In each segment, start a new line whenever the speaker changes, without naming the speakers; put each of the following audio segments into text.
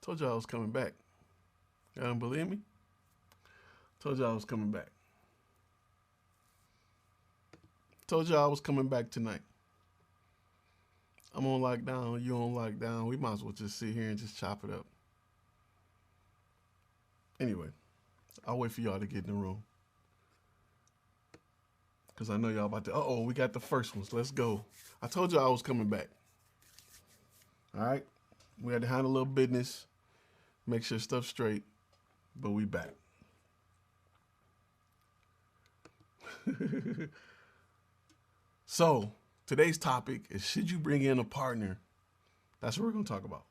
Told y'all I was coming back. Y'all don't believe me? Told y'all I was coming back. Told y'all I was coming back tonight. I'm on lockdown. You on lockdown. We might as well just sit here and just chop it up. Anyway, I'll wait for y'all to get in the room. Because I know y'all about to, uh-oh, we got the first ones. Let's go. I told y'all I was coming back. All right? We had to handle a little business, make sure stuff's straight, but we back. So, today's topic is, should you bring in a partner? That's what we're going to talk about.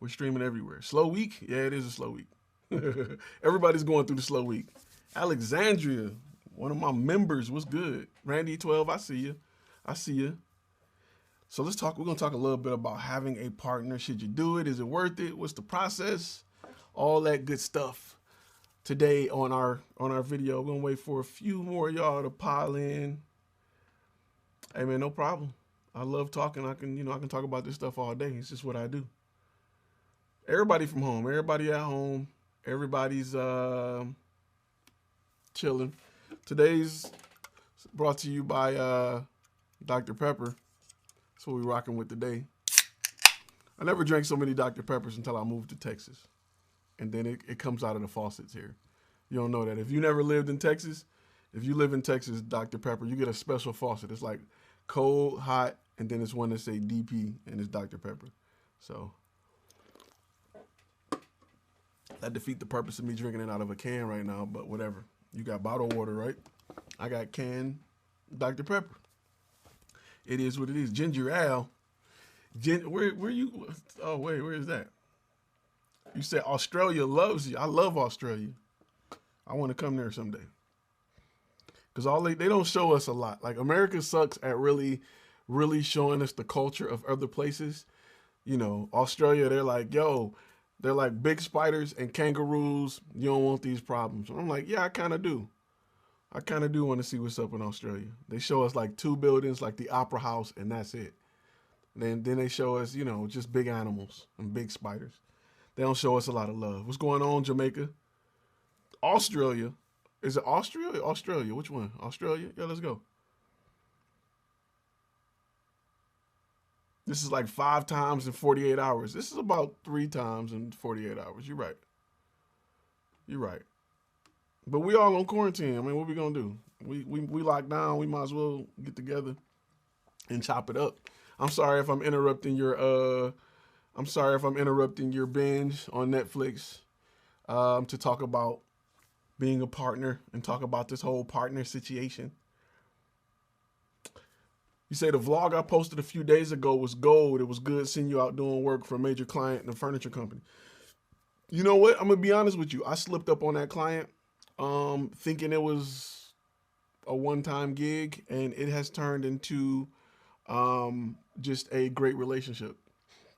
We're streaming everywhere. Slow week? Yeah, it is a slow week. Everybody's going through the slow week. Alexandria, one of my members, what's good? Randy 12, I see you. I see you. So let's talk. We're going to talk a little bit about having a partner. Should you do it? Is it worth it? What's the process? All that good stuff. Today on our video, we're going to wait for a few more of y'all to pile in. Hey man, no problem. I love talking. I can talk about this stuff all day. It's just what I do. Everybody from home. Everybody at home. Everybody's chilling. Today's brought to you by Dr. Pepper. That's what we're rocking with today. I never drank so many Dr. Peppers until I moved to Texas. And then it comes out of the faucets here. You don't know that. If you never lived in Texas, if you live in Texas, Dr. Pepper, you get a special faucet. It's like cold, hot, and then it's one that say DP, and it's Dr. Pepper. So that defeat the purpose of me drinking it out of a can right now, but whatever. You got bottled water, right? I got canned Dr. Pepper. It is what it is. Ginger ale. Where you? Oh, wait, where is that? You said Australia loves you. I love Australia. I want to come there someday. Because they don't show us a lot. Like, America sucks at really showing us the culture of other places. You know, Australia, they're like, yo, they're like big spiders and kangaroos. You don't want these problems. And I'm like, yeah, I kind of do. I kind of do want to see what's up in Australia. They show us like 2 buildings, like the Opera House, and that's it. Then they show us, you know, just big animals and big spiders. They don't show us a lot of love. What's going on, Jamaica? Australia. Is it Austria or Australia? Which one? Australia? Yeah, let's go. This is like 5 times in 48 hours. This is about 3 times in 48 hours. You're right. You're right. But we all on quarantine. I mean, what we gonna do? We locked down. We might as well get together and chop it up. I'm sorry if I'm interrupting your binge on Netflix to talk about being a partner and talk about this whole partner situation. You say the vlog I posted a few days ago was gold. It was good seeing you out doing work for a major client in a furniture company. You know what? I'm gonna be honest with you. I slipped up on that client. Thinking it was a one-time gig, and it has turned into just a great relationship.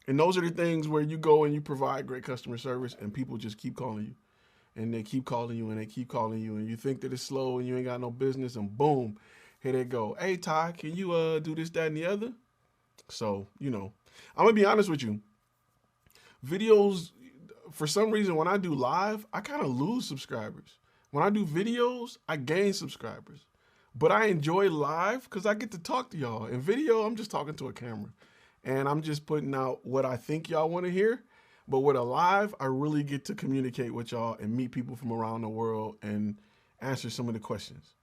And those are the things where you go and you provide great customer service, and people just keep calling you, and they keep calling you, and they keep calling you, and you think that it's slow and you ain't got no business, and boom, here they go. Hey, Ty, can you do this, that, and the other? So, you know, I'm gonna be honest with you. Videos, for some reason, when I do live, I kind of lose subscribers. When I do videos, I gain subscribers. But I enjoy live because I get to talk to y'all. In video, I'm just talking to a camera. And I'm just putting out what I think y'all want to hear. But with a live, I really get to communicate with y'all and meet people from around the world and answer some of the questions.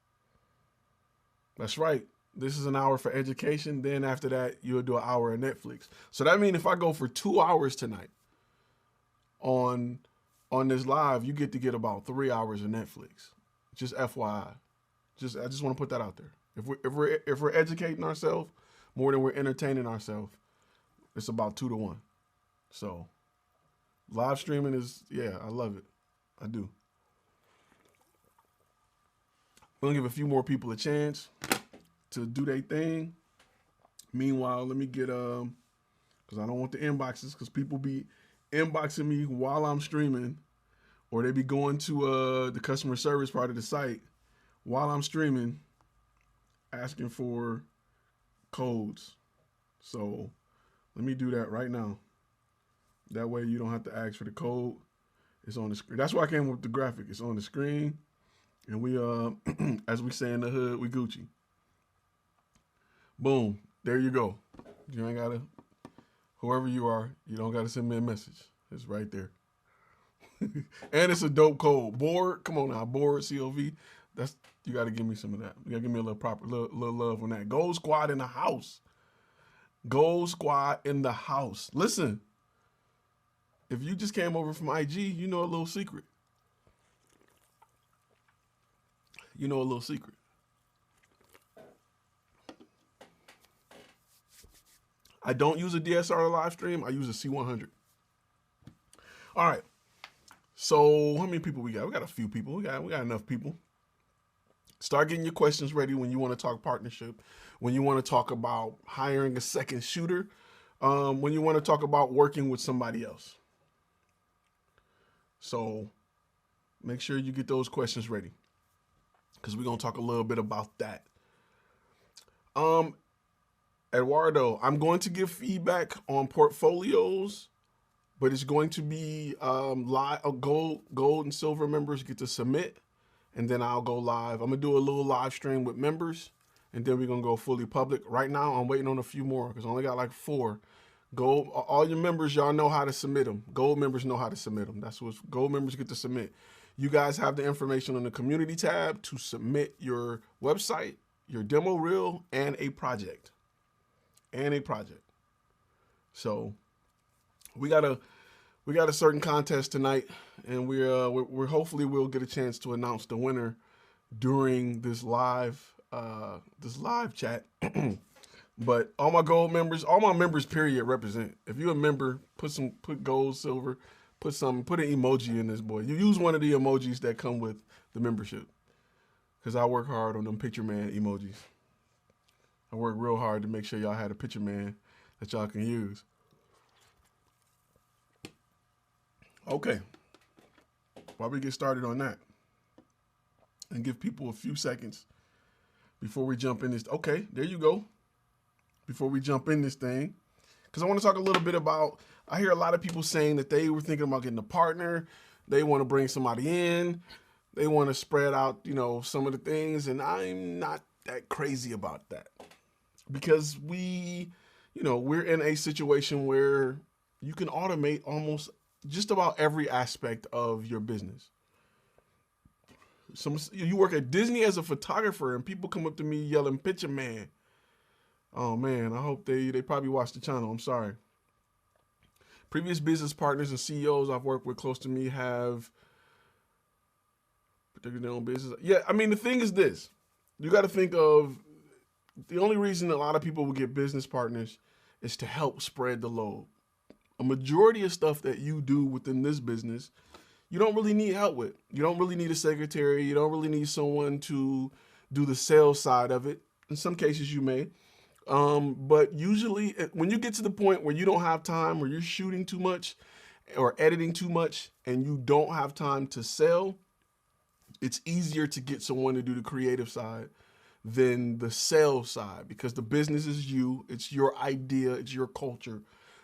That's right. This is an hour for education. Then after that, you'll do an hour of Netflix. So that means if I go for 2 hours tonight on this live, you get to get about 3 hours of Netflix. Just FYI. I just want to put that out there. If we're educating ourselves more than we're entertaining ourselves, it's about 2 to 1. So live streaming is, yeah, I love it. I do. We're gonna give a few more people a chance to do their thing. Meanwhile, let me get because I don't want the inboxes, because people be inboxing me while I'm streaming, or they be going to the customer service part of the site while I'm streaming, asking for codes. So let me do that right now. That way you don't have to ask for the code. It's on the screen. That's why I came up with the graphic. It's on the screen. And we, as we say in the hood, we Gucci. Boom. There you go. You ain't got to, whoever you are, you don't got to send me a message. It's right there. And it's a dope code. Board. Come on now. Board, COV. That's, you got to give me some of that. You got to give me a little love on that. Gold Squad in the house. Gold Squad in the house. Listen. If you just came over from IG, you know a little secret. You know a little secret. I don't use a DSLR live stream. I use a C100. All right. So how many people we got? We got a few people. We got enough people. Start getting your questions ready when you want to talk partnership, when you want to talk about hiring a second shooter, when you want to talk about working with somebody else. So make sure you get those questions ready because we're going to talk a little bit about that. Eduardo, I'm going to give feedback on portfolios, but it's going to be live. Gold and silver members get to submit, and then I'll go live. I'm going to do a little live stream with members, and then we're going to go fully public. Right now, I'm waiting on a few more because I only got like 4. Gold, all your members, y'all know how to submit them. Gold members know how to submit them. That's what gold members get to submit. You guys have the information on the community tab to submit your website, your demo reel, and a project. So we got a certain contest tonight, and we're hopefully we'll get a chance to announce the winner during this live chat. But all my gold members, all my members, period, represent. If you're a member, put gold, silver, put an emoji in this boy. You use one of the emojis that come with the membership. Because I work hard on them picture man emojis. I work real hard to make sure y'all had a picture man that y'all can use. Okay. While we get started on that, and give people a few seconds before we jump in this. Okay, there you go. Before we jump in this thing, because I want to talk a little bit about, I hear a lot of people saying that they were thinking about getting a partner. They want to bring somebody in. They want to spread out, some of the things. And I'm not that crazy about that because we're in a situation where you can automate almost just about every aspect of your business. You work at Disney as a photographer and people come up to me yelling, "Picture man." Oh man, I hope they probably watch the channel. I'm sorry. Previous business partners and CEOs I've worked with close to me have their own business. Yeah, I mean, the thing is this. You got to think of the only reason a lot of people will get business partners is to help spread the load. A majority of stuff that you do within this business, you don't really need help with. You don't really need a secretary. You don't really need someone to do the sales side of it. In some cases you may. But usually when you get to the point where you don't have time, where you're shooting too much or editing too much and you don't have time to sell, it's easier to get someone to do the creative side than the sales side because the business is you, it's your idea, it's your culture.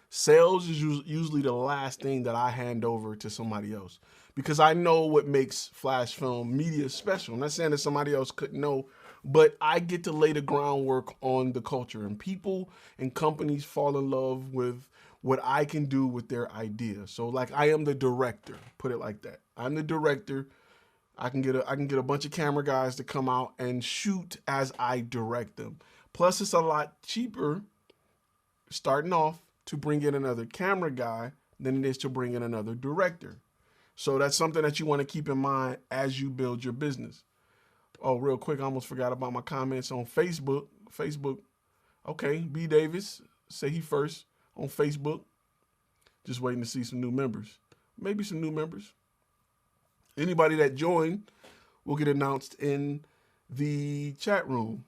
Sales is usually the last thing that I hand over to somebody else because I know what makes flash film media special. I'm not saying that somebody else couldn't know, but I get to lay the groundwork on the culture, and people and companies fall in love with what I can do with their idea. So like I am the director, put it like that. I'm the director. I can get a bunch of camera guys to come out and shoot as I direct them. Plus it's a lot cheaper starting off to bring in another camera guy than it is to bring in another director. So that's something that you want to keep in mind as you build your business. Oh, real quick, I almost forgot about my comments on Facebook. Okay, B. Davis, say he first on Facebook. Just waiting to see some new members. Maybe some new members. Anybody that joined will get announced in the chat room.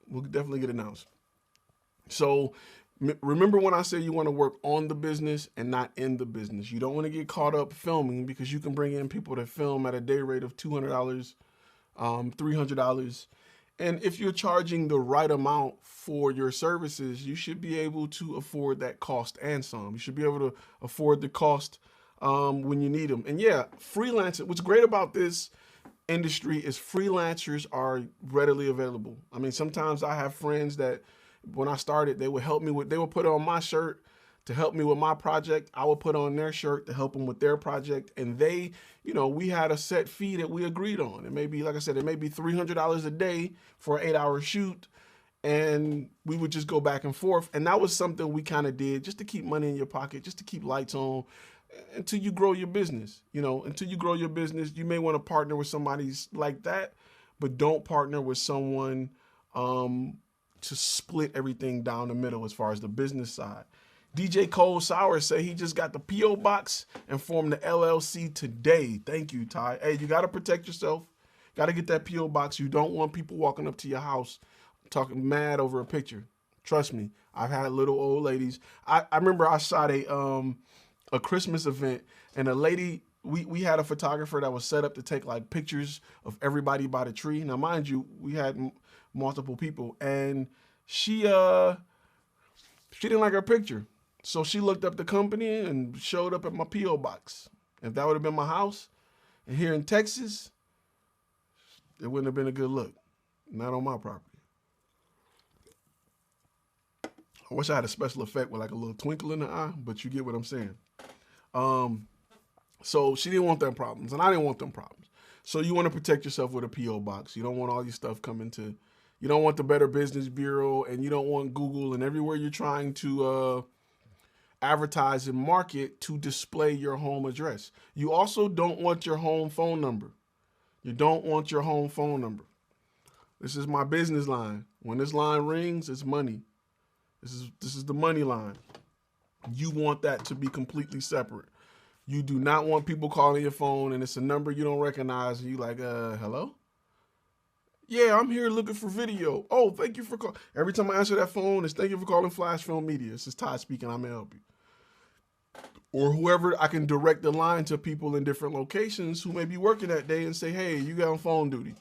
Will definitely get announced. So remember when I said you want to work on the business and not in the business. You don't want to get caught up filming because you can bring in people that film at a day rate of $200, $300, And if you're charging the right amount for your services, you should be able to afford that cost and some. You should be able to afford the cost when you need them. And yeah, freelancing. What's great about this industry is freelancers are readily available. I mean, sometimes I have friends that when I started, they would help me with, they would put on my shirt to help me with my project. I would put on their shirt to help them with their project. And they, you know, we had a set fee that we agreed on. It may be, like I said, it may be $300 a day for an 8-hour shoot. And we would just go back and forth. And that was something we kind of did just to keep money in your pocket, just to keep lights on until you grow your business. You know, until you grow your business, you may want to partner with somebody like that, but don't partner with someone to split everything down the middle as far as the business side. DJ Cole Sour say he just got the P.O. box and formed the LLC today. Thank you, Ty. Hey, you got to protect yourself. Got to get that P.O. box. You don't want people walking up to your house talking mad over a picture. Trust me, I've had little old ladies. I remember I shot a Christmas event, and a lady, we had a photographer that was set up to take like pictures of everybody by the tree. Now, mind you, we had multiple people, and she didn't like her picture. So she looked up the company and showed up at my P.O. box. If that would have been my house, and here in Texas, it wouldn't have been a good look. Not on my property. I wish I had a special effect with like a little twinkle in the eye, but you get what I'm saying. So she didn't want them problems, and I didn't want them problems. So you want to protect yourself with a P.O. box. You don't want all your stuff coming to, you don't want the Better Business Bureau, and you don't want Google and everywhere you're trying to advertise and market to display your home address. You also don't want your home phone number. You don't want your home phone number. This is my business line. When this line rings, it's money. This is the money line. You want that to be completely separate. You do not want people calling your phone and it's a number you don't recognize and you like, hello? Yeah, I'm here looking for video. Oh, thank you for calling. Every time I answer that phone, it's thank you for calling Flash Film Media. This is Todd speaking. I may help you. Or whoever, I can direct the line to people in different locations who may be working that day and say, hey, you got on phone duty.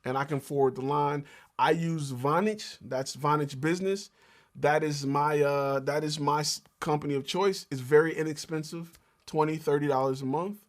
And I can forward the line. I use Vonage. That's Vonage Business. That is my company of choice. It's very inexpensive, $20, $30 a month.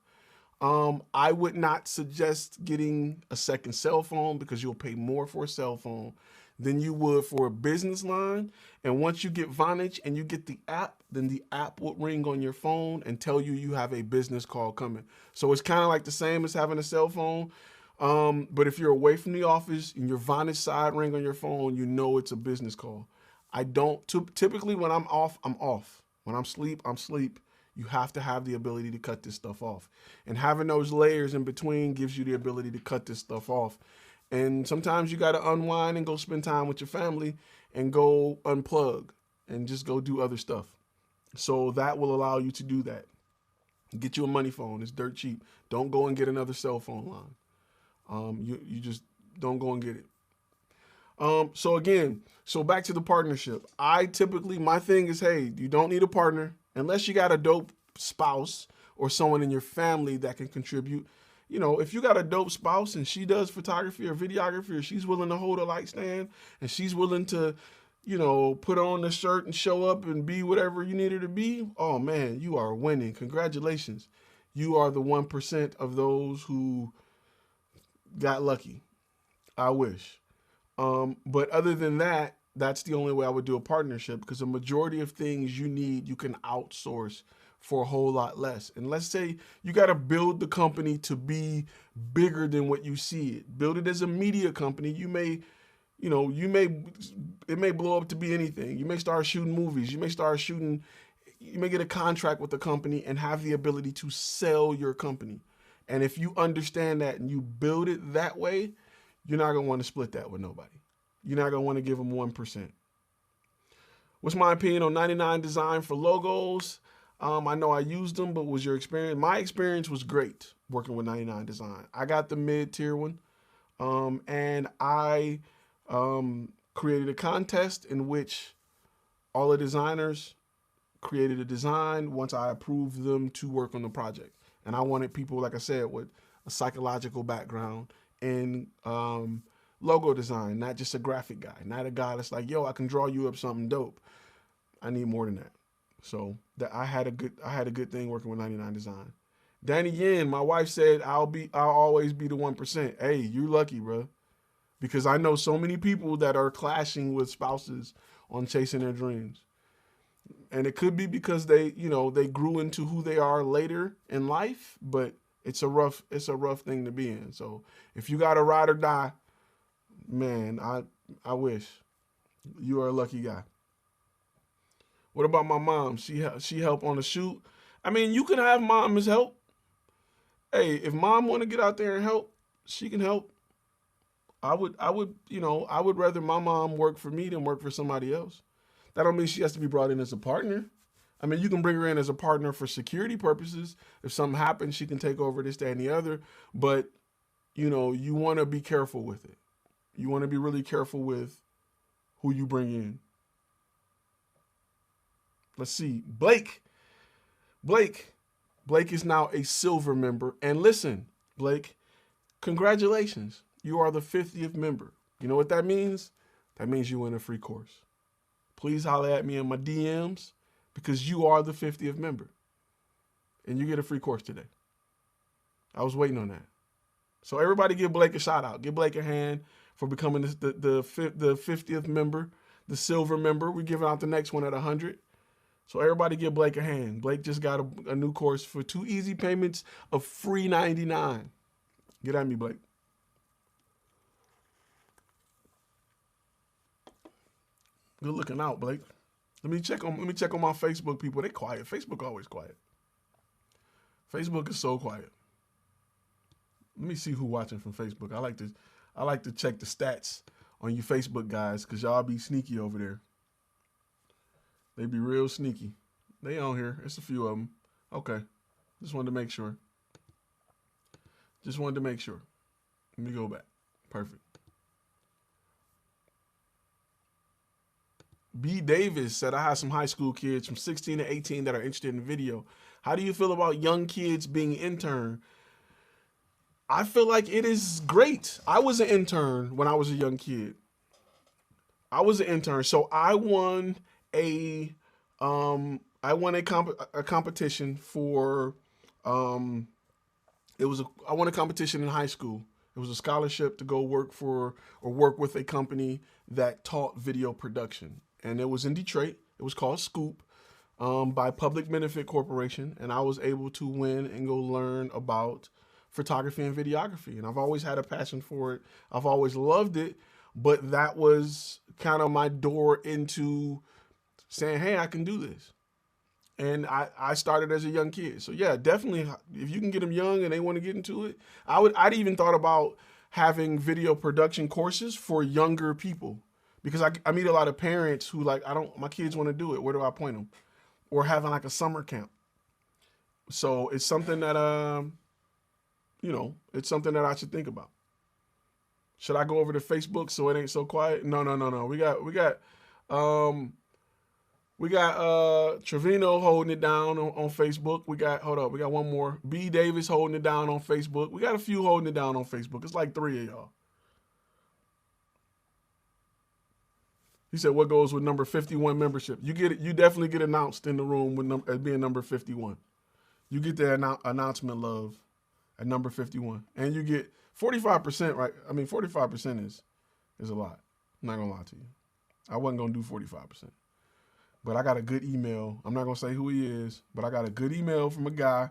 I would not suggest getting a second cell phone because you'll pay more for a cell phone than you would for a business line. And once you get Vonage and you get the app, then the app will ring on your phone and tell you you have a business call coming. So it's kind of like the same as having a cell phone. But if you're away from the office and your Vonage side ring on your phone, you know it's a business call. I don't, typically when I'm off, I'm off. When I'm asleep, I'm asleep. You have to have the ability to cut this stuff off. And having those layers in between gives you the ability to cut this stuff off. And sometimes you got to unwind and go spend time with your family and go unplug and just go do other stuff. So that will allow you to do that. Get you a money phone. It's dirt cheap. Don't go and get another cell phone line. You just don't go and get it. So back to the partnership. My thing is, hey, you don't need a partner unless you got a dope spouse or someone in your family that can contribute. You know, if you got a dope spouse and she does photography or videography, or she's willing to hold a light stand and she's willing to, you know, put on the shirt and show up and be whatever you need her to be, oh man, you are winning. Congratulations. You are the 1% of those who got lucky. I wish. But other than that, that's the only way I would do a partnership, because a majority of things you need, you can outsource for a whole lot less. And let's say you got to build the company to be bigger than what you see it. Build it as a media company. It may blow up to be anything. You may start shooting movies. You may get a contract with the company and have the ability to sell your company. And if you understand that and you build it that way, you're not going to want to split that with nobody. You're not going to want to give them 1%. What's my opinion on 99 Design for logos? I know I used them, but was your experience? My experience was great working with 99 Design. I got the mid-tier one, and I created a contest in which all the designers created a design once I approved them to work on the project. And I wanted people, like I said, with a psychological background in logo design, not just a graphic guy, not a guy that's like, yo, I can draw you up something dope. I need more than that. So that I had a good thing working with 99 Design. Danny Yin, my wife said, I'll always be the 1%. Hey, you lucky, bro. Because I know so many people that are clashing with spouses on chasing their dreams. And it could be because they grew into who they are later in life, but it's a rough thing to be in. So if you got to ride or die, man, I wish. You are a lucky guy. What about my mom? She helped on the shoot. I mean, you can have mom as help. Hey, if mom want to get out there and help, she can help. I would rather my mom work for me than work for somebody else. That don't mean she has to be brought in as a partner. I mean, you can bring her in as a partner for security purposes. If something happens, she can take over this, that, and the other. But, you want to be careful with it. You want to be really careful with who you bring in. Let's see. Blake is now a silver member. And listen, Blake, congratulations. You are the 50th member. You know what that means? That means you win a free course. Please holler at me in my DMs because you are the 50th member. And you get a free course today. I was waiting on that. So everybody give Blake a shout out. Give Blake a hand for becoming the 50th member, the silver member. We're giving out the next one at 100. So everybody give Blake a hand. Blake just got a new course for 2 easy payments of free $99. Get at me, Blake. Good looking out, Blake. Let me check on my Facebook people. They quiet. Facebook always quiet. Facebook is so quiet. Let me see who watching from Facebook. I like to check the stats on you Facebook guys because y'all be sneaky over there. They be real sneaky. They on here. It's a few of them. Okay. Just wanted to make sure. Let me go back. Perfect. B. Davis said, I have some high school kids from 16 to 18 that are interested in video. How do you feel about young kids being intern? I feel like it is great. I was an intern when I was a young kid. So I won a competition for I won a competition in high school. It was a scholarship to go work with a company that taught video production. And it was in Detroit. It was called Scoop by Public Benefit Corporation. And I was able to win and go learn about photography and videography. And I've always had a passion for it. I've always loved it. But that was kind of my door into saying, hey, I can do this. And I started as a young kid. So yeah, definitely, if you can get them young and they want to get into it, I'd even thought about having video production courses for younger people. Because I meet a lot of parents who my kids want to do it. Where do I point them? Or having like a summer camp. So it's something that, it's something that I should think about. Should I go over to Facebook so it ain't so quiet? No. We got Trevino holding it down on Facebook. We got one more. B. Davis holding it down on Facebook. We got a few holding it down on Facebook. It's like 3 of y'all. He said, what goes with number 51 membership? You get it. You definitely get announced in the room as being number 51. You get the announcement love at number 51. And you get 45%, right? I mean, 45% is a lot. I'm not going to lie to you. I wasn't going to do 45%. But I got a good email. I'm not going to say who he is, but I got a good email from a guy.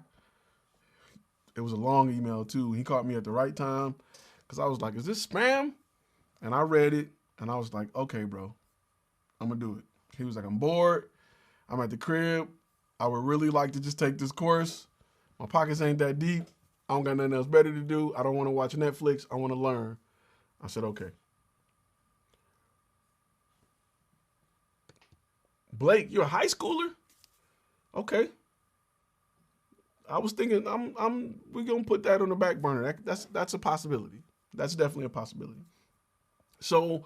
It was a long email, too. He caught me at the right time because I was like, is this spam? And I read it, and I was like, okay, bro, I'm going to do it. He was like, I'm bored. I'm at the crib. I would really like to just take this course. My pockets ain't that deep. I don't got nothing else better to do. I don't want to watch Netflix. I want to learn. I said, okay. Blake, you're a high schooler? Okay. I was thinking we're going to put that on the back burner. That's a possibility. That's definitely a possibility. So,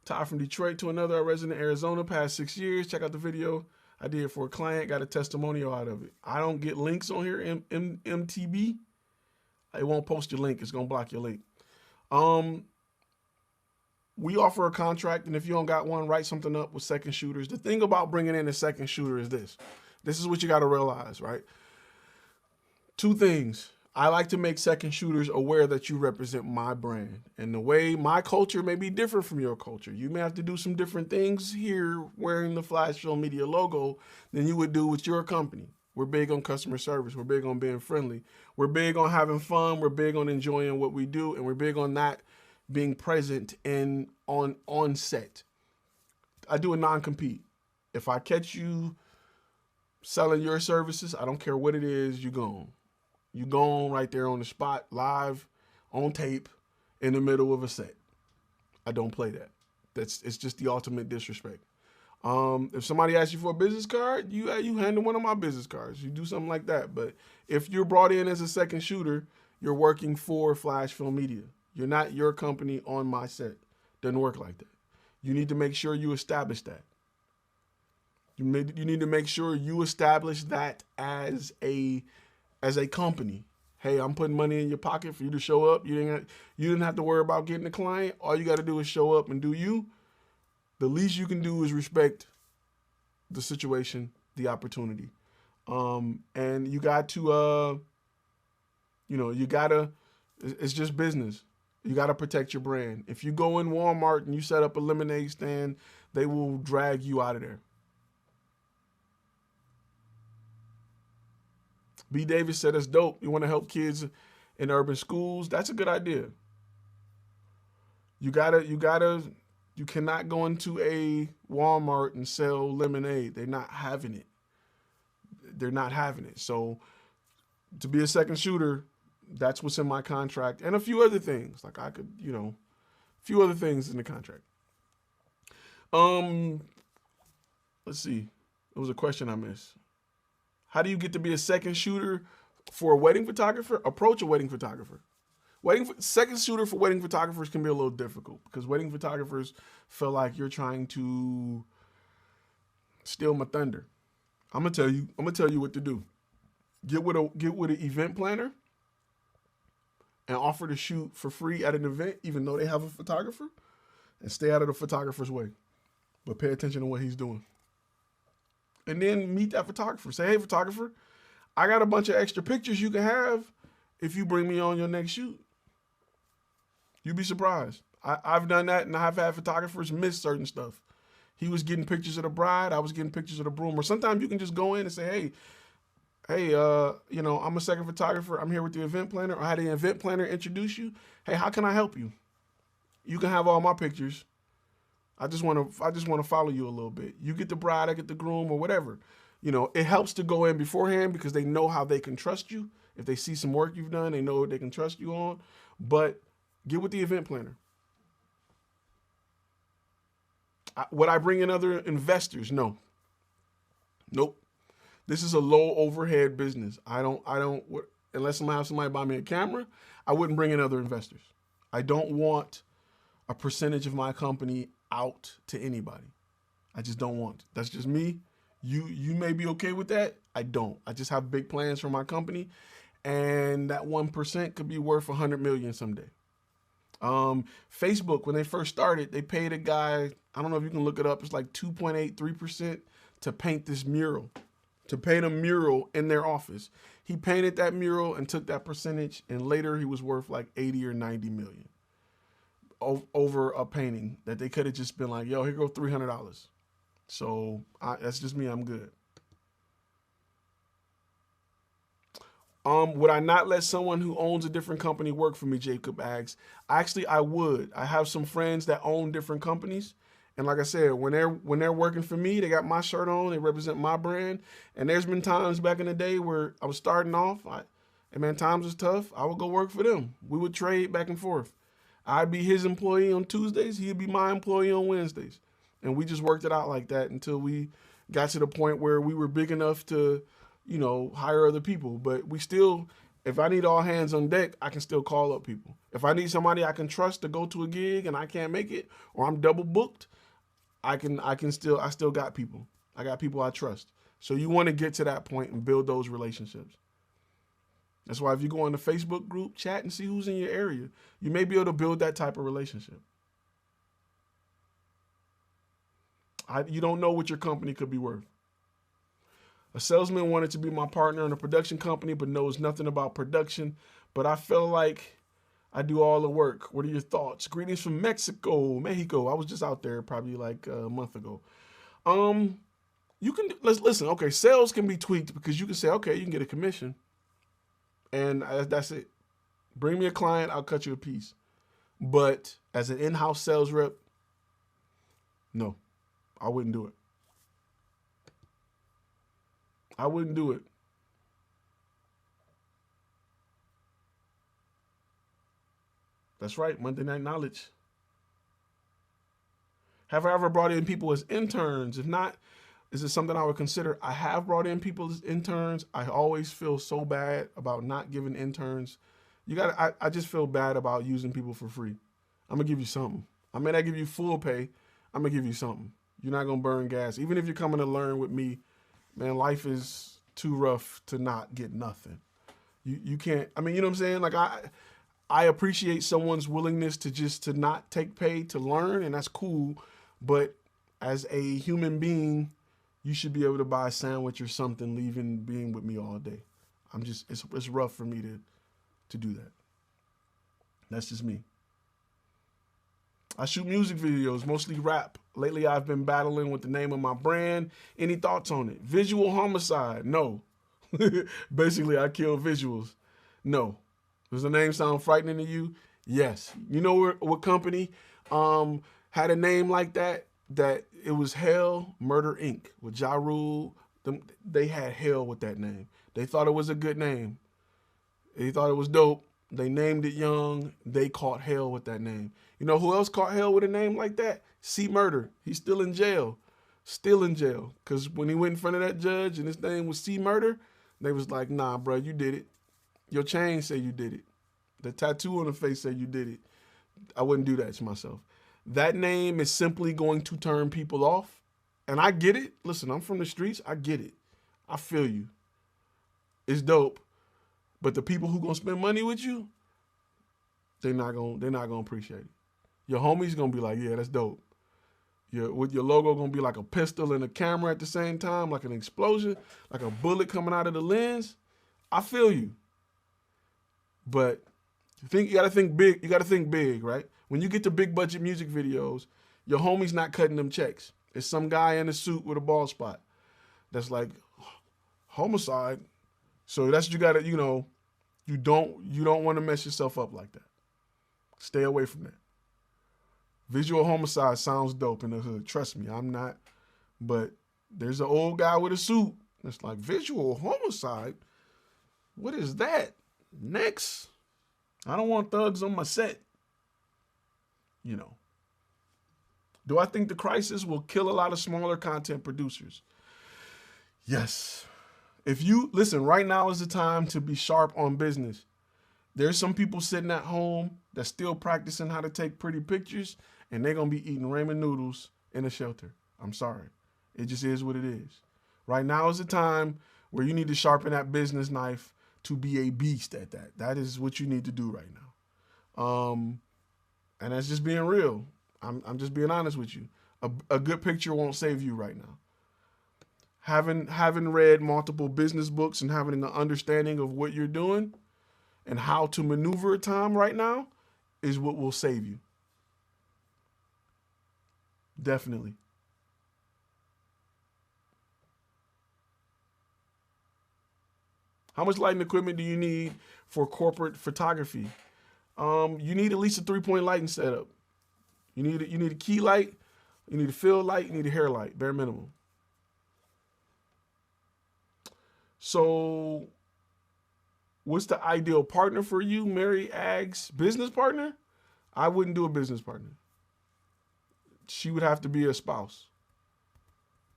Ty from Detroit to another. I resident in Arizona past 6 years. Check out the video I did for a client. Got a testimonial out of it. I don't get links on here, MTB. It won't post your link. It's going to block your link. we offer a contract, and if you don't got one, write something up with second shooters. The thing about bringing in a second shooter is this. This is what you got to realize, right? Two things. I like to make second shooters aware that you represent my brand. And the way my culture may be different from your culture. You may have to do some different things here wearing the Flash Film Media logo than you would do with your company. We're big on customer service. We're big on being friendly. We're big on having fun. We're big on enjoying what we do. And we're big on that being present and on set. I do a non-compete. If I catch you selling your services, I don't care what it is, you're gone. You gone right there on the spot, live, on tape, in the middle of a set. I don't play that. It's just the ultimate disrespect. If somebody asks you for a business card, you hand them one of my business cards. You do something like that. But if you're brought in as a second shooter, you're working for Flash Film Media. You're not your company on my set. Doesn't work like that. You need to make sure you establish that. You need to make sure you establish that as a company. Hey, I'm putting money in your pocket for you to show up. You didn't have to worry about getting a client. All you got to do is show up and do you. The least you can do is respect the situation, the opportunity. And you got to, it's just business. You got to protect your brand. If you go in Walmart and you set up a lemonade stand, they will drag you out of there. B. Davis said, that's dope. You want to help kids in urban schools? That's a good idea. You cannot go into a Walmart and sell lemonade. They're not having it. So to be a second shooter, that's what's in my contract. And a few other things. Like a few other things in the contract. Let's see. It was a question I missed. How do you get to be a second shooter for a wedding photographer? Approach a wedding photographer. Second shooter for wedding photographers can be a little difficult because wedding photographers feel like you're trying to steal my thunder. I'm gonna tell you what to do. Get with an event planner and offer to shoot for free at an event, even though they have a photographer, and stay out of the photographer's way. But pay attention to what he's doing. And then meet that photographer. Say, hey, photographer, I got a bunch of extra pictures you can have if you bring me on your next shoot. You'd be surprised. I've done that, and I've had photographers miss certain stuff. He was getting pictures of the bride. I was getting pictures of the broom. Or sometimes you can just go in and say, hey, I'm a second photographer. I'm here with the event planner. Or had the event planner introduce you. Hey, how can I help you? You can have all my pictures. I just want to follow you a little bit. You get the bride, I get the groom, or whatever. It helps to go in beforehand because they know how they can trust you. If they see some work you've done, they know what they can trust you on. But get with the event planner. Would I bring in other investors? No. Nope. This is a low overhead business. I don't, unless I have somebody buy me a camera, I wouldn't bring in other investors. I don't want a percentage of my company out to anybody. I just don't want it. That's just me. You may be okay with that. I don't. I just have big plans for my company, and that 1% could be worth 100 million someday. Facebook, when they first started, they paid a guy, I don't know if you can look it up, it's like 2.83% to paint this mural, to paint a mural in their office. He painted that mural and took that percentage, and later he was worth like 80 or 90 million over a painting that they could have just been like, yo, here go $300. So that's just me. I'm good. Would I not let someone who owns a different company work for me, Jacob asks? Actually, I would. I have some friends that own different companies. And like I said, when they're working for me, they got my shirt on, they represent my brand. And there's been times back in the day where I was starting off, times was tough. I would go work for them. We would trade back and forth. I'd be his employee on Tuesdays, he'd be my employee on Wednesdays. And we just worked it out like that until we got to the point where we were big enough to, hire other people. But we still, if I need all hands on deck, I can still call up people. If I need somebody I can trust to go to a gig and I can't make it, or I'm double booked, I still got people. I got people I trust. So you want to get to that point and build those relationships. That's why if you go on the Facebook group, chat and see who's in your area, you may be able to build that type of relationship. You don't know what your company could be worth. A salesman wanted to be my partner in a production company, but knows nothing about production. But I feel like I do all the work. What are your thoughts? Greetings from Mexico. I was just out there probably like a month ago. You can let's listen. Okay, sales can be tweaked because you can say, okay, you can get a commission, and that's it. Bring me a client, I'll cut you a piece. But as an in-house sales rep, no, I wouldn't do it. I wouldn't do it. That's right, Monday Night Knowledge. Have I ever brought in people as interns? If not, is it something I would consider? I have brought in people as interns. I always feel so bad about not giving interns. I just feel bad about using people for free. I'm gonna give you something. I may not give you full pay. I'm gonna give you something. You're not gonna burn gas. Even if you're coming to learn with me, man, life is too rough to not get nothing. You can't, I mean, you know what I'm saying? Like I appreciate someone's willingness to not take pay to learn, and that's cool. But as a human being, you should be able to buy a sandwich or something, being with me all day. It's rough for me to do that. That's just me. I shoot music videos, mostly rap. Lately, I've been battling with the name of my brand. Any thoughts on it? Visual Homicide? No. Basically, I kill visuals. No. Does the name sound frightening to you? Yes. You know what company had a name like that? That it was Hell Murder Inc. with Ja Rule. They had hell with that name. They thought it was a good name. They thought it was dope. They named it young. They caught hell with that name. You know who else caught hell with a name like that? C Murder. He's still in jail. Still in jail. Because when he went in front of that judge and his name was C Murder, they was like, nah, bro, you did it. Your chain say you did it. The tattoo on the face say you did it. I wouldn't do that to myself. That name is simply going to turn people off. And I get it. Listen, I'm from the streets. I get it. I feel you. It's dope. But the people who gonna spend money with you, they're not gonna appreciate it. Your homies gonna be like, yeah, that's dope. Your logo gonna be like a pistol and a camera at the same time, like an explosion, like a bullet coming out of the lens. I feel you. But you gotta think big. You gotta think big, right? When you get to big budget music videos, your homie's not cutting them checks. It's some guy in a suit with a bald spot that's like, Homicide. So that's what you gotta, you don't want to mess yourself up like that. Stay away from that. Visual Homicide sounds dope in the hood. Trust me, I'm not. But there's an old guy with a suit that's like, Visual Homicide? What is that? Next. I don't want thugs on my set. Do I think the crisis will kill a lot of smaller content producers? Yes. Listen, right now is the time to be sharp on business. There's some people sitting at home that's still practicing how to take pretty pictures, and they're going to be eating ramen noodles in a shelter. I'm sorry. It just is what it is. Right now is the time where you need to sharpen that business knife to be a beast at that. That is what you need to do right now. And that's just being real. I'm just being honest with you. A good picture won't save you right now. Having read multiple business books and having an understanding of what you're doing and how to maneuver time right now is what will save you. Definitely. How much lighting equipment do you need for corporate photography? You need at least a 3-point lighting setup. You need a key light, you need a field light, you need a hair light, bare minimum. So what's the ideal partner for you? Mary Ag's business partner? I wouldn't do a business partner. She would have to be a spouse.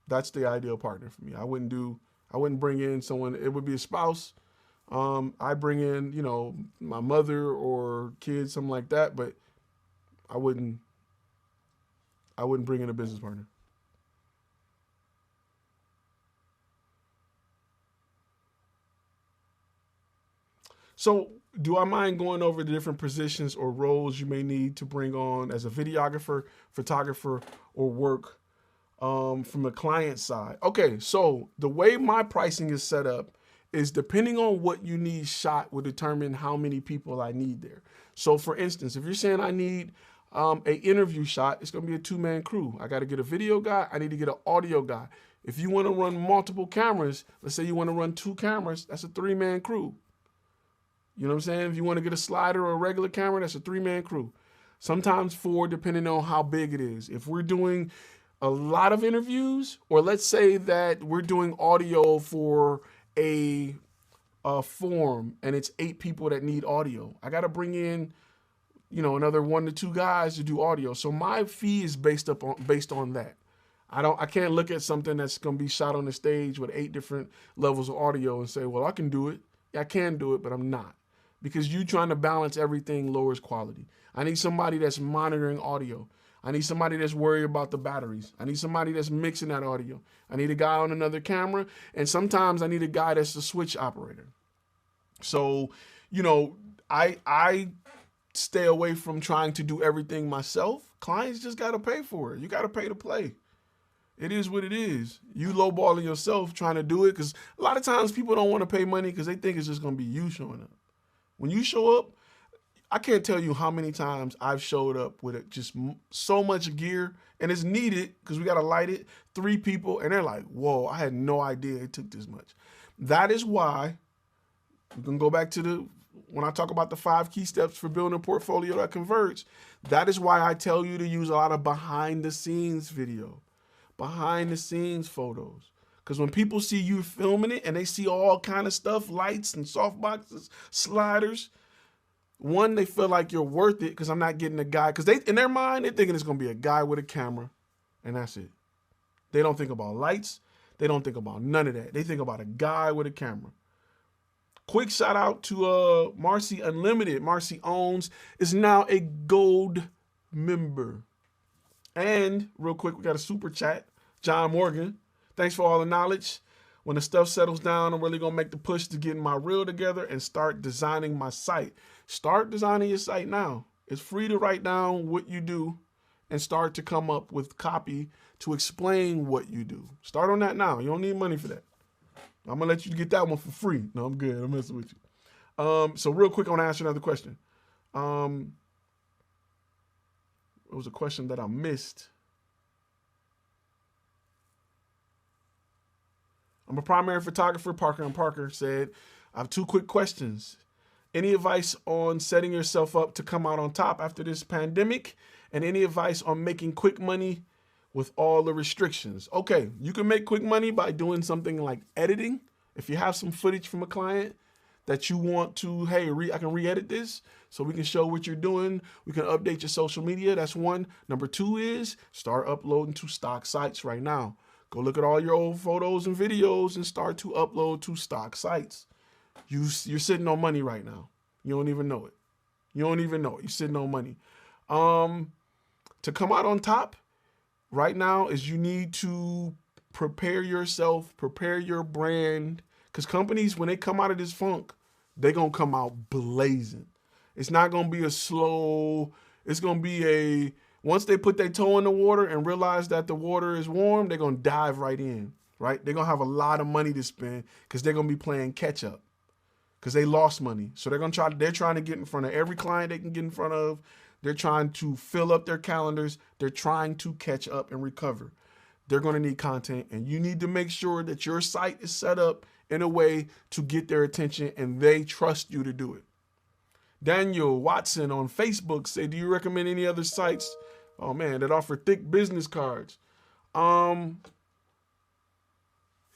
That's the ideal partner for me. I wouldn't bring in someone. It would be a spouse. I bring in, my mother or kids, something like that, but I wouldn't bring in a business partner. So do I mind going over the different positions or roles you may need to bring on as a videographer, photographer, or work from the client side. Okay, so the way my pricing is set up is depending on what you need shot will determine how many people I need there. So for instance, if you're saying I need a interview shot, it's gonna be a 2-man crew. I gotta get a video guy, I need to get an audio guy. If you wanna run multiple cameras, let's say you wanna run 2 cameras, that's a 3-man crew. You know what I'm saying? If you wanna get a slider or a regular camera, that's a 3-man crew. Sometimes 4, depending on how big it is. If we're doing a lot of interviews, or let's say that we're doing audio for a form and it's 8 people that need audio, I got to bring in, you know, another 1 to 2 guys to do audio. So my fee is based on that. I can't look at something that's going to be shot on the stage with 8 different levels of audio and say, well, I can do it. Yeah, I can do it, but I'm not, because you trying to balance everything lowers quality. I need somebody that's monitoring audio. I need somebody that's worried about the batteries. I need somebody that's mixing that audio. I need a guy on another camera. And sometimes I need a guy that's a switch operator. So, you know, I stay away from trying to do everything myself. Clients just got to pay for it. You got to pay to play. It is what it is. You lowballing yourself trying to do it, because a lot of times people don't want to pay money because they think it's just going to be you showing up. When you show up, I can't tell you how many times I've showed up with just so much gear, and it's needed because we got to light it, 3 people, and they're like, whoa, I had no idea it took this much. That is why, we can go back to when I talk about the 5 key steps for building a portfolio that converts, that is why I tell you to use a lot of behind the scenes video, behind the scenes photos. Because when people see you filming it and they see all kind of stuff, lights and soft boxes, sliders, one, they feel like you're worth it because I'm not getting a guy. Because in their mind, they're thinking it's going to be a guy with a camera, and that's it. They don't think about lights. They don't think about none of that. They think about a guy with a camera. Quick shout out to Marcy Unlimited. Marcy Owns is now a gold member. And real quick, we got a super chat. John Morgan, thanks for all the knowledge. When the stuff settles down, I'm really going to make the push to get my reel together and start designing my site. Start designing your site now. It's free to write down what you do and start to come up with copy to explain what you do. Start on that now. You don't need money for that. I'm going to let you get that one for free. No, I'm good. I'm messing with you. So real quick, I want to ask you another question. It was a question that I missed. I'm a primary photographer. Parker and Parker said, I have 2 quick questions. Any advice on setting yourself up to come out on top after this pandemic? And any advice on making quick money with all the restrictions? Okay, you can make quick money by doing something like editing. If you have some footage from a client that you want to, hey, I can re-edit this so we can show what you're doing. We can update your social media. That's one. Number 2 is start uploading to stock sites right now. Go look at all your old photos and videos and start to upload to stock sites. You're sitting on money right now. You don't even know it. You don't even know it. You're sitting on money. To come out on top right now is you need to prepare yourself, prepare your brand. Because companies, when they come out of this funk, they're going to come out blazing. It's not going to be a slow, it's going to be once they put their toe in the water and realize that the water is warm, they're going to dive right in, right? They're going to have a lot of money to spend because they're going to be playing catch up because they lost money. So they're trying to get in front of every client they can get in front of. They're trying to fill up their calendars. They're trying to catch up and recover. They're going to need content, and you need to make sure that your site is set up in a way to get their attention and they trust you to do it. Daniel Watson on Facebook said, do you recommend any other sites, oh man, that offer thick business cards? He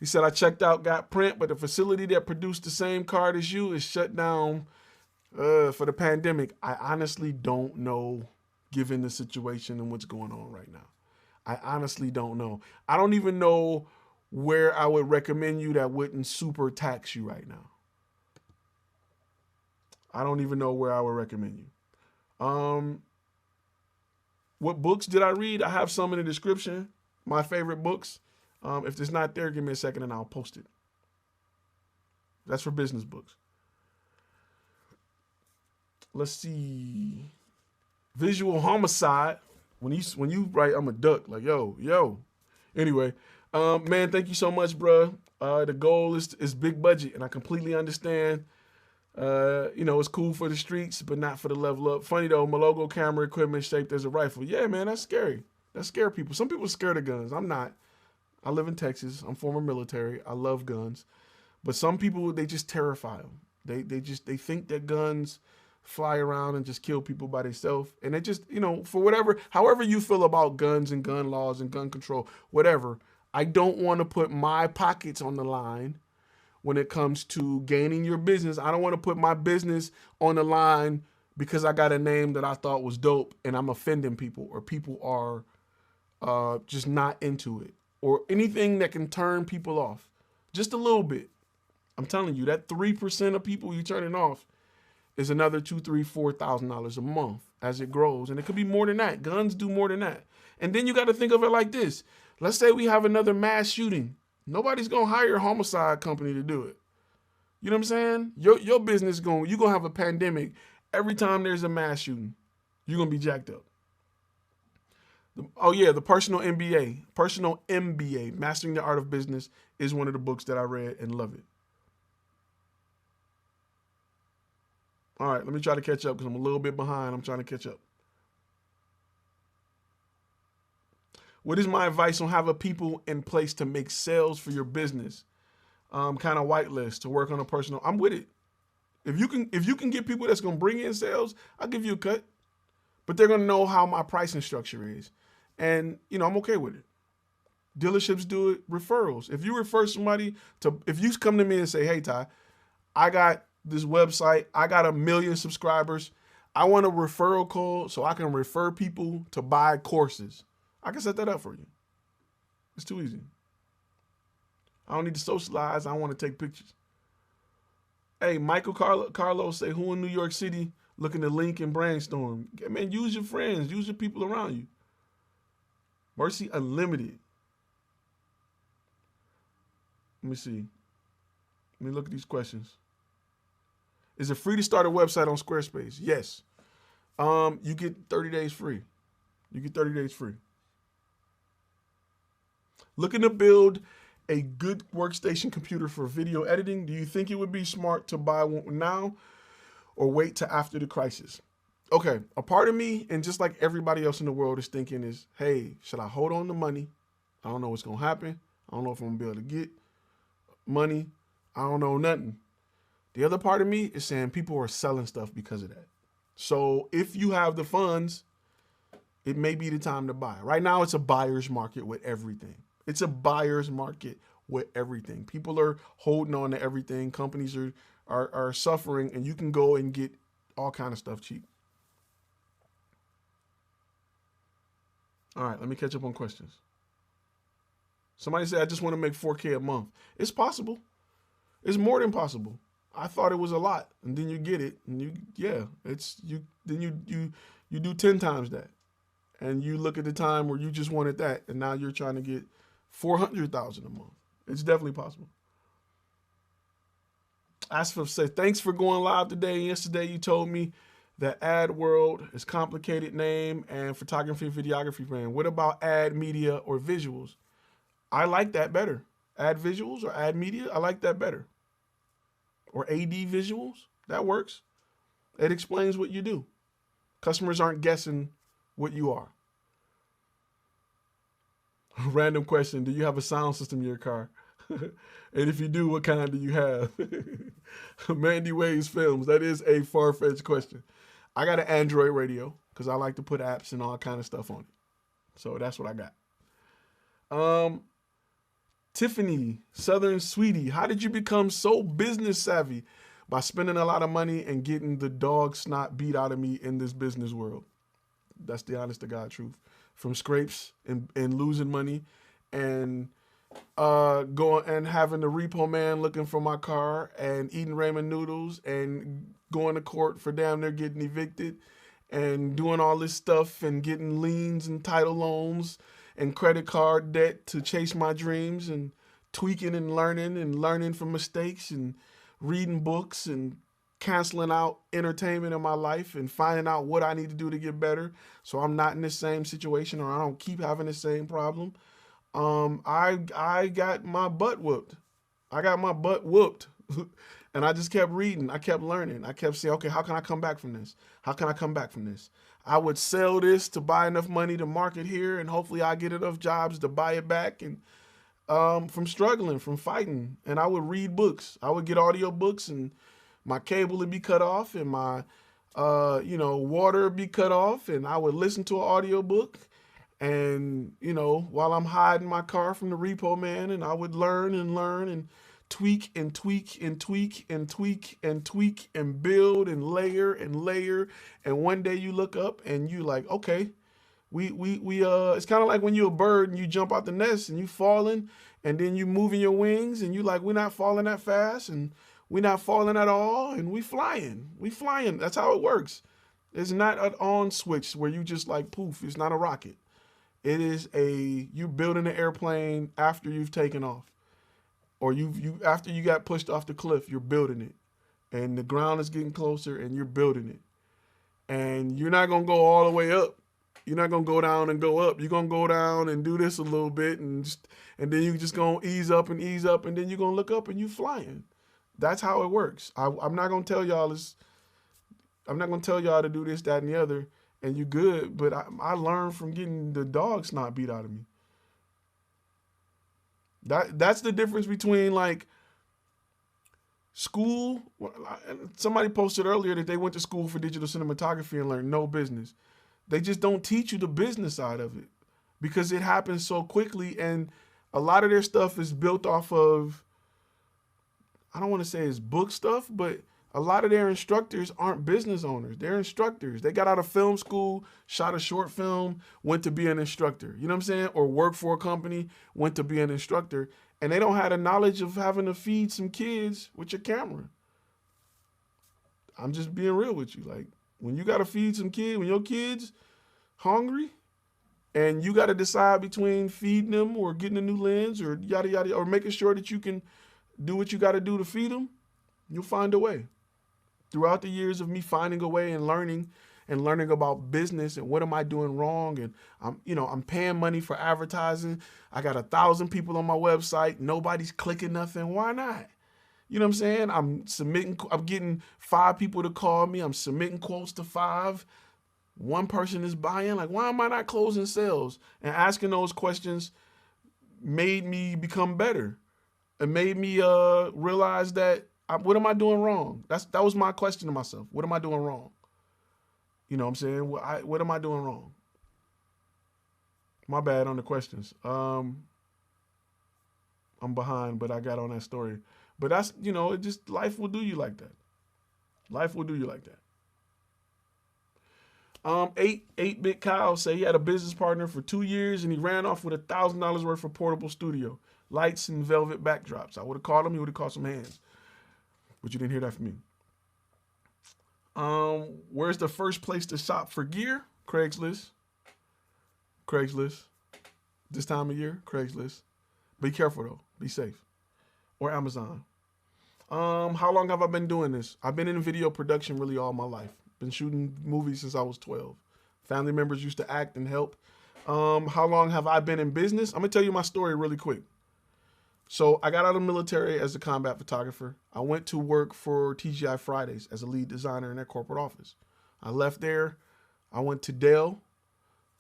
said, I checked out Got Print, but the facility that produced the same card as you is shut down for the pandemic. I honestly don't know, given the situation and what's going on right now. I honestly don't know. I don't even know where I would recommend you that wouldn't super tax you right now. I don't even know where I would recommend you. What books did I read? I have some in the description. My favorite books. If it's not there, give me a second and I'll post it. That's for business books. Let's see. Visual Homicide. When you write, I'm a duck. Like, yo, Anyway, man, thank you so much, bro. The goal is big budget, and I completely understand. It's cool for the streets, but not for the level up. Funny though, my logo camera equipment shaped as a rifle. Yeah, man, that's scary. That scare people. Some people are scared of guns. I'm not. I live in Texas. I'm former military. I love guns. But some people, they just terrify them. They think that guns fly around and just kill people by themselves. And they just, for however you feel about guns and gun laws and gun control, whatever, I don't want to put my pockets on the line when it comes to gaining your business. I don't want to put my business on the line because I got a name that I thought was dope and I'm offending people, or people are just not into it, or anything that can turn people off just a little bit. I'm telling you, that 3% of people you turning off is another $2,000, $3,000, $4,000 a month as it grows. And it could be more than that. Guns do more than that. And then you got to think of it like this. Let's say we have another mass shooting. Nobody's going to hire a homicide company to do it. You know what I'm saying? Your business you're going to have a pandemic every time there's a mass shooting. You're going to be jacked up. The Personal MBA, Mastering the Art of Business, is one of the books that I read and love it. All right, let me try to catch up because I'm a little bit behind. I'm trying to catch up. What is my advice on having people in place to make sales for your business? Kind of whitelist to work on a personal. I'm with it. If you can get people that's going to bring in sales, I'll give you a cut. But they're going to know how my pricing structure is. And, I'm okay with it. Dealerships do it. Referrals. If you refer somebody if you come to me and say, hey, Ty, I got this website. I got 1 million subscribers. I want a referral code so I can refer people to buy courses. I can set that up for you. It's too easy. I don't need to socialize. I want to take pictures. Hey, Michael Carlos say, who in New York City looking to link and brainstorm? Man, use your friends. Use your people around you. Mercy Unlimited. Let me see. Let me look at these questions. Is it free to start a website on Squarespace? Yes. You get 30 days free. Looking to build a good workstation computer for video editing. Do you think it would be smart to buy one now or wait till after the crisis? Okay, a part of me, and just like everybody else in the world, is thinking is, hey, should I hold on to money? I don't know what's going to happen. I don't know if I'm going to be able to get money. I don't know nothing. The other part of me is saying people are selling stuff because of that. So if you have the funds, it may be the time to buy. Right now, it's a buyer's market with everything. People are holding on to everything. Companies are suffering, and you can go and get all kind of stuff cheap. All right, let me catch up on questions. Somebody said, I just want to make $4K a month. It's possible. It's more than possible. I thought it was a lot, and then you get it, and you do 10 times that. And you look at the time where you just wanted that, and now you're trying to get $400,000 a month. It's definitely possible. Asif said, thanks for going live today. Yesterday you told me that ad world is complicated name and photography and videography brand. What about ad media or visuals? I like that better. Ad visuals or ad media, I like that better. Or AD visuals, that works. It explains what you do. Customers aren't guessing what you are. Random question, do you have a sound system in your car? And if you do, what kind do you have? Mandy Waves Films, that is a far-fetched question. I got an Android radio because I like to put apps and all kind of stuff on it. So that's what I got. Tiffany, Southern Sweetie, how did you become so business savvy by spending a lot of money and getting the dog snot beat out of me in this business world? That's the honest to God truth. From scrapes and losing money and going and having the repo man looking for my car and eating ramen noodles and going to court for damn near getting evicted and doing all this stuff and getting liens and title loans and credit card debt to chase my dreams and tweaking and learning from mistakes and reading books and canceling out entertainment in my life and finding out what I need to do to get better so I'm not in the same situation or I don't keep having the same problem. I got my butt whooped. I got my butt whooped. And I just kept reading. I kept learning. I kept saying, okay, how can I come back from this? How can I come back from this? I would sell this to buy enough money to market here, and hopefully I get enough jobs to buy it back. And from struggling, from fighting. And I would read books. I would get audio books, and my cable would be cut off, and my water would be cut off, and I would listen to an audio book. And, while I'm hiding my car from the repo man, and I would learn and tweak and tweak and tweak and tweak and tweak and build and layer and layer. And one day you look up and you like, okay, we it's kind of like when you're a bird and you jump out the nest and you falling, and then you moving your wings and you like, we're not falling that fast, and we're not falling at all, and we flying. That's how it works. It's not an on switch where you just like poof. It's not a rocket. It is you building an airplane after you've taken off. Or after you got pushed off the cliff, you're building it. And the ground is getting closer and you're building it. And you're not going to go all the way up. You're not going to go down and go up. You're going to go down and do this a little bit, and then you're just going to ease up, and then you're going to look up and you're flying. That's how it works. I'm not going to tell y'all this. I'm not going to tell y'all to do this, that, and the other, and you good. But I learned from getting the dog snot beat out of me. That's the difference between like school. Somebody posted earlier that they went to school for digital cinematography and learned no business. They just don't teach you the business side of it because it happens so quickly, and a lot of their stuff is built off of, I don't want to say it's book stuff, but a lot of their instructors aren't business owners. They're instructors. They got out of film school, shot a short film, went to be an instructor. You know what I'm saying? Or worked for a company, went to be an instructor. And they don't have the knowledge of having to feed some kids with your camera. I'm just being real with you. Like, when you got to feed some kids, when your kid's hungry, and you got to decide between feeding them or getting a new lens or yada, yada, or making sure that you can do what you got to do to feed them, you'll find a way. Throughout the years of me finding a way and learning about business and what am I doing wrong, and I'm paying money for advertising. I got 1,000 people on my website. Nobody's clicking nothing. Why not? You know what I'm saying? I'm getting 5 people to call me. I'm submitting quotes to 5. One person is buying. Like, why am I not closing sales? And asking those questions made me become better. It made me realize that what am I doing wrong? That was my question to myself. What am I doing wrong? You know what I'm saying? What am I doing wrong? My bad on the questions. I'm behind, but I got on that story. But that's, it just, life will do you like that. Life will do you like that. 8-Bit Kyle say he had a business partner for 2 years and he ran off with $1,000 worth of portable studio, lights and velvet backdrops. I would have called him. He would have called some hands. But you didn't hear that from me. Where's the first place to shop for gear? Craigslist. This time of year, Craigslist. Be careful though. Be safe. Or Amazon. How long have I been doing this? I've been in video production really all my life. Been shooting movies since I was 12. Family members used to act and help. How long have I been in business? I'm gonna tell you my story really quick. So I got out of the military as a combat photographer. I went to work for TGI Fridays as a lead designer in their corporate office. I left there. I went to Dell.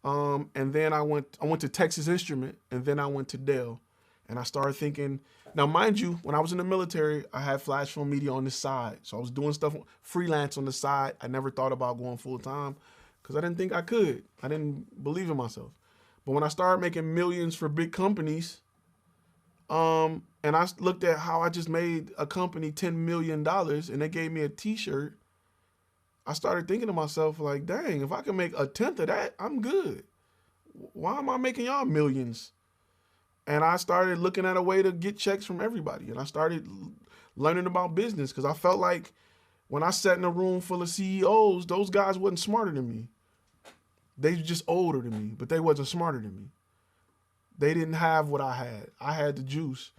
And then I went to Texas Instrument, and then I went to Dell. And I started thinking, now mind you, when I was in the military, I had flash film media on the side. So I was doing stuff freelance on the side. I never thought about going full time because I didn't think I could. I didn't believe in myself. But when I started making millions for big companies, and I looked at how I just made a company $10 million and they gave me a t-shirt, I started thinking to myself like, dang, if I can make 1/10 of that, I'm good. Why am I making y'all millions? And I started looking at a way to get checks from everybody. And I started learning about business because I felt like when I sat in a room full of CEOs, those guys wasn't smarter than me. They were just older than me, but they wasn't smarter than me. They didn't have what I had. I had the juice.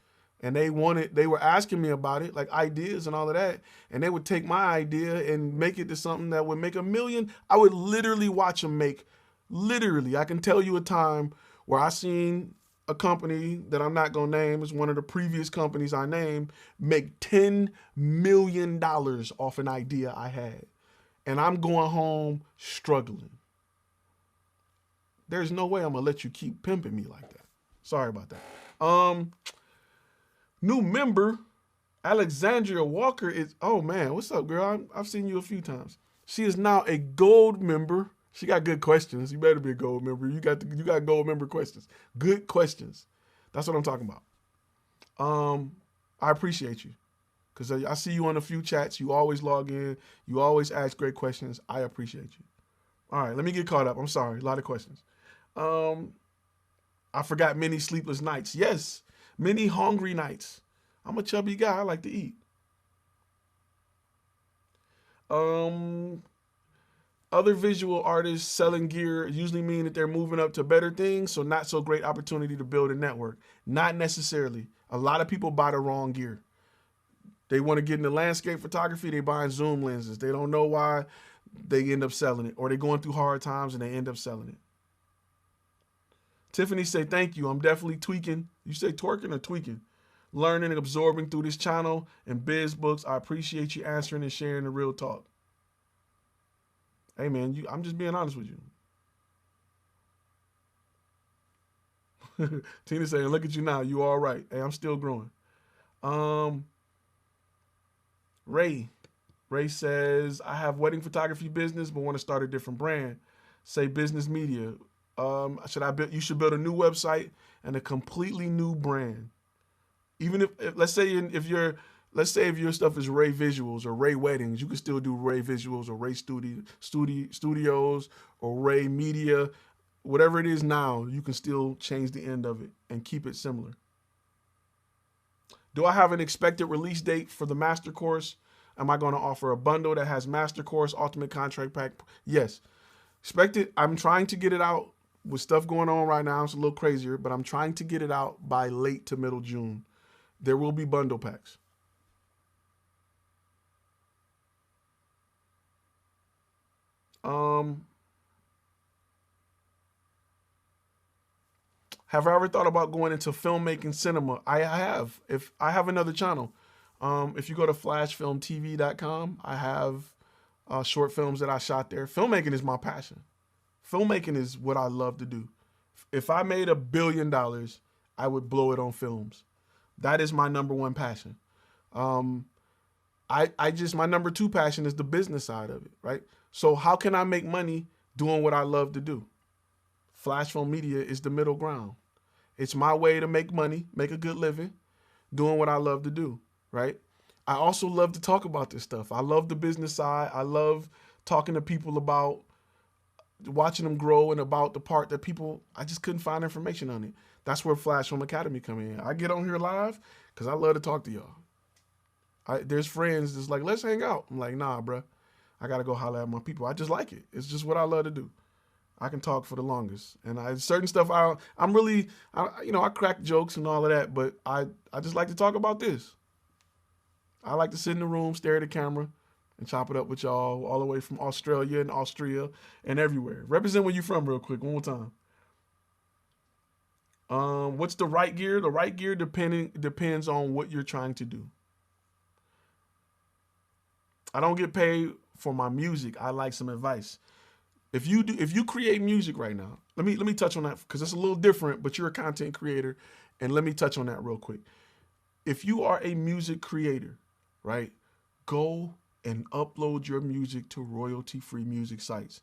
And they were asking me about it, like ideas and all of that. And they would take my idea and make it to something that would make $1 million. I would literally watch them make, I can tell you a time where I seen a company that I'm not going to name, is one of the previous companies I named, make $10 million off an idea I had. And I'm going home struggling. There's no way I'm going to let you keep pimping me like that. Sorry about that. New member, Alexandria Walker is, oh man, what's up, girl? I've seen you a few times. She is now a gold member. She got good questions. You better be a gold member. You got gold member questions. Good questions. That's what I'm talking about. I appreciate you because I see you on a few chats. You always log in. You always ask great questions. I appreciate you. All right, let me get caught up. I'm sorry. A lot of questions. I forgot many sleepless nights. Yes, many hungry nights. I'm a chubby guy. I like to eat. Other visual artists selling gear usually mean that they're moving up to better things, so not so great opportunity to build a network. Not necessarily. A lot of people buy the wrong gear. They want to get into landscape photography, they buying zoom lenses. They don't know why they end up selling it, or they're going through hard times and they end up selling it. Tiffany say, thank you. I'm definitely tweaking. You say twerking or tweaking? Learning and absorbing through this channel and biz books. I appreciate you answering and sharing the real talk. Hey man, I'm just being honest with you. Tina saying, look at you now. You all right. Hey, I'm still growing. Ray says, I have wedding photography business, but want to start a different brand. Say business media. You should build a new website and a completely new brand. Even if let's say if your stuff is Ray Visuals or Ray Weddings, you can still do Ray Visuals or Ray Studios or Ray Media. Whatever it is now, you can still change the end of it and keep it similar. Do I have an expected release date for the master course? Am I going to offer a bundle that has master course, ultimate contract pack? Yes. Expected. I'm trying to get it out with stuff going on right now. It's a little crazier, but I'm trying to get it out by late to middle June. There will be bundle packs. Have I ever thought about going into filmmaking cinema? I have. If I have another channel. If you go to flashfilmtv.com, I have short films that I shot there. Filmmaking is my passion. Filmmaking is what I love to do. If I made $1 billion, I would blow it on films. That is my number one passion. My number two passion is the business side of it, right? So how can I make money doing what I love to do? Flash Film Media is the middle ground. It's my way to make money, make a good living, doing what I love to do, right? I also love to talk about this stuff. I love the business side. I love talking to people about watching them grow and about the part that I just couldn't find information on it. That's where Flash Film Academy come in. I get on here live because I love to talk to y'all. There's friends that's like, let's hang out. I'm like, nah, bro. I got to go holler at my people. I just like it. It's just what I love to do. I can talk for the longest. And certain stuff, I crack jokes and all of that, but I just like to talk about this. I like to sit in the room, stare at the camera, and chop it up with y'all all the way from Australia and Austria and everywhere. Represent where you from real quick, one more time. What's the right gear? The right gear depends on what you're trying to do. I don't get paid for my music. I like some advice. If you create music right now, let me touch on that because it's a little different, but you're a content creator, and let me touch on that real quick. If you are a music creator, right, go and upload your music to royalty-free music sites.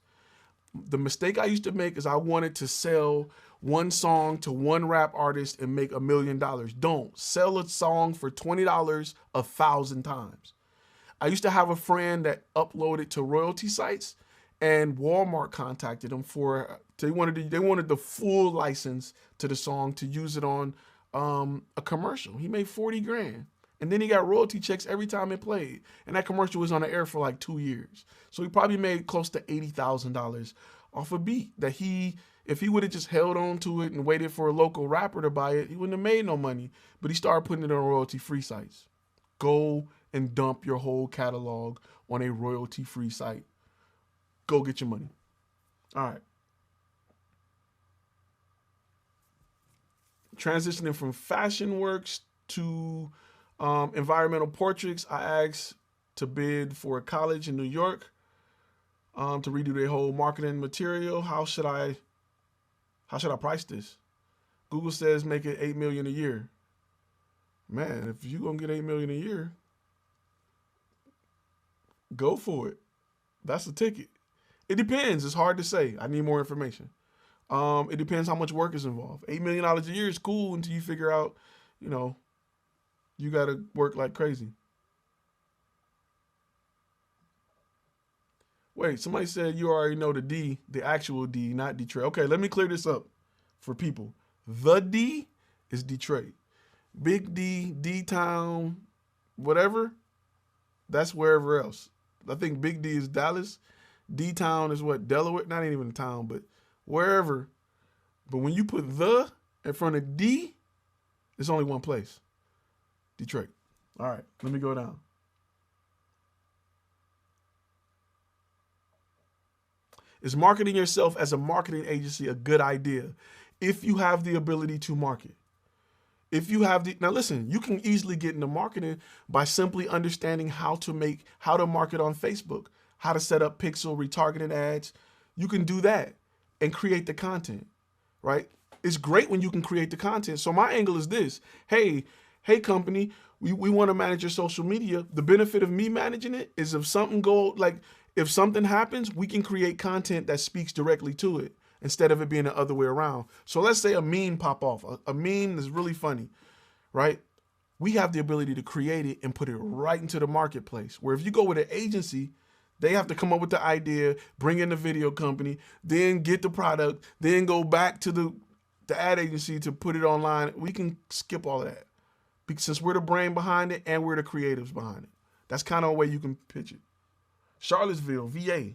The mistake I used to make is I wanted to sell one song to one rap artist and make $1 million. Don't sell a song for $20 1,000 times. I used to have a friend that uploaded to royalty sites, and Walmart contacted him they wanted the full license to the song to use it on a commercial. He made 40 grand. And then he got royalty checks every time it played. And that commercial was on the air for like 2 years. So he probably made close to $80,000 off a beat that if he would have just held on to it and waited for a local rapper to buy it, he wouldn't have made no money. But he started putting it on royalty-free sites. Go and dump your whole catalog on a royalty-free site. Go get your money. All right. Transitioning from fashion works to environmental portraits. I asked to bid for a college in New York to redo their whole marketing material. How should I price this? Google says make it $8 million a year. Man, if you're gonna get $8 million a year, go for it. That's the ticket. It depends. It's hard to say. I need more information. It depends how much work is involved. $8 million a year is cool until you figure out, you got to work like crazy. Wait, somebody said you already know the D, the actual D, not Detroit. Okay, let me clear this up for people. The D is Detroit. Big D, D-Town, whatever, that's wherever else. I think Big D is Dallas. D-Town is what, Delaware? Not even a town, but wherever. But when you put the in front of D, it's only one place. Detroit. All right, let me go down. Is marketing yourself as a marketing agency a good idea if you have the ability to market? Now listen, you can easily get into marketing by simply understanding how to market on Facebook, how to set up pixel retargeting ads. You can do that and create the content, right? It's great when you can create the content. So my angle is this: hey company, we want to manage your social media. The benefit of me managing it is if something happens, we can create content that speaks directly to it instead of it being the other way around. So let's say a meme pop off, a meme that's really funny, right? We have the ability to create it and put it right into the marketplace, where if you go with an agency, they have to come up with the idea, bring in the video company, then get the product, then go back to the ad agency to put it online. We can skip all of that because since we're the brain behind it and we're the creatives behind it. That's kind of a way you can pitch it. Charlottesville, VA.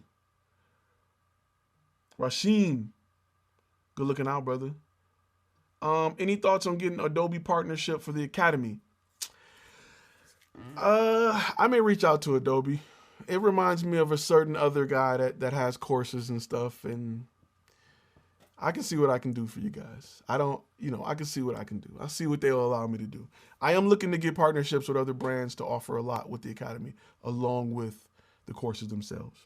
Rasheen. Good looking out, brother. Any thoughts on getting Adobe partnership for the Academy? I may reach out to Adobe. It reminds me of a certain other guy that has courses and stuff, and I can see what I can do for you guys. I can see what I can do. I'll see what they'll allow me to do. I am looking to get partnerships with other brands to offer a lot with the Academy, along with the courses themselves.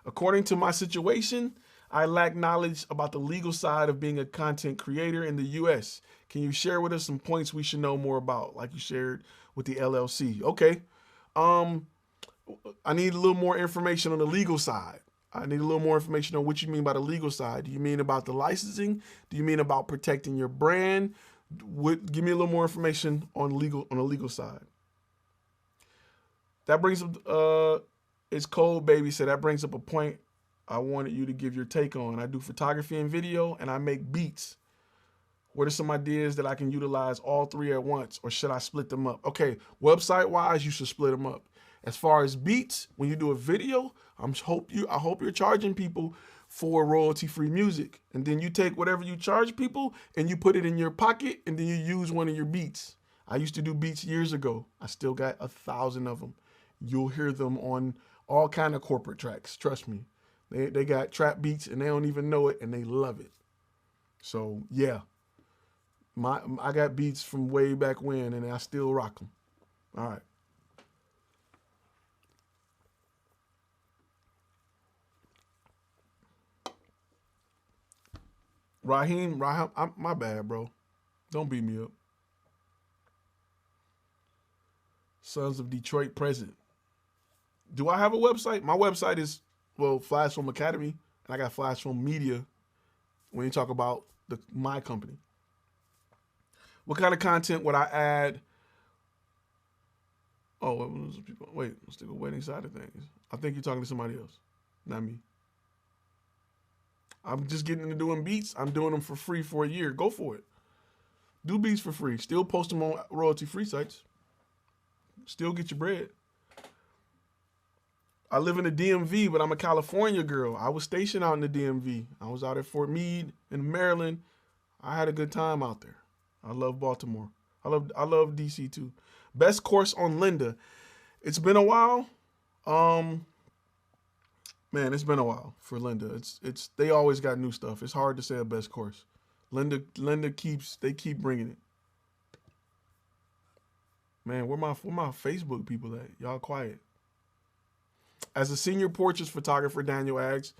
According to my situation, I lack knowledge about the legal side of being a content creator in the U.S. Can you share with us some points we should know more about, like you shared with the LLC? Okay. I need a little more information on the legal side. I need a little more information on what you mean by the legal side. Do you mean about the licensing? Do you mean about protecting your brand? Give me a little more information on the legal side. That brings up, it's Cold Baby said, that brings up a point I wanted you to give your take on. I do photography and video, and I make beats. What are some ideas that I can utilize all three at once, or should I split them up? Okay, website-wise, you should split them up. As far as beats, when you do a video, I hope you're charging people for royalty-free music. And then you take whatever you charge people and you put it in your pocket, and then you use one of your beats. I used to do beats years ago. I still got 1,000 of them. You'll hear them on all kind of corporate tracks. Trust me. They got trap beats and they don't even know it and they love it. So yeah, I got beats from way back when and I still rock them. All right. Raheem, my bad, bro. Don't beat me up. Sons of Detroit present. Do I have a website? My website is, Flash Film Academy, and I got Flash Film Media when you talk about my company. What kind of content would I add? Oh, wait, let's take a waiting side of things. I think you're talking to somebody else, not me. I'm just getting into doing beats. I'm doing them for free for a year. Go for it. Do beats for free. Still post them on royalty-free sites. Still get your bread. I live in the DMV, but I'm a California girl. I was stationed out in the DMV. I was out at Fort Meade in Maryland. I had a good time out there. I love Baltimore. I love DC too. Best course on Lynda. It's been a while. Man, it's been a while for Lynda. They always got new stuff. It's hard to say a best course. Linda keep bringing it. Man, where my Facebook people at? Y'all quiet. As a senior portraits photographer, Daniel asks,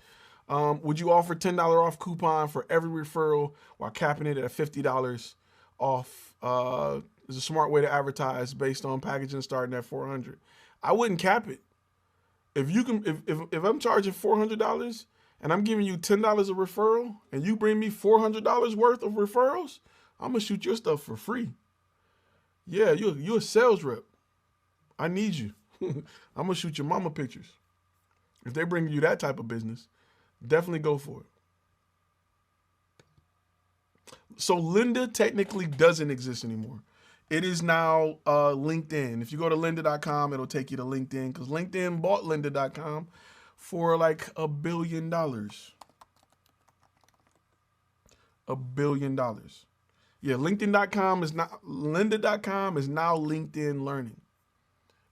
would you offer $10 off coupon for every referral while capping it at $50 off? Is a smart way to advertise based on packaging starting at $400. I wouldn't cap it. If you can, if I'm charging $400 and I'm giving you $10 a referral and you bring me $400 worth of referrals, I'm gonna shoot your stuff for free. Yeah, you're a sales rep. I need you. I'm gonna shoot your mama pictures. If they bring you that type of business, definitely go for it. So Linda technically doesn't exist anymore. It is now LinkedIn. If you go to lynda.com, it'll take you to LinkedIn because LinkedIn bought lynda.com for like $1 billion. $1 billion. Yeah, LinkedIn.com is not, lynda.com is now LinkedIn Learning.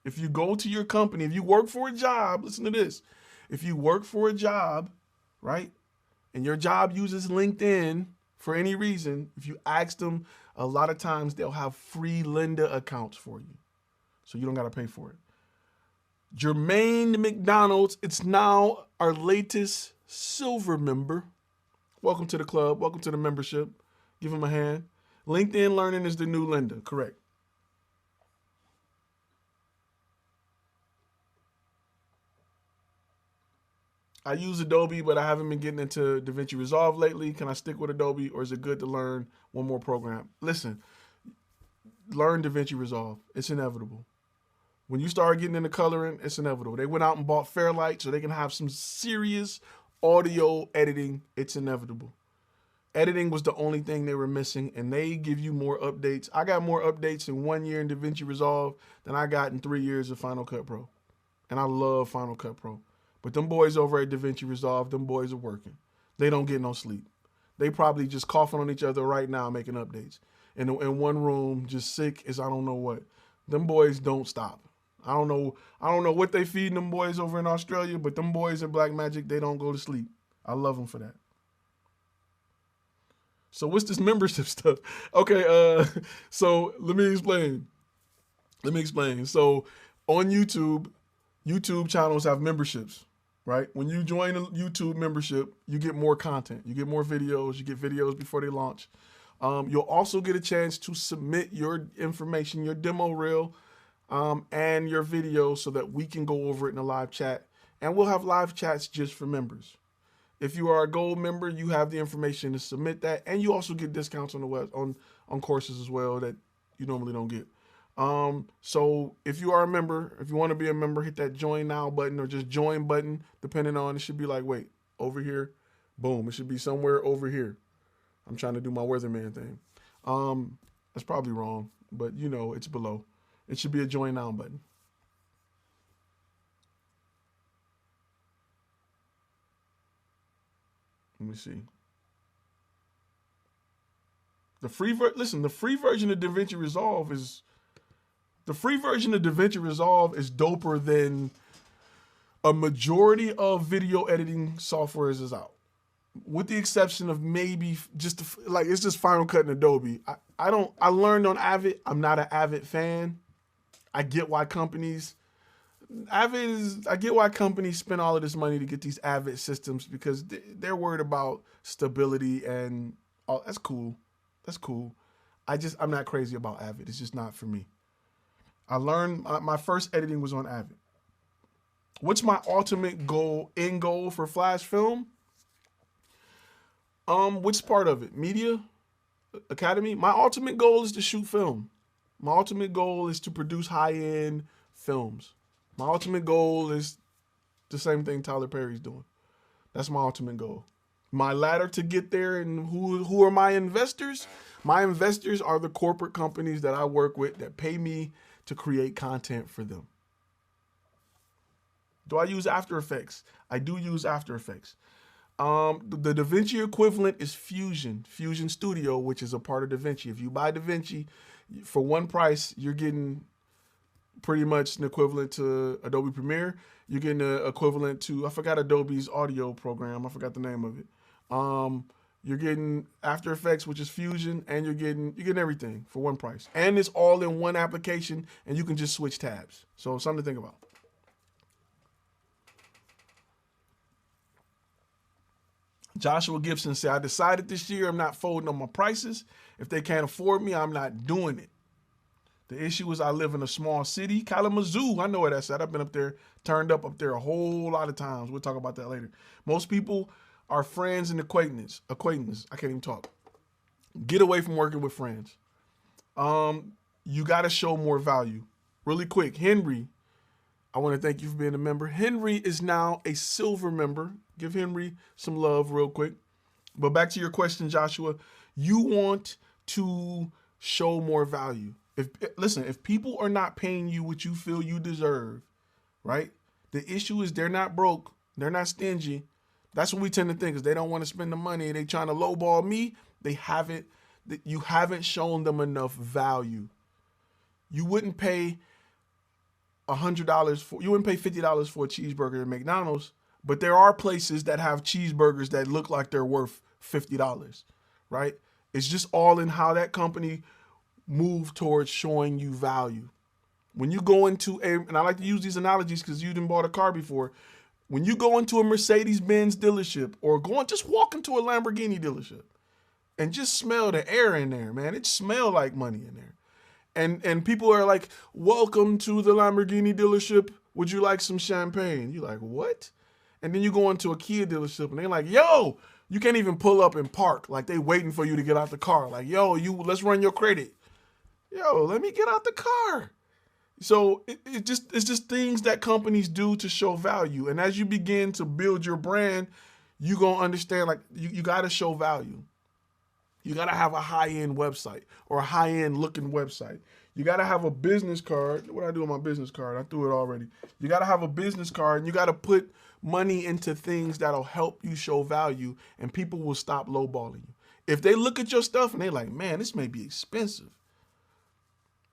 If you go to your company, if you work for a job, listen to this. If you work for a job, right, and your job uses LinkedIn for any reason, if you ask them, a lot of times they'll have free Lynda accounts for you. So you don't got to pay for it. Jermaine McDonald's, it's now our latest silver member. Welcome to the club. Welcome to the membership. Give him a hand. LinkedIn Learning is the new Lynda, correct. I use Adobe, but I haven't been getting into DaVinci Resolve lately. Can I stick with Adobe, or is it good to learn one more program? Listen, learn DaVinci Resolve. It's inevitable. When you start getting into coloring, it's inevitable. They went out and bought Fairlight so they can have some serious audio editing. It's inevitable. Editing was the only thing they were missing, and they give you more updates. I got more updates in 1 year in DaVinci Resolve than I got in 3 years of Final Cut Pro. And I love Final Cut Pro. But them boys over at DaVinci Resolve, them boys are working. They don't get no sleep. They probably just coughing on each other right now making updates. In one room, just sick as I don't know what. Them boys don't stop. I don't know what they feeding them boys over in Australia, but them boys at Blackmagic, they don't go to sleep. I love them for that. So what's this membership stuff? Okay, so let me explain. So on YouTube channels have memberships, right? When you join a YouTube membership, you get more content. You get more videos. You get videos before they launch. You'll also get a chance to submit your information, your demo reel, and your video so that we can go over it in a live chat. And we'll have live chats just for members. If you are a gold member, you have the information to submit that, and you also get discounts on the web on courses as well that you normally don't get. So if you are a member, if you want to be a member, hit that join now button or just join button, depending on, it should be like, wait, over here, boom. It should be somewhere over here. I'm trying to do my weatherman thing. That's probably wrong, but you know, it's below. It should be a join now button. Let me see. The free version of DaVinci Resolve is doper than a majority of video editing softwares is out. With the exception of maybe it's just Final Cut and Adobe. I learned on Avid. I'm not an Avid fan. I get why companies spend all of this money to get these Avid systems because they're worried about stability and all. That's cool. I'm not crazy about Avid. It's just not for me. I learned my first editing was on Avid. What's my ultimate end goal for Flash Film? Which part of it? Media Academy? My ultimate goal is to shoot film. My ultimate goal is to produce high-end films. My ultimate goal is the same thing Tyler Perry's doing. That's my ultimate goal. My ladder to get there, and who are my investors? My investors are the corporate companies that I work with that pay me to create content for them. Do I use After Effects? I do use After Effects. The DaVinci equivalent is Fusion Studio, which is a part of DaVinci. If you buy DaVinci for one price, you're getting pretty much an equivalent to Adobe Premiere. You're getting an equivalent to, I forgot Adobe's audio program. I forgot the name of it. You're getting After Effects, which is Fusion, and you're getting everything for one price. And it's all in one application, and you can just switch tabs. So something to think about. Joshua Gibson said, I decided this year I'm not folding on my prices. If they can't afford me, I'm not doing it. The issue is I live in a small city, Kalamazoo. I know where that's at. I've been up there, turned up there a whole lot of times. We'll talk about that later. Most people are friends and acquaintances. I can't even talk. Get away from working with friends. You got to show more value. Really quick, Henry, I want to thank you for being a member. Henry is now a silver member. Give Henry some love real quick. But back to your question, Joshua. You want to show more value. If people are not paying you what you feel you deserve, right? The issue is they're not broke. They're not stingy. That's what we tend to think, is they don't want to spend the money. They trying to lowball me. You haven't shown them enough value. You wouldn't pay $50 for a cheeseburger at McDonald's, but there are places that have cheeseburgers that look like they're worth $50, right? It's just all in how that company move towards showing you value. When you go into and I like to use these analogies because you didn't bought a car before. When you go into a Mercedes-Benz dealership or just walk into a Lamborghini dealership and just smell the air in there, man, it smells like money in there. And people are like, welcome to the Lamborghini dealership. Would you like some champagne? You're like, what? And then you go into a Kia dealership and they're like, yo, you can't even pull up and park. Like they waiting for you to get out the car. Like, yo, let's run your credit. Yo, let me get out the car. So it's just things that companies do to show value. And as you begin to build your brand, you're going to understand, like, you got to show value. You got to have a high-end website or a high-end looking website. You got to have a business card. What do I do with my business card? I threw it already. You got to have a business card, and you got to put money into things that'll help you show value, and people will stop lowballing you. If they look at your stuff and they're like, man, this may be expensive,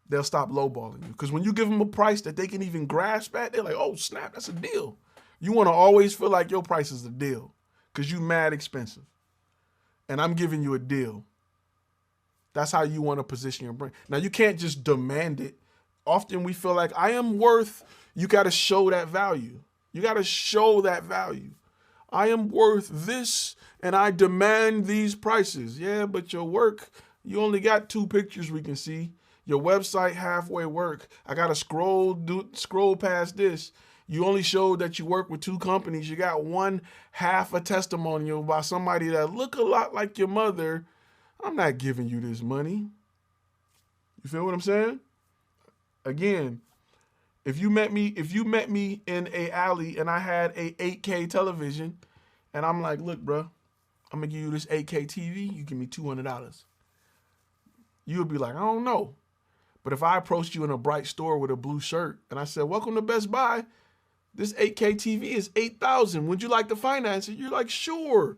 they'll stop lowballing you. Because when you give them a price that they can even grasp at, they're like, oh, snap, that's a deal. You want to always feel like your price is a deal because you mad expensive. And I'm giving you a deal. That's how you want to position your brand. Now, you can't just demand it. Often we feel like I am worth, you got to show that value. You got to show that value. I am worth this and I demand these prices. Yeah, but your work, you only got 2 pictures we can see. Your website halfway work. I got to scroll past this. You only showed that you work with 2 companies. You got one half a testimonial by somebody that look a lot like your mother. I'm not giving you this money. You feel what I'm saying? Again, if you met me in a alley and I had a 8K television and I'm like, look, bro, I'm going to give you this 8K TV. You give me $200. You would be like, I don't know. But if I approached you in a bright store with a blue shirt and I said, welcome to Best Buy, this 8K TV is $8,000. Would you like to finance it? You're like, sure.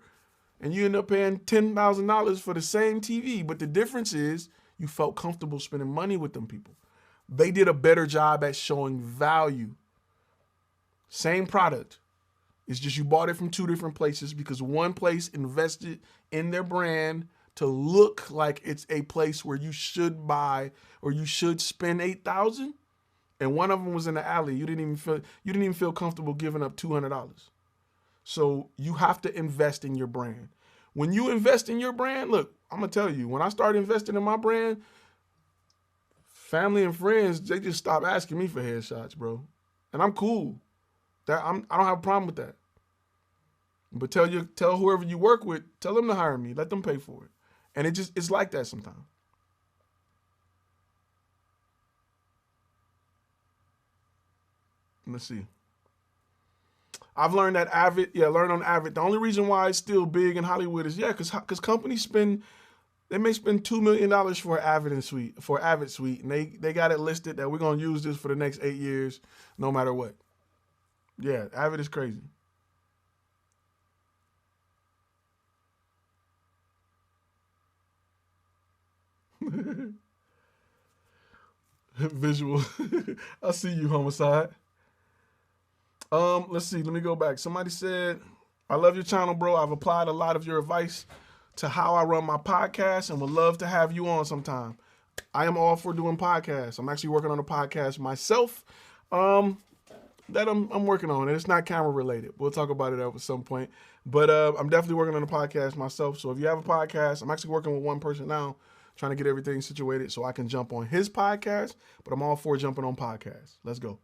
And you end up paying $10,000 for the same TV. But the difference is you felt comfortable spending money with them people. They did a better job at showing value. Same product. It's just you bought it from 2 different places because one place invested in their brand to look like it's a place where you should buy or you should spend $8,000, and one of them was in the alley. You didn't even feel comfortable giving up $200. So you have to invest in your brand. When you invest in your brand, look, I'm gonna tell you, when I started investing in my brand, family and friends, they just stopped asking me for headshots, bro, and I'm cool. I don't have a problem with that. But tell whoever you work with, tell them to hire me. Let them pay for it. And it's like that sometimes. Let's see. I've learned that learn on Avid. The only reason why it's still big in Hollywood is, because companies they may spend $2 million for Avid Suite, and they got it listed that we're going to use this for the next 8 years, no matter what. Yeah, Avid is crazy. Visual. I see you, Homicide. Let's see. Let me go back. Somebody said, I love your channel, bro. I've applied a lot of your advice to how I run my podcast and would love to have you on sometime. I am all for doing podcasts. I'm actually working on a podcast myself that I'm working on. And it's not camera related. We'll talk about it at some point. But I'm definitely working on a podcast myself. So if you have a podcast, I'm actually working with one person now, trying to get everything situated so I can jump on his podcast. But I'm all for jumping on podcasts. Let's go.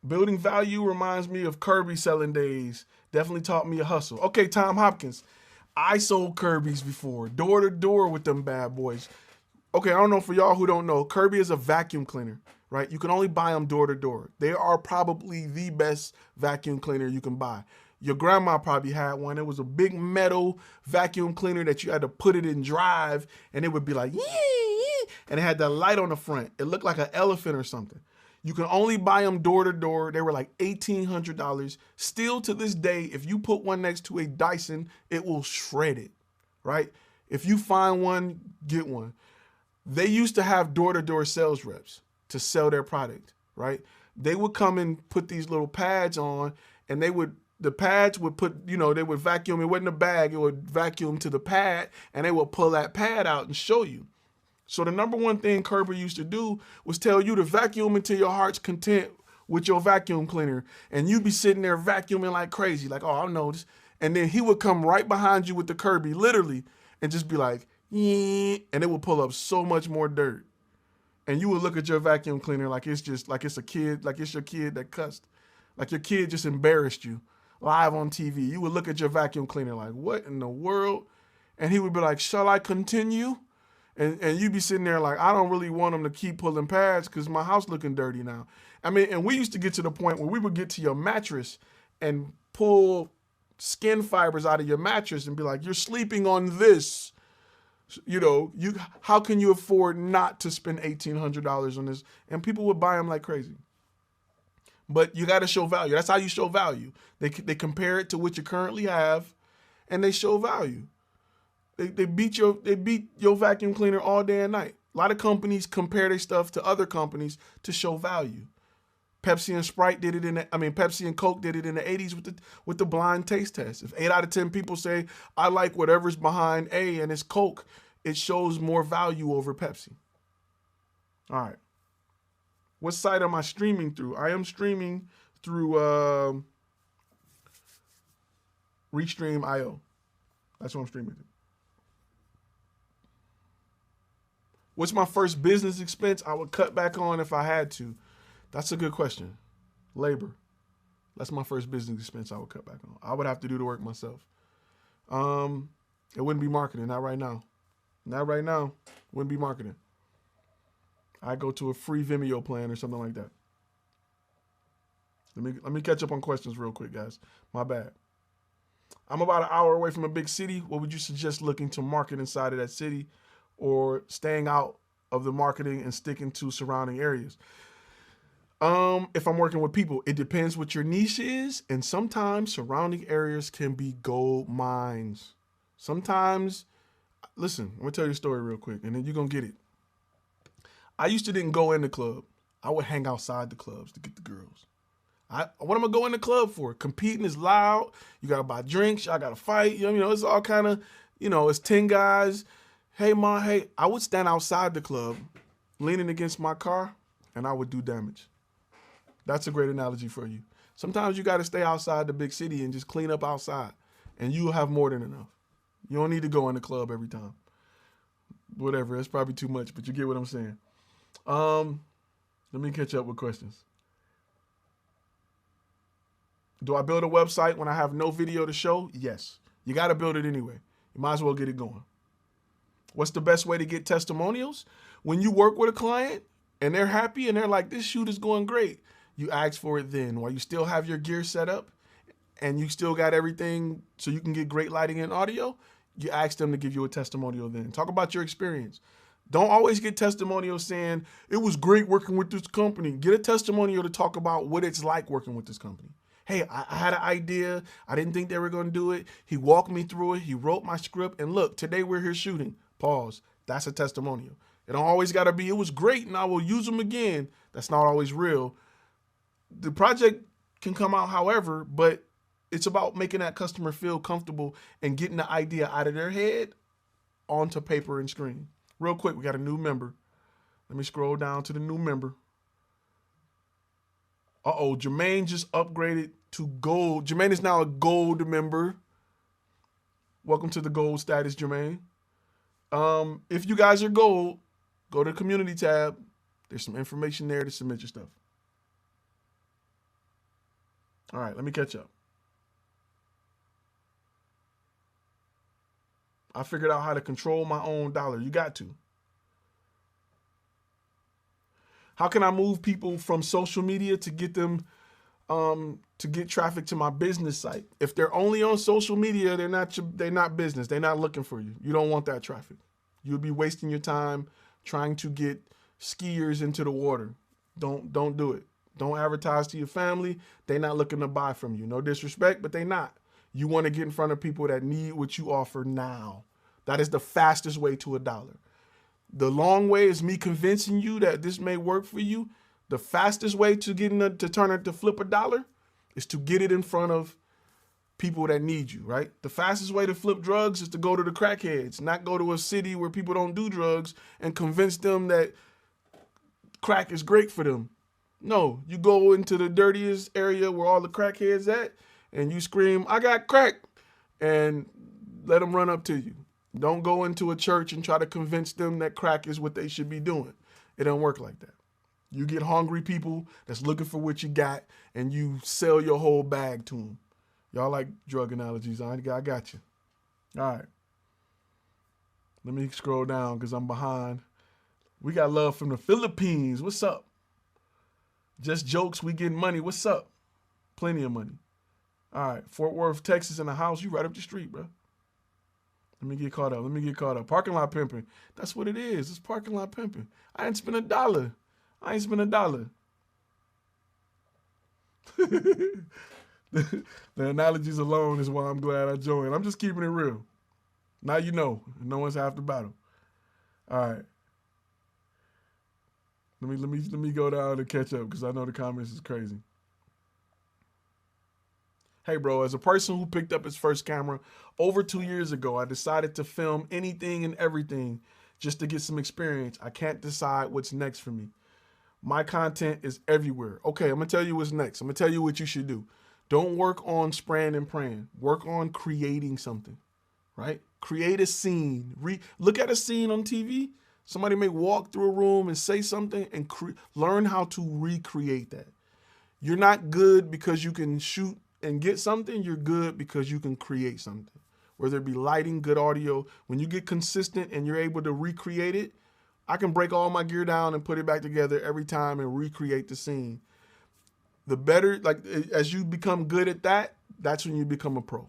Building value reminds me of Kirby selling days. Definitely taught me a hustle. Okay, Tom Hopkins. I sold Kirby's before, door to door with them bad boys. Okay, I don't know, for y'all who don't know, Kirby is a vacuum cleaner, right? You can only buy them door to door. They are probably the best vacuum cleaner you can buy. Your grandma probably had one. It was a big metal vacuum cleaner that you had to put it in drive, and it would be like, yee, and it had that light on the front. It looked like an elephant or something. You can only buy them door to door. They were like $1,800. Still to this day, if you put one next to a Dyson, it will shred it, right? If you find one, get one. They used to have door to door sales reps to sell their product, right? They would come and put these little pads on, and the pads would put, they would vacuum. It wasn't a bag. It would vacuum to the pad, and they would pull that pad out and show you. So the number one thing Kirby used to do was tell you to vacuum until your heart's content with your vacuum cleaner. And you'd be sitting there vacuuming like crazy, like, oh, I know this. And then he would come right behind you with the Kirby, literally, and just be like, yeah, and it would pull up so much more dirt. And you would look at your vacuum cleaner like it's a kid, like it's your kid that cussed. Like your kid just embarrassed you live on TV. You would look at your vacuum cleaner like, what in the world? And he would be like, shall I continue? And you'd be sitting there like, I don't really want them to keep pulling pads because my house looking dirty now. I mean, and we used to get to the point where we would get to your mattress and pull skin fibers out of your mattress and be like, you're sleeping on this. How can you afford not to spend $1,800 on this? And people would buy them like crazy. But you got to show value. That's how you show value. They compare it to what you currently have, and they show value. They beat your vacuum cleaner all day and night. A lot of companies compare their stuff to other companies to show value. Pepsi and Coke did it in the 80s with the blind taste test. If 8 out of 10 people say, I like whatever's behind A and it's Coke, it shows more value over Pepsi. All right. What site am I streaming through? I am streaming through Restream.io. That's what I'm streaming through. What's my first business expense I would cut back on if I had to? That's a good question. Labor. That's my first business expense I would cut back on. I would have to do the work myself. It wouldn't be marketing. Not right now. Not right now. Wouldn't be marketing. I'd go to a free Vimeo plan or something like that. Let me catch up on questions real quick, guys. My bad. I'm about an hour away from a big city. What would you suggest looking to market inside of that city, or staying out of the marketing and sticking to surrounding areas? If I'm working with people, it depends what your niche is. And sometimes surrounding areas can be gold mines. Sometimes, listen, I'm going to tell you a story real quick and then you're going to get it. I used to didn't go in the club. I would hang outside the clubs to get the girls. What am I going in the club for? Competing is loud. You got to buy drinks. Y'all got to fight. It's all kind of, it's 10 guys. Hey, Ma, hey. I would stand outside the club leaning against my car and I would do damage. That's a great analogy for you. Sometimes you got to stay outside the big city and just clean up outside, and you'll have more than enough. You don't need to go in the club every time. Whatever, that's probably too much, but you get what I'm saying. Let me catch up with questions. Do I build a website when I have no video to show? Yes. You got to build it anyway. You might as well get it going. What's the best way to get testimonials? When you work with a client and they're happy and they're like, this shoot is going great, you ask for it then. While you still have your gear set up and you still got everything so you can get great lighting and audio, you ask them to give you a testimonial then. Talk about your experience. Don't always get testimonials saying, it was great working with this company. Get a testimonial to talk about what it's like working with this company. Hey, I had an idea. I didn't think they were going to do it. He walked me through it. He wrote my script. And look, today we're here shooting. Pause. That's a testimonial. It don't always got to be, it was great and I will use them again. That's not always real. The project can come out however, but it's about making that customer feel comfortable and getting the idea out of their head onto paper and screen. Real quick, we got a new member. Let me scroll down to the new member. Uh-oh, Jermaine just upgraded to gold. Jermaine is now a gold member. Welcome to the gold status, Jermaine. If you guys are gold, go to the community tab. There's some information there to submit your stuff. All right, let me catch up. I figured out how to control my own dollar. You got to. How can I move people from social media to get them to get traffic to my business site? If they're only on social media, they're not business. They're not looking for you. You don't want that traffic. You'll be wasting your time trying to get skiers into the water. Don't do it. Don't advertise to your family. They're not looking to buy from you. No disrespect, but they're not. You want to get in front of people that need what you offer now. That is the fastest way to $1. The long way is me convincing you that this may work for you. The fastest way to to flip $1 is to get it in front of people that need you, right? The fastest way to flip drugs is to go to the crackheads, not go to a city where people don't do drugs and convince them that crack is great for them. No, you go into the dirtiest area where all the crackheads at and you scream, "I got crack," and let them run up to you. Don't go into a church and try to convince them that crack is what they should be doing. It don't work like that. You get hungry people that's looking for what you got, and you sell your whole bag to them. Y'all like drug analogies. I got you. All right. Let me scroll down because I'm behind. We got love from the Philippines. What's up? Just jokes. We getting money. What's up? Plenty of money. All right. Fort Worth, Texas in the house. You right up the street, bro. Let me get caught up. Parking lot pimping. That's what it is. It's parking lot pimping. I ain't spent $1. The analogies alone is why I'm glad I joined. I'm just keeping it real. Now you know. No one's half the battle. All right. Let me go down and catch up because I know the comments is crazy. Hey, bro, as a person who picked up his first camera over 2 years ago, I decided to film anything and everything just to get some experience. I can't decide what's next for me. My content is everywhere. Okay, I'm going to tell you what's next. I'm going to tell you what you should do. Don't work on spraying and praying. Work on creating something, right? Create a scene. Look at a scene on TV. Somebody may walk through a room and say something and learn how to recreate that. You're not good because you can shoot and get something. You're good because you can create something. Whether it be lighting, good audio. When you get consistent and you're able to recreate it, I can break all my gear down and put it back together every time and recreate the scene. The better, like as you become good at that, that's when you become a pro.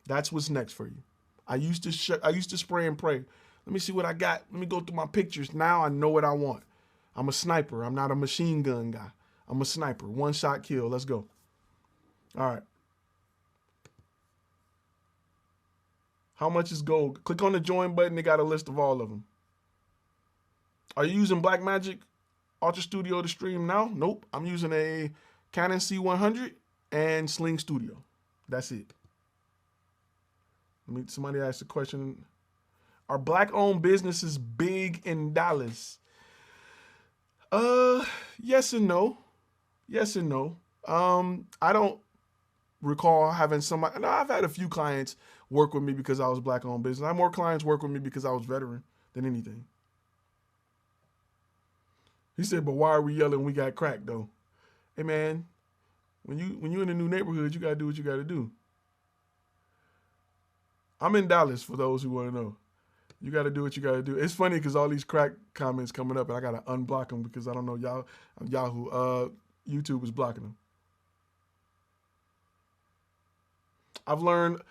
That's what's next for you. I used to spray and pray. Let me see what I got. Let me go through my pictures. Now I know what I want. I'm a sniper. I'm not a machine gun guy. I'm a sniper. One shot kill. Let's go. All right. How much is gold? Click on the join button. They got a list of all of them. Are you using Blackmagic Ultra Studio to stream now? Nope. I'm using a Canon C100 and Sling Studio. That's it. Somebody asked a question. Are Black-owned businesses big in Dallas? Yes and no. Yes and no. I don't recall having somebody. No, I've had a few clients work with me because I was Black-owned business. I had more clients work with me because I was veteran than anything. He said, but why are we yelling we got crack though? Hey man, when you in a new neighborhood, you gotta do what you gotta do. I'm in Dallas for those who want to know. You gotta do what you gotta do. It's funny because all these crack comments coming up and I gotta unblock them because I don't know Yahoo. YouTube is blocking them. I've learned,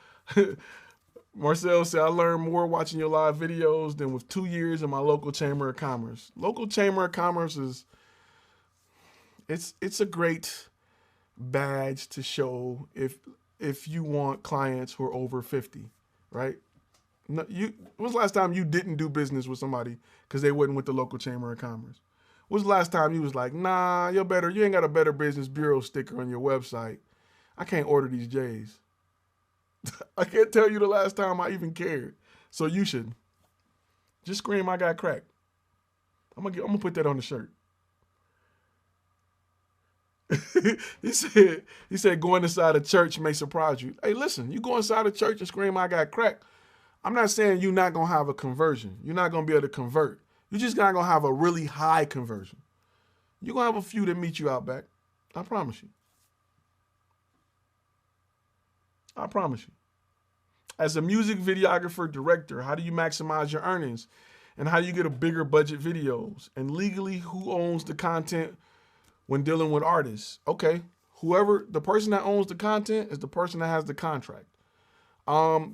Marcel said, I learned more watching your live videos than with 2 years in my local Chamber of Commerce. Local Chamber of Commerce is, it's a great badge to show if you want clients who are over 50, right? No, when was the last time you didn't do business with somebody because they wasn't with the local Chamber of Commerce? When was the last time you was like, nah, you ain't got a Better Business Bureau sticker on your website. I can't order these J's. I can't tell you the last time I even cared. So you should. Just scream, I got crack. I'm gonna put that on the shirt. he said going inside a church may surprise you. Hey, listen, you go inside a church and scream, I got crack. I'm not saying you're not gonna have a conversion. You're not gonna be able to convert. You're just not gonna have a really high conversion. You're gonna have a few that meet you out back. I promise you. I promise you. As a music videographer director, how do you maximize your earnings? And how do you get a bigger budget videos? And legally, who owns the content when dealing with artists? Okay, the person that owns the content is the person that has the contract.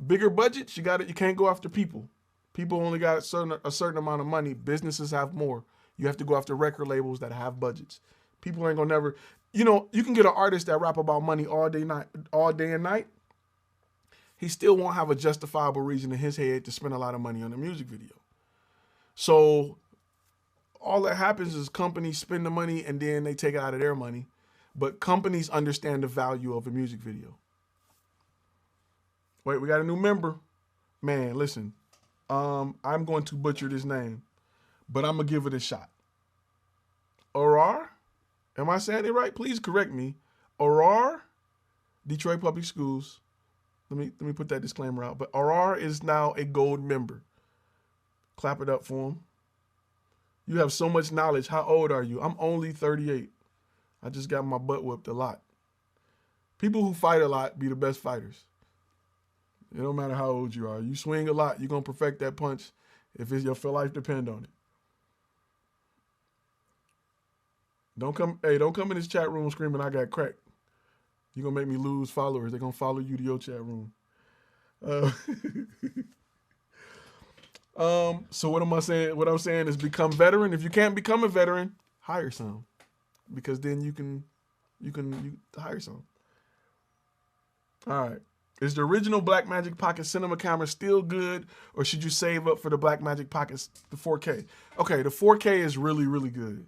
Bigger budgets, you can't go after people. People only got a certain amount of money. Businesses have more. You have to go after record labels that have budgets. People ain't gonna never, you can get an artist that rap about money all day and night. He still won't have a justifiable reason in his head to spend a lot of money on a music video. So all that happens is companies spend the money and then they take it out of their money. But companies understand the value of a music video. Wait, we got a new member. Man, listen, I'm going to butcher this name, but I'm going to give it a shot. Orar? Am I saying it right? Please correct me. Orar, Detroit Public Schools. Let me put that disclaimer out. But Orar is now a gold member. Clap it up for him. You have so much knowledge. How old are you? I'm only 38. I just got my butt whipped a lot. People who fight a lot be the best fighters. It don't matter how old you are. You swing a lot, you're going to perfect that punch if your life depend on it. Don't come in this chat room screaming, I got crack. You're going to make me lose followers. They're going to follow you to your chat room. So what am I saying? What I'm saying is become veteran. If you can't become a veteran, hire some. Because then you can hire some. All right. Is the original Blackmagic Pocket Cinema camera still good, or should you save up for the Blackmagic Pocket, the 4K? Okay, the 4K is really, really good.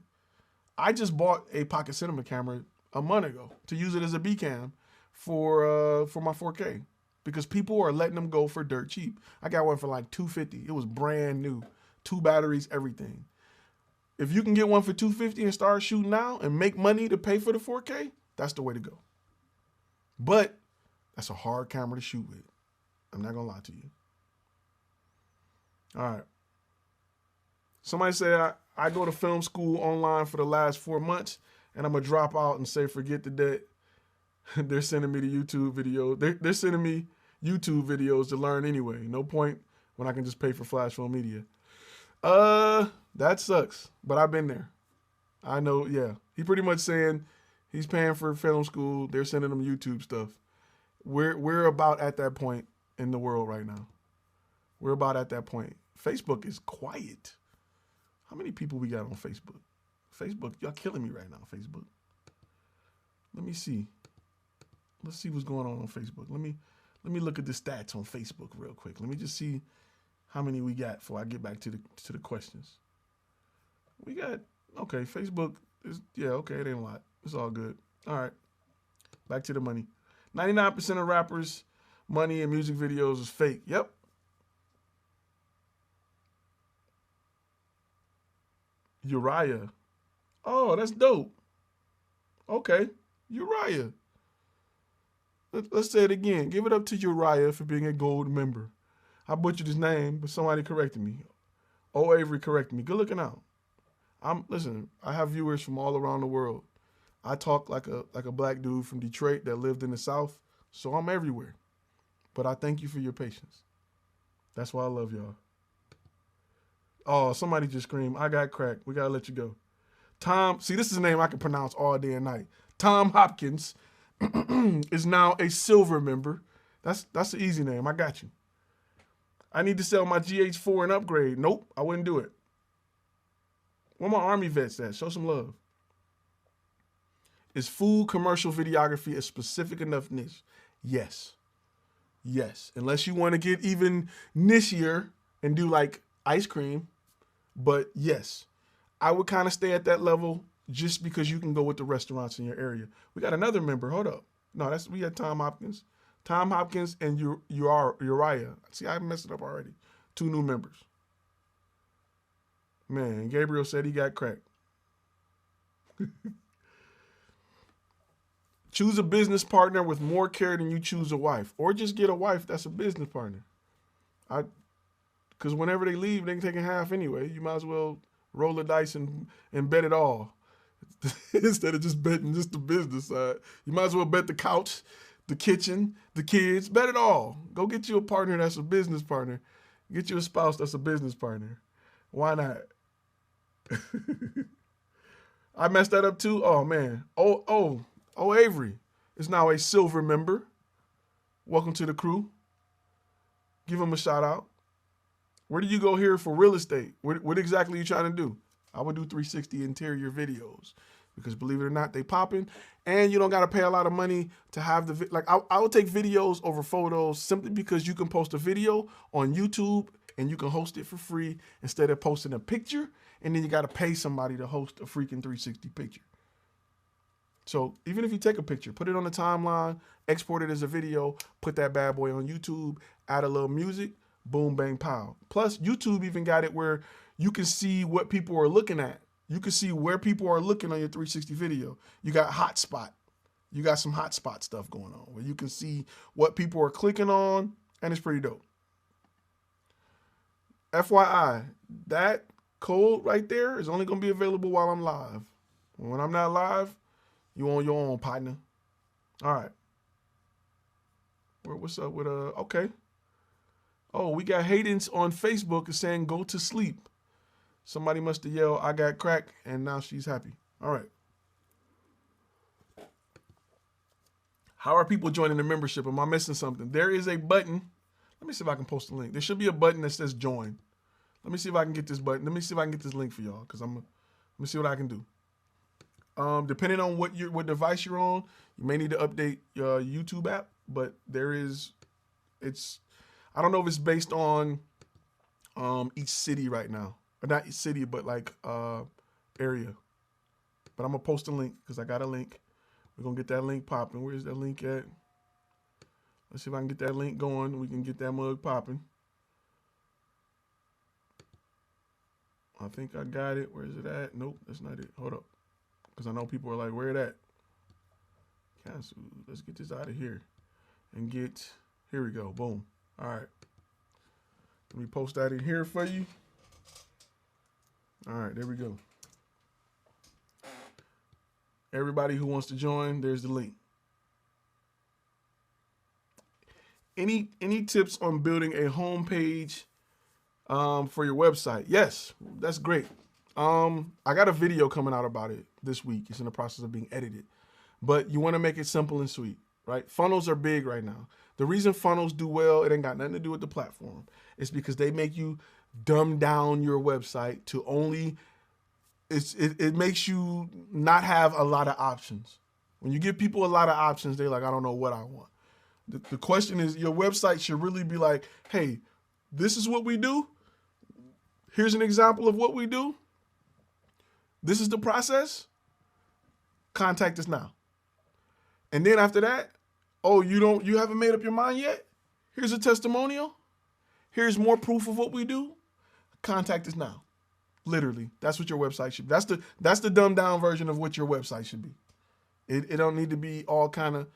I just bought a Pocket Cinema camera a month ago to use it as a B cam for my 4K because people are letting them go for dirt cheap. I got one for like $250. It was brand new, 2 batteries, everything. If you can get one for $250 and start shooting now and make money to pay for the 4K, that's the way to go. But that's a hard camera to shoot with. I'm not gonna lie to you. All right. Somebody said I go to film school online for the last 4 months, and I'm gonna drop out and say forget the debt. They're sending me the YouTube video. They're sending me YouTube videos to learn anyway. No point when I can just pay for Flash Film Media. That sucks. But I've been there. I know. Yeah, he pretty much saying he's paying for film school. They're sending him YouTube stuff. We're about at that point in the world right now. We're about at that point. Facebook is quiet. How many people we got on Facebook? Facebook, y'all killing me right now, Facebook. Let me see. Let's see what's going on Facebook. Let me look at the stats on Facebook real quick. Let me just see how many we got before I get back to the questions. We got, okay, Facebook is, yeah, okay, it ain't a lot. It's all good. All right, back to the money. 99% of rappers' money in music videos is fake. Yep. Uriah. Oh, that's dope. Okay, Uriah. Let's say it again. Give it up to Uriah for being a gold member. I butchered his name, but somebody corrected me. O. Avery corrected me. Good looking out. Listen, I have viewers from all around the world. I talk like a black dude from Detroit that lived in the South, so I'm everywhere. But I thank you for your patience. That's why I love y'all. Oh, somebody just screamed, I got crack. We got to let you go. Tom, see, this is a name I can pronounce all day and night. Tom Hopkins is now a silver member. That's an easy name. I got you. I need to sell my GH4 and upgrade. Nope, I wouldn't do it. Where my Army vets at? Show some love. Is food commercial videography a specific enough niche? Yes. Yes. Unless you want to get even nichier and do like ice cream. But yes, I would kind of stay at that level just because you can go with the restaurants in your area. We got another member. Hold up. No, we had Tom Hopkins. Tom Hopkins and Uriah. See, I messed it up already. 2 new members. Man, Gabriel said he got cracked. Choose a business partner with more care than you choose a wife. Or just get a wife that's a business partner. Because whenever they leave, they're taking half anyway. You might as well roll the dice and bet it all. Instead of just betting just the business side. You might as well bet the couch, the kitchen, the kids. Bet it all. Go get you a partner that's a business partner. Get you a spouse that's a business partner. Why not? I messed that up too. Oh, man. Oh, Avery is now a silver member. Welcome to the crew. Give him a shout out. Where do you go here for real estate? What exactly are you trying to do? I would do 360 interior videos because believe it or not, they popping, and you don't got to pay a lot of money to have I would take videos over photos simply because you can post a video on YouTube and you can host it for free instead of posting a picture, and then you got to pay somebody to host a freaking 360 picture. So even if you take a picture, put it on the timeline, export it as a video, put that bad boy on YouTube, add a little music, boom, bang, pow. Plus, YouTube even got it where you can see what people are looking at. You can see where people are looking on your 360 video. You got hotspot. You got some hotspot stuff going on where you can see what people are clicking on, and it's pretty dope. FYI, that code right there is only going to be available while I'm live. When I'm not live, you on your own, partner. All right. What's up with okay. Oh, we got Hayden's on Facebook is saying go to sleep. Somebody must have yelled, I got crack, and now she's happy. All right. How are people joining the membership? Am I missing something? There is a button. Let me see if I can post a link. There should be a button that says join. Let me see if I can get this button. Let me see if I can get this link for y'all, because let me see what I can do. Depending on what device you're on, you may need to update your YouTube app, but I don't know if it's based on each city right now. Or not each city, but like area. But I'm going to post a link because I got a link. We're going to get that link popping. Where's that link at? Let's see if I can get that link going. We can get that mug popping. I think I got it. Where is it at? Nope, that's not it. Hold up. Because I know people are like, where it at? Cancel. Let's get this out of here. And here we go. Boom. All right. Let me post that in here for you. All right, there we go. Everybody who wants to join, there's the link. Any tips on building a homepage for your website? Yes, that's great. I got a video coming out about it this week. It's in the process of being edited. But you want to make it simple and sweet, right? Funnels are big right now. The reason funnels do well, it ain't got nothing to do with the platform. It's because they make you dumb down your website to only, it makes you not have a lot of options. When you give people a lot of options, they're like, I don't know what I want. The question is, your website should really be like, hey, this is what we do. Here's an example of what we do. This is the process. Contact us now. And then after that, oh, you haven't made up your mind yet? Here's a testimonial. Here's more proof of what we do. Contact us now. Literally, that's what your website should be. That's the dumbed down version of what your website should be. It don't need to be all kind of,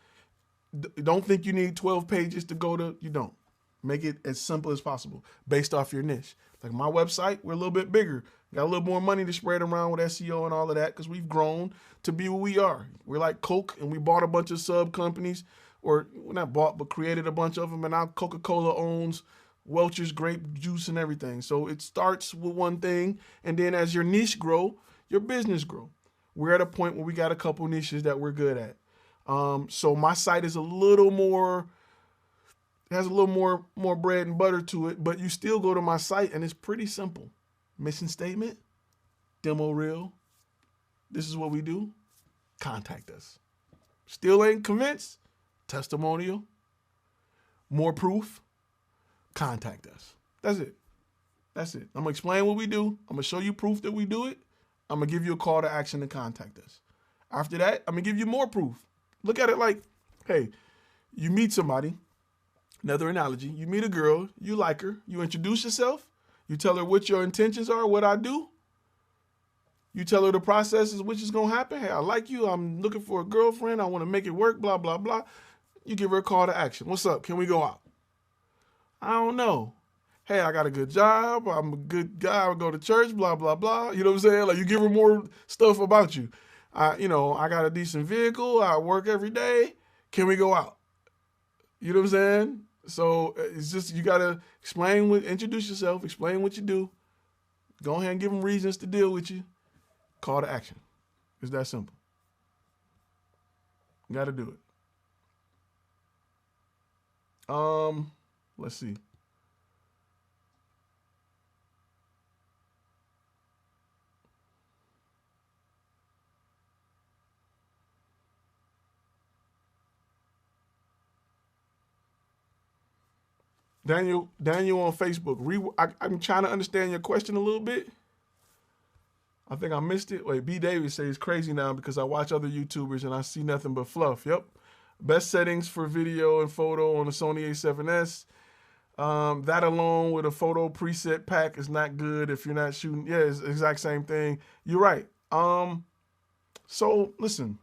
don't think you need 12 pages to go to, you don't. Make it as simple as possible based off your niche. Like my website, we're a little bit bigger. Got a little more money to spread around with SEO and all of that because we've grown to be what we are. We're like Coke, and we bought a bunch of sub companies, or well, not bought, but created a bunch of them, and now Coca-Cola owns Welch's grape juice and everything. So it starts with one thing, and then as your niche grow, your business grow. We're at a point where we got a couple niches that we're good at. So my site is a little more, it has a little more bread and butter to it, but you still go to my site and it's pretty simple. Mission statement, demo reel. This is what we do. Contact us. Still ain't convinced? Testimonial. More proof. Contact us. That's it. That's it. I'm going to explain what we do. I'm going to show you proof that we do it. I'm going to give you a call to action to contact us. After that, I'm going to give you more proof. Look at it like Hey, you meet somebody, another analogy, you meet a girl, you like her, you introduce yourself, you tell her what your intentions are, what I do. You tell her the processes, which is going to happen. Hey, I like you. I'm looking for a girlfriend. I want to make it work, blah, blah, blah. You give her a call to action. What's up? Can we go out? I don't know. Hey, I got a good job. I'm a good guy. I go to church, blah, blah, blah. You know what I'm saying? Like, you give her more stuff about you. I got a decent vehicle. I work every day. Can we go out? You know what I'm saying? So it's just, you got to introduce yourself, explain what you do. Go ahead and give them reasons to deal with you. Call to action. It's that simple. You got to do it. Let's see. Daniel on Facebook. I'm trying to understand your question a little bit. I think I missed it. Wait, B. Davis says it's crazy now because I watch other YouTubers and I see nothing but fluff. Yep. Best settings for video and photo on the Sony A7S. That alone with a photo preset pack is not good if you're not shooting. Yeah, it's the exact same thing. You're right. So listen,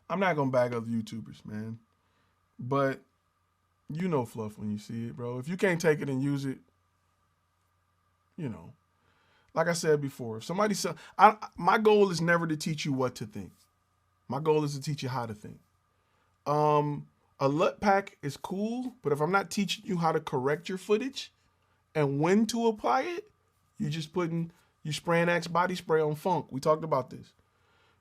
I'm not going to bag other YouTubers, man. But you know fluff when you see it, bro. If you can't take it and use it, like I said before, if somebody said, my goal is never to teach you what to think. My goal is to teach you how to think. A LUT pack is cool, but if I'm not teaching you how to correct your footage and when to apply it, you spraying Axe body spray on funk. We talked about this.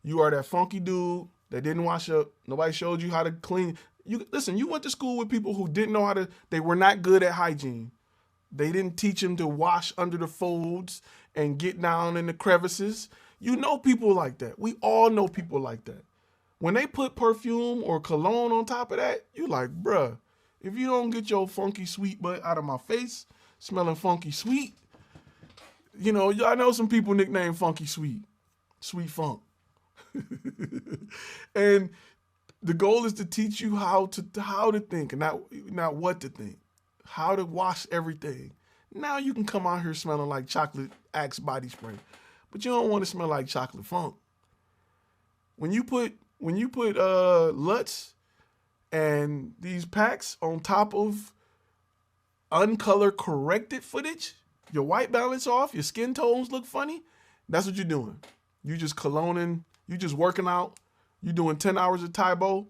You are that funky dude that didn't wash up. Nobody showed you how to clean. You went to school with people who didn't know they were not good at hygiene. They didn't teach them to wash under the folds and get down in the crevices. You know people like that. We all know people like that. When they put perfume or cologne on top of that, you like, bruh, if you don't get your funky sweet butt out of my face, smelling funky sweet, I know some people nickname funky sweet funk. And the goal is to teach you how to think and not what to think, how to wash everything. Now you can come out here smelling like chocolate Axe body spray, but you don't want to smell like chocolate funk. When you put LUTs and these packs on top of uncolor corrected footage, your white balance off, your skin tones look funny, that's what you're doing. You just cologning, you just working out, you doing 10 hours of Tybo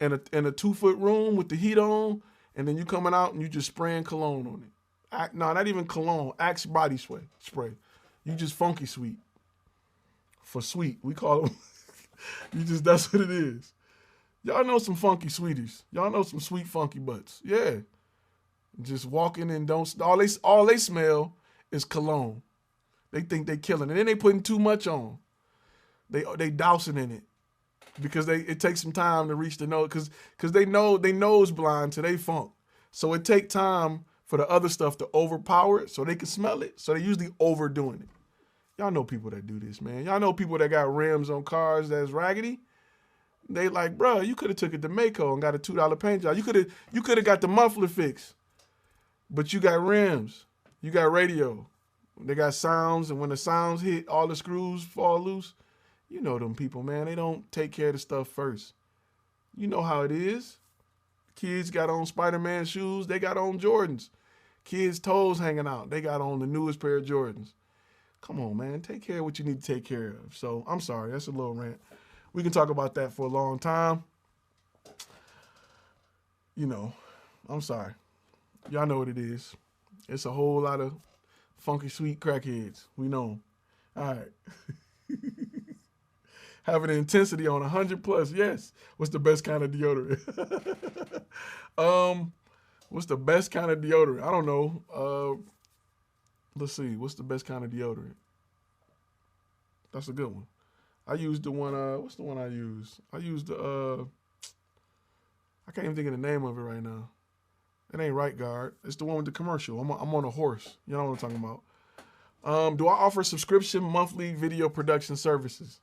in a 2-foot room with the heat on, and then you coming out and you just spraying cologne on it. No, not even cologne, Axe body spray. You just funky sweet. For sweet, we call them. That's what it is. Y'all know some funky sweeties. Y'all know some sweet funky butts. Yeah. Just walking and all they smell is cologne. They think they killing it. And then they putting too much on. They dousing in it. Because it takes some time to reach the nose. Because they know they nose blind to they funk. So it take time for the other stuff to overpower it so they can smell it. So they usually overdoing it. Y'all know people that do this, man. Y'all know people that got rims on cars that's raggedy. They like, bro, you could have took it to Mako and got a $2 paint job. You could have got the muffler fixed. But you got rims. You got radio. They got sounds, and when the sounds hit, all the screws fall loose. You know them people, man. They don't take care of the stuff first. You know how it is. Kids got on Spider-Man shoes. They got on Jordans. Kids' toes hanging out. They got on the newest pair of Jordans. Come on, man. Take care of what you need to take care of. So, I'm sorry. That's a little rant. We can talk about that for a long time. I'm sorry. Y'all know what it is. It's a whole lot of funky, sweet crackheads. We know them. All right. Having an intensity on 100 plus. Yes. What's the best kind of deodorant? What's the best kind of deodorant? I don't know. Let's see. What's the best kind of deodorant? That's a good one. I used the one, what's the one I used? I used the, I can't even think of the name of it right now. It ain't Right Guard. It's the one with the commercial. I'm on a horse. You know what I'm talking about. Do I offer subscription monthly video production services?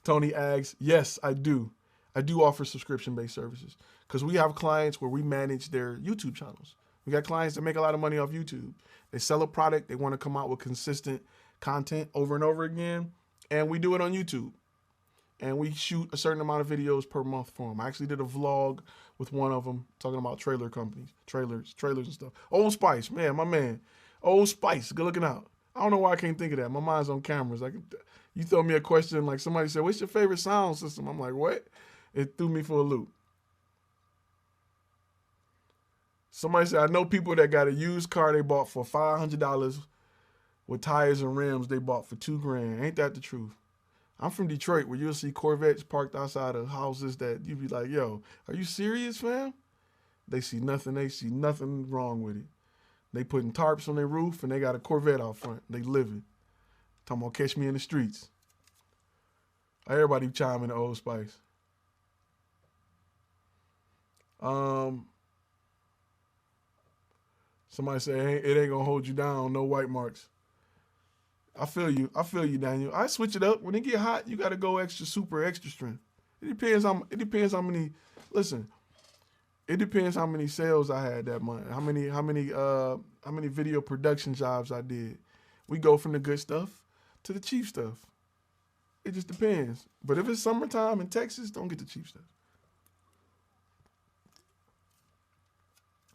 Tony asks, yes, I do. I do offer subscription-based services because we have clients where we manage their YouTube channels. We got clients that make a lot of money off YouTube. They sell a product. They want to come out with consistent content over and over again. And we do it on YouTube. And we shoot a certain amount of videos per month for them. I actually did a vlog with one of them talking about trailer companies, trailers and stuff. Old Spice, man, my man. Old Spice, good looking out. I don't know why I can't think of that. My mind's on cameras. You throw me a question like somebody said, what's your favorite sound system? I'm like, what? It threw me for a loop. Somebody said, I know people that got a used car they bought for $500 with tires and rims they bought for $2,000. Ain't that the truth? I'm from Detroit, where you'll see Corvettes parked outside of houses that you be like, yo, are you serious, fam? They see nothing wrong with it. They putting tarps on their roof and they got a Corvette out front. They living. Talking about catch me in the streets. Everybody chiming the Old Spice. Somebody say, hey, it ain't gonna hold you down, no white marks. I feel you, Daniel. I switch it up. When it get hot, you gotta go extra strength. It depends how many, listen, it depends how many sales I had that month, how many video production jobs I did. We go from the good stuff to the cheap stuff. It just depends. But if it's summertime in Texas, don't get the cheap stuff.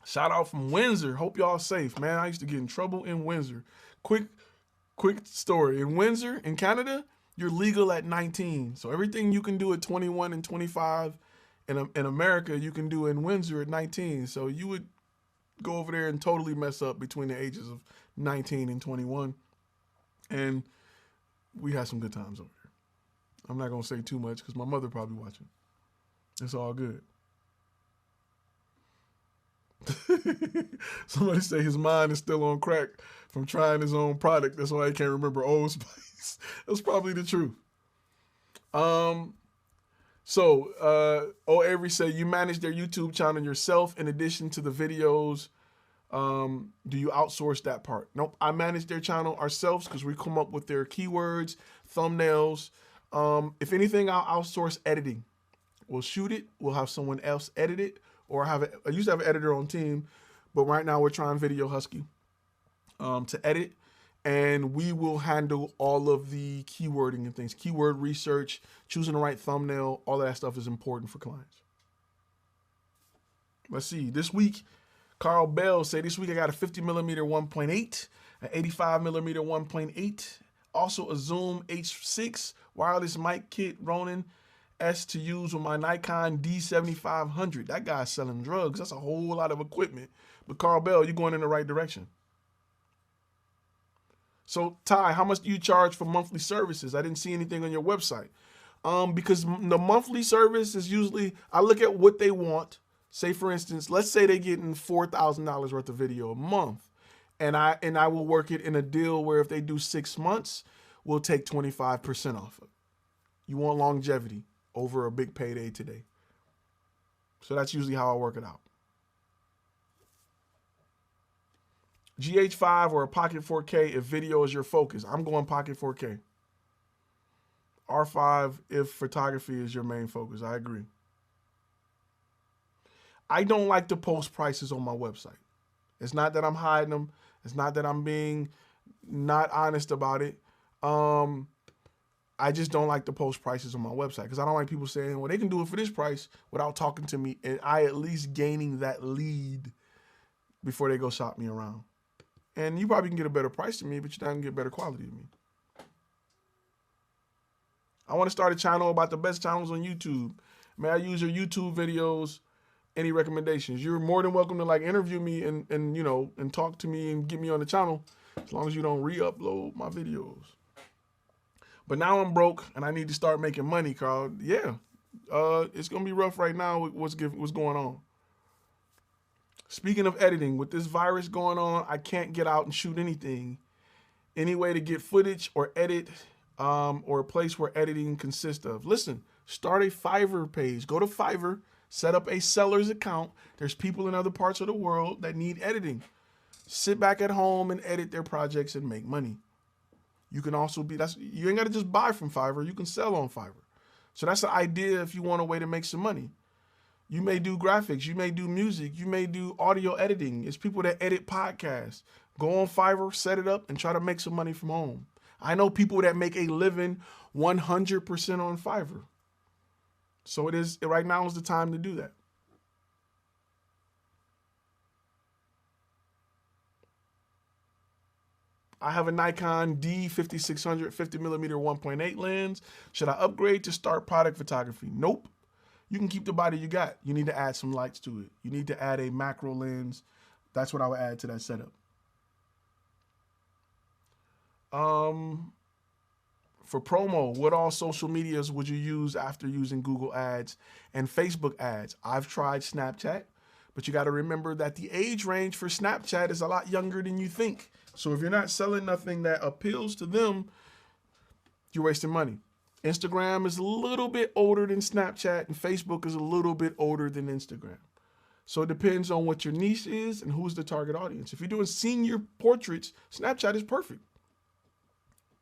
Shout out from Windsor. Hope y'all safe, man. I used to get in trouble in Windsor. Quick story. In Windsor, in Canada, you're legal at 19. So everything you can do at 21 and 25 in America, you can do in Windsor at 19. So you would go over there and totally mess up between the ages of 19 and 21. And we had some good times over there. I'm not going to say too much because my mother probably watching. It's all good. Somebody say his mind is still on crack from trying his own product. That's why he can't remember Old Spice. That's probably the truth. Avery said you manage their YouTube channel yourself in addition to the videos. Do you outsource that part? Nope. I manage their channel ourselves because we come up with their keywords, thumbnails. If anything, I'll outsource editing. We'll shoot it. We'll have someone else edit it. Or I used to have an editor on team, but right now we're trying Video Husky to edit, and we will handle all of the keywording and things. Keyword research, choosing the right thumbnail, all that stuff is important for clients. Let's see. This week, Carl Bell said, this week I got a 50mm 1.8, an 85mm 1.8, also a Zoom H6 wireless mic kit, Ronin S to use with my Nikon D7500. That guy's selling drugs. That's a whole lot of equipment. But Carl Bell, you're going in the right direction. So Ty, how much do you charge for monthly services? I didn't see anything on your website. Because the monthly service is usually, I look at what they want. Say for instance, let's say they're getting $4,000 worth of video a month. And I will work it in a deal where if they do 6 months, we'll take 25% off of it. You want longevity over a big payday today. So that's usually how I work it out. GH5 or a Pocket 4K if video is your focus. I'm going Pocket 4K. R5 if photography is your main focus. I agree. I don't like to post prices on my website. It's not that I'm hiding them. It's not that I'm being not honest about it. I just don't like to post prices on my website because I don't like people saying, well, they can do it for this price without talking to me and I at least gaining that lead before they go shop me around. And you probably can get a better price than me, but you're not going to get better quality than me. I want to start a channel about the best channels on YouTube. May I use your YouTube videos? Any recommendations? You're more than welcome to like interview me and talk to me and get me on the channel as long as you don't re-upload my videos. But now I'm broke and I need to start making money, Carl. Yeah, it's going to be rough right now with what's going on. Speaking of editing, with this virus going on, I can't get out and shoot anything. Any way to get footage or edit or a place where editing consists of. Listen, start a Fiverr page. Go to Fiverr, set up a seller's account. There's people in other parts of the world that need editing. Sit back at home and edit their projects and make money. You can also you ain't got to just buy from Fiverr. You can sell on Fiverr. So that's the idea if you want a way to make some money. You may do graphics, you may do music, you may do audio editing. It's people that edit podcasts. Go on Fiverr, set it up, and try to make some money from home. I know people that make a living 100% on Fiverr. So right now is the time to do that. I have a Nikon D5600 50mm 1.8 lens. Should I upgrade to start product photography? Nope. You can keep the body you got. You need to add some lights to it. You need to add a macro lens. That's what I would add to that setup. For promo, what all social medias would you use after using Google ads and Facebook ads? I've tried Snapchat, but you got to remember that the age range for Snapchat is a lot younger than you think. So if you're not selling nothing that appeals to them, you're wasting money. Instagram is a little bit older than Snapchat, and Facebook is a little bit older than Instagram. So it depends on what your niche is and who's the target audience. If you're doing senior portraits, Snapchat is perfect.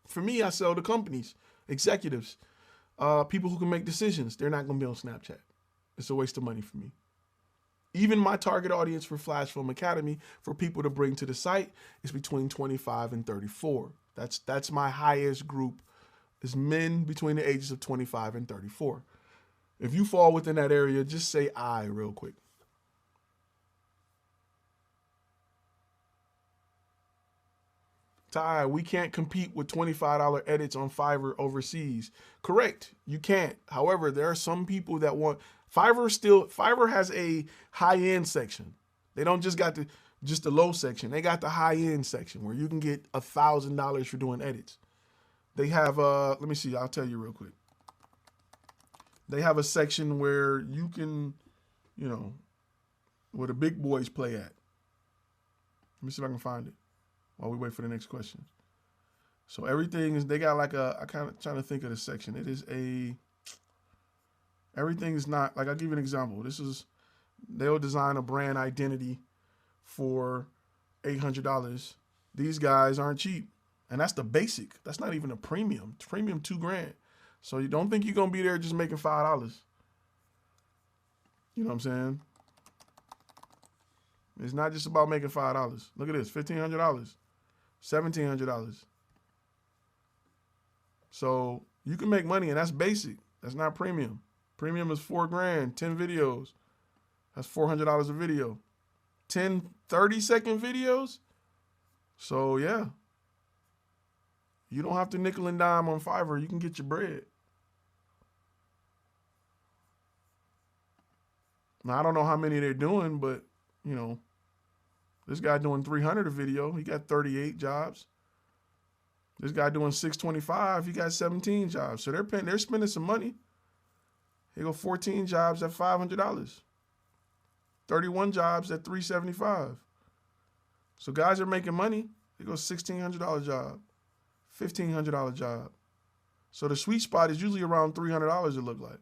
For me, I sell to companies, executives, people who can make decisions. They're not going to be on Snapchat. It's a waste of money for me. Even my target audience for Flash Film Academy for people to bring to the site is between 25 and 34. That's my highest group, is men between the ages of 25 and 34. If you fall within that area, just say I real quick. Ty, we can't compete with $25 edits on Fiverr overseas. Correct, you can't. However, there are some people that want Fiverr has a high-end section. They don't just got the low section. They got the high-end section where you can get $1,000 for doing edits. They have let me see, I'll tell you real quick. They have a section where you can, where the big boys play at. Let me see if I can find it while we wait for the next question. So everything is, they got like I kind of trying to think of the section. Everything is not, like I'll give you an example. They'll design a brand identity for $800. These guys aren't cheap. And that's the basic. That's not even a premium. Premium $2,000. So you don't think you're going to be there just making $5. You know what I'm saying? It's not just about making $5. Look at this, $1,500. $1,700. So you can make money, and that's basic. That's not premium. Premium is $4,000, 10 videos. That's $400 a video. 10 30-second videos. So yeah, you don't have to nickel and dime on Fiverr. You can get your bread. Now I don't know how many they're doing, but this guy doing 300 a video, he got 38 jobs. This guy doing 625, he got 17 jobs. So they're spending some money. Here go 14 jobs at $500. 31 jobs at $375. So guys are making money. Here goes $1,600 job, $1,500 job. So the sweet spot is usually around $300. It look like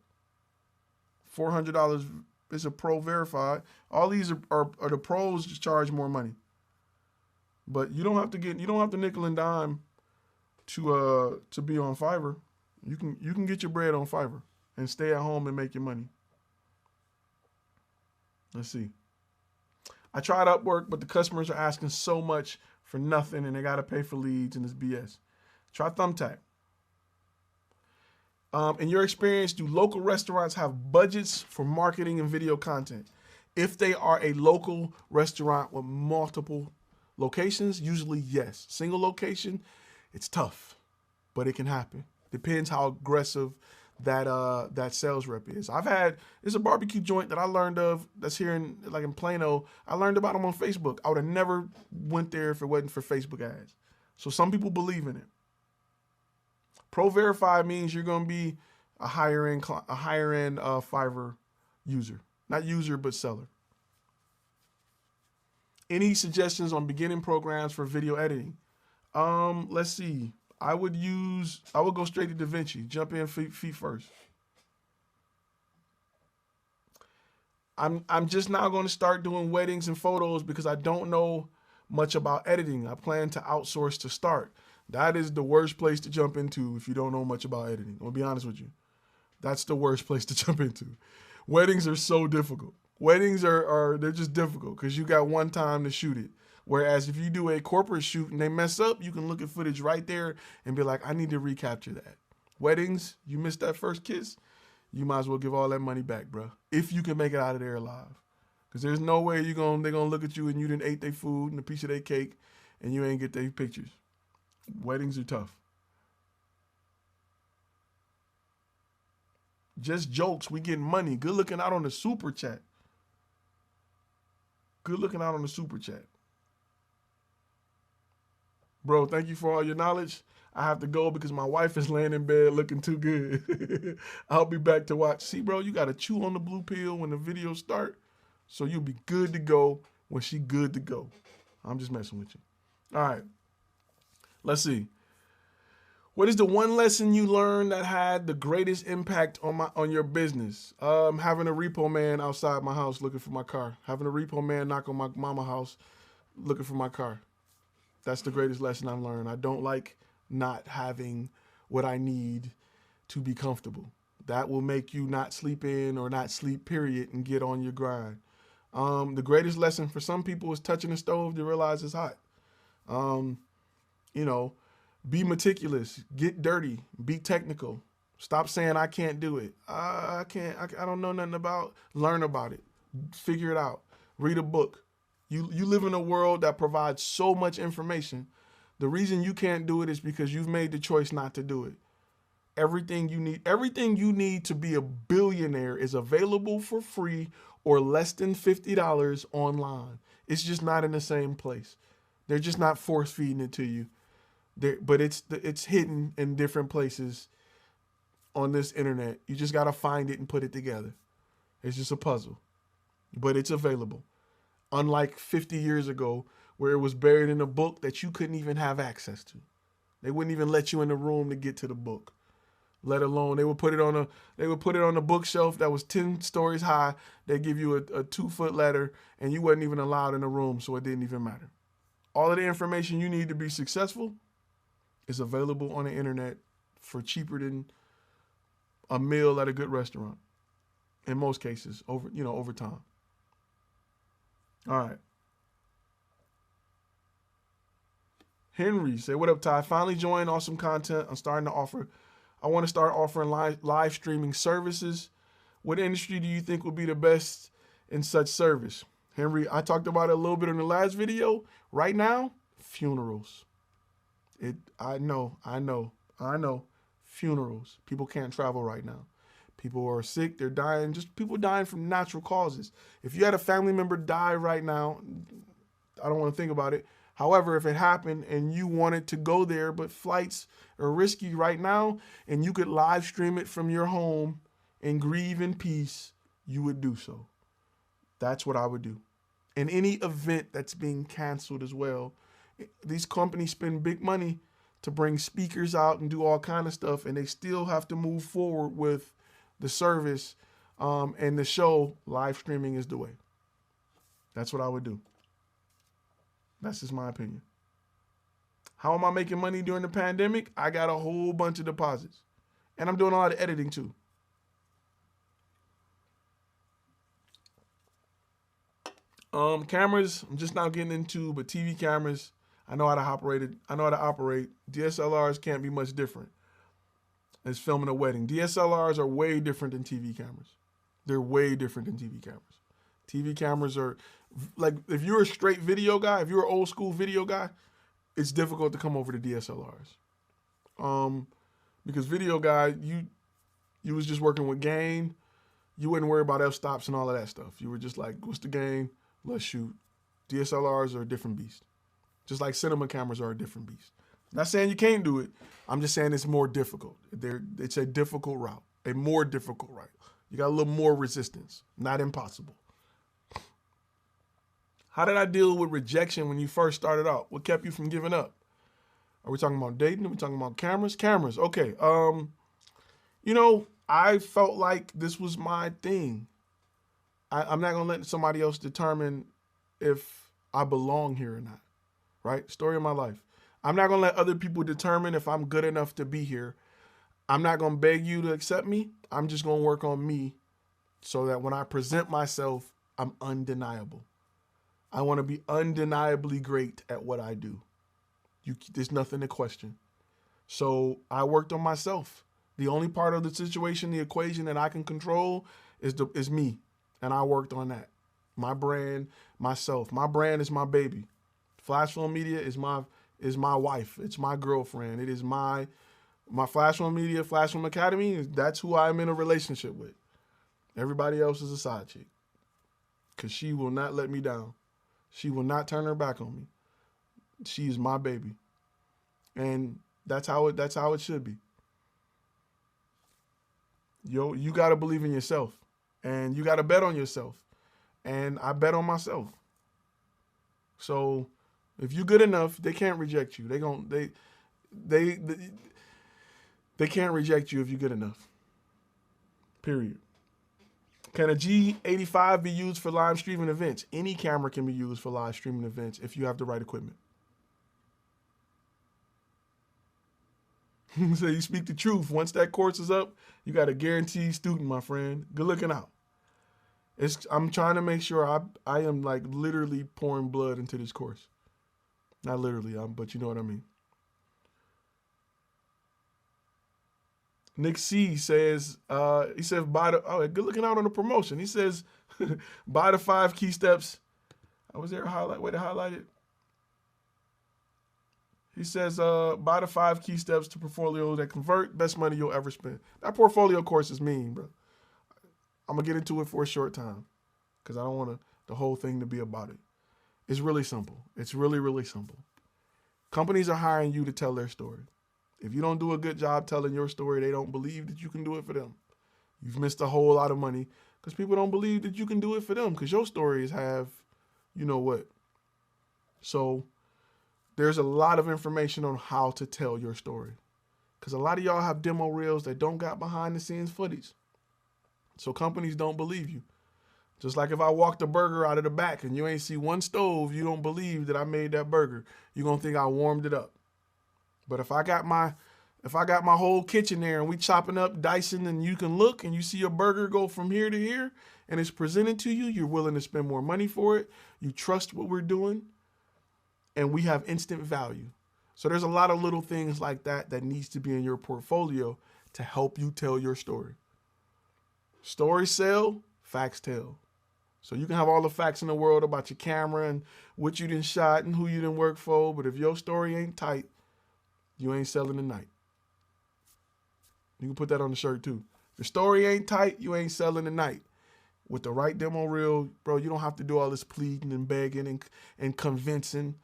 $400 is a pro verified. All these are the pros just charge more money. But you don't have to nickel and dime to be on Fiverr. You can get your bread on Fiverr and stay at home and make your money. Let's see. I tried Upwork, but the customers are asking so much for nothing, and they got to pay for leads, and it's BS. Try Thumbtack. In your experience, do local restaurants have budgets for marketing and video content? If they are a local restaurant with multiple locations, usually yes. Single location, it's tough, but it can happen. Depends how aggressive that sales rep is. It's a barbecue joint that I learned of that's here in Plano. I learned about them on Facebook. I would have never went there if it wasn't for Facebook ads. So some people believe in it. Pro verified means you're going to be a higher end Fiverr user. Not user, but seller. Any suggestions on beginning programs for video editing? Let's see. I would go straight to DaVinci. Jump in feet first. I'm just now going to start doing weddings and photos because I don't know much about editing. I plan to outsource to start. That is the worst place to jump into if you don't know much about editing. I'll be honest with you. That's the worst place to jump into. Weddings are so difficult. Weddings they're just difficult because you got one time to shoot it. Whereas if you do a corporate shoot and they mess up, you can look at footage right there and be like, I need to recapture that. Weddings, you missed that first kiss, you might as well give all that money back, bro. If you can make it out of there alive. Because there's no way they're going to look at you and you didn't ate their food and a piece of their cake and you ain't get their pictures. Weddings are tough. Just jokes, we getting money. Good looking out on the super chat. Good looking out on the super chat. Bro, thank you for all your knowledge. I have to go because my wife is laying in bed looking too good. I'll be back to watch. See, bro, you got to chew on the blue pill when the videos start. So you'll be good to go when she good to go. I'm just messing with you. All right. Let's see. What is the one lesson you learned that had the greatest impact on your business? Having a repo man outside my house looking for my car. Having a repo man knock on my mama's house looking for my car. That's the greatest lesson I've learned. I don't like not having what I need to be comfortable. That will make you not sleep in or not sleep, period, and get on your grind. The greatest lesson for some people is touching the stove to realize it's hot. Be meticulous, get dirty, be technical. Stop saying I can't do it. I don't know nothing about. Learn about it. Figure it out. Read a book. You live in a world that provides so much information. The reason you can't do it is because you've made the choice not to do it. Everything you need to be a billionaire is available for free or less than $50 online. It's just not in the same place. They're just not force feeding it to you. But it's hidden in different places on this internet. You just got to find it and put it together. It's just a puzzle. But it's available. Unlike 50 years ago, where it was buried in a book that you couldn't even have access to. They wouldn't even let you in the room to get to the book. Let alone they would put it on a bookshelf that was 10 stories high. They give you a 2-foot ladder and you wasn't even allowed in the room, so it didn't even matter. All of the information you need to be successful is available on the internet for cheaper than a meal at a good restaurant. In most cases, over time. All right. Henry said, what up, Ty? Finally joined awesome content. I want to start offering live streaming services. What industry do you think would be the best in such service? Henry, I talked about it a little bit in the last video. Right now, funerals. I know. Funerals. People can't travel right now. People are sick, they're dying, just people dying from natural causes. If you had a family member die right now, I don't want to think about it. However, if it happened and you wanted to go there, but flights are risky right now, and you could live stream it from your home and grieve in peace, you would do so. That's what I would do. And any event that's being canceled as well. These companies spend big money to bring speakers out and do all kind of stuff, and they still have to move forward with the service and the show. Live streaming is the way. That's what I would do. That's just my opinion. How am I making money during the pandemic? I got a whole bunch of deposits. And I'm doing a lot of editing too. Cameras, I'm just now getting into, but TV cameras, I know how to operate it. DSLRs can't be much different. It's filming a wedding. DSLRs are way different than TV cameras. They're way different than TV cameras. TV cameras are, like, if you're a straight video guy, if you're an old school video guy, it's difficult to come over to DSLRs. Because video guy, you was just working with gain. You wouldn't worry about f-stops and all of that stuff. You were just like, what's the gain? Let's shoot. DSLRs are a different beast. Just like cinema cameras are a different beast. Not saying you can't do it. I'm just saying it's more difficult. It's a difficult route, a more difficult route. You got a little more resistance, not impossible. How did I deal with rejection when you first started out? What kept you from giving up? Are we talking about dating? Are we talking about cameras? Cameras, okay. I felt like this was my thing. I'm not going to let somebody else determine if I belong here or not, right? Story of my life. I'm not going to let other people determine if I'm good enough to be here. I'm not going to beg you to accept me. I'm just going to work on me so that when I present myself, I'm undeniable. I want to be undeniably great at what I do. There's nothing to question. So I worked on myself. The only part of the situation, the equation that I can control is me. And I worked on that. My brand, myself. My brand is my baby. Flash Film Media is my wife. It's my girlfriend. It is my Flash Film Media, Flash Film Academy. That's who I'm in a relationship with. Everybody else is a side chick. Because she will not let me down. She will not turn her back on me. She is my baby. And that's how it should be. You got to believe in yourself. And you got to bet on yourself. And I bet on myself. So if you're good enough, they can't reject you. They can't reject you if you're good enough. Period. Can a G85 be used for live streaming events? Any camera can be used for live streaming events if you have the right equipment. So you speak the truth. Once that course is up, you got a guaranteed student, my friend. Good looking out. I'm trying to make sure I am like literally pouring blood into this course. Not literally, but you know what I mean. Nick C says, he says, good looking out on the promotion. He says, buy the 5 key steps. Was there a way to highlight it? He says, buy the 5 key steps to portfolio that convert, best money you'll ever spend. That portfolio course is mean, bro. I'm going to get into it for a short time because I don't want the whole thing to be about it. It's really simple. It's really, really simple. Companies are hiring you to tell their story. If you don't do a good job telling your story, they don't believe that you can do it for them. You've missed a whole lot of money because people don't believe that you can do it for them because your stories have, you know what. So there's a lot of information on how to tell your story because a lot of y'all have demo reels that don't got behind the scenes footage. So companies don't believe you. Just like if I walk the burger out of the back and you ain't see one stove, you don't believe that I made that burger. You're going to think I warmed it up. But if I got my whole kitchen there and we chopping up, dicing, and you can look and you see a burger go from here to here and it's presented to you, you're willing to spend more money for it. You trust what we're doing and we have instant value. So there's a lot of little things like that needs to be in your portfolio to help you tell your story. Stories sell, facts tell. So you can have all the facts in the world about your camera and what you done shot and who you done work for, but if your story ain't tight, you ain't selling tonight. You can put that on the shirt too. If your story ain't tight, you ain't selling tonight. With the right demo reel, bro, you don't have to do all this pleading and begging and convincing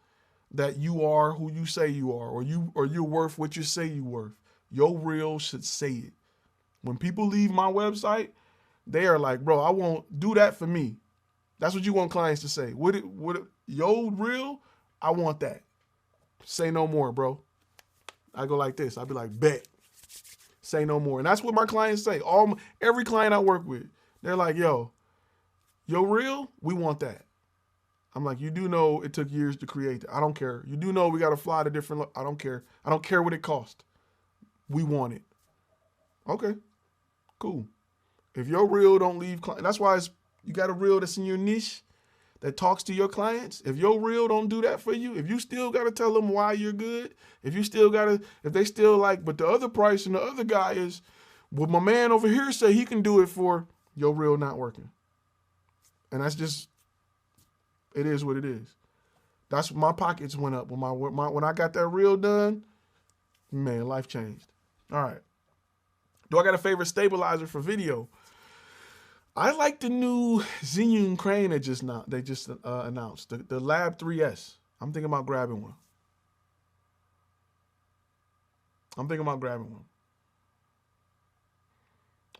that you are who you say you are or you're worth what you say you're worth. Your reel should say it. When people leave my website, they are like, bro, I won't do that for me. That's what you want clients to say. Your reel, I want that. Say no more, bro. I go like this. I'll be like, bet. Say no more. And that's what my clients say. Every client I work with, they're like, yo, your reel, we want that. I'm like, you do know it took years to create that. I don't care. You do know we got to fly to different, I don't care. I don't care what it cost. We want it. Okay, cool. If your reel don't leave, that's why you got a reel that's in your niche that talks to your clients. If your reel don't do that for you, if you still got to tell them why you're good, if they still like, but the other price and the other guy is, well, my man over here say he can do it for, your reel not working. And that's just, it is what it is. That's my pockets went up when I got that reel done. Man, life changed. All right. Do I got a favorite stabilizer for video? I like the new Zhiyun crane they just announced, the Lab 3S. I'm thinking about grabbing one.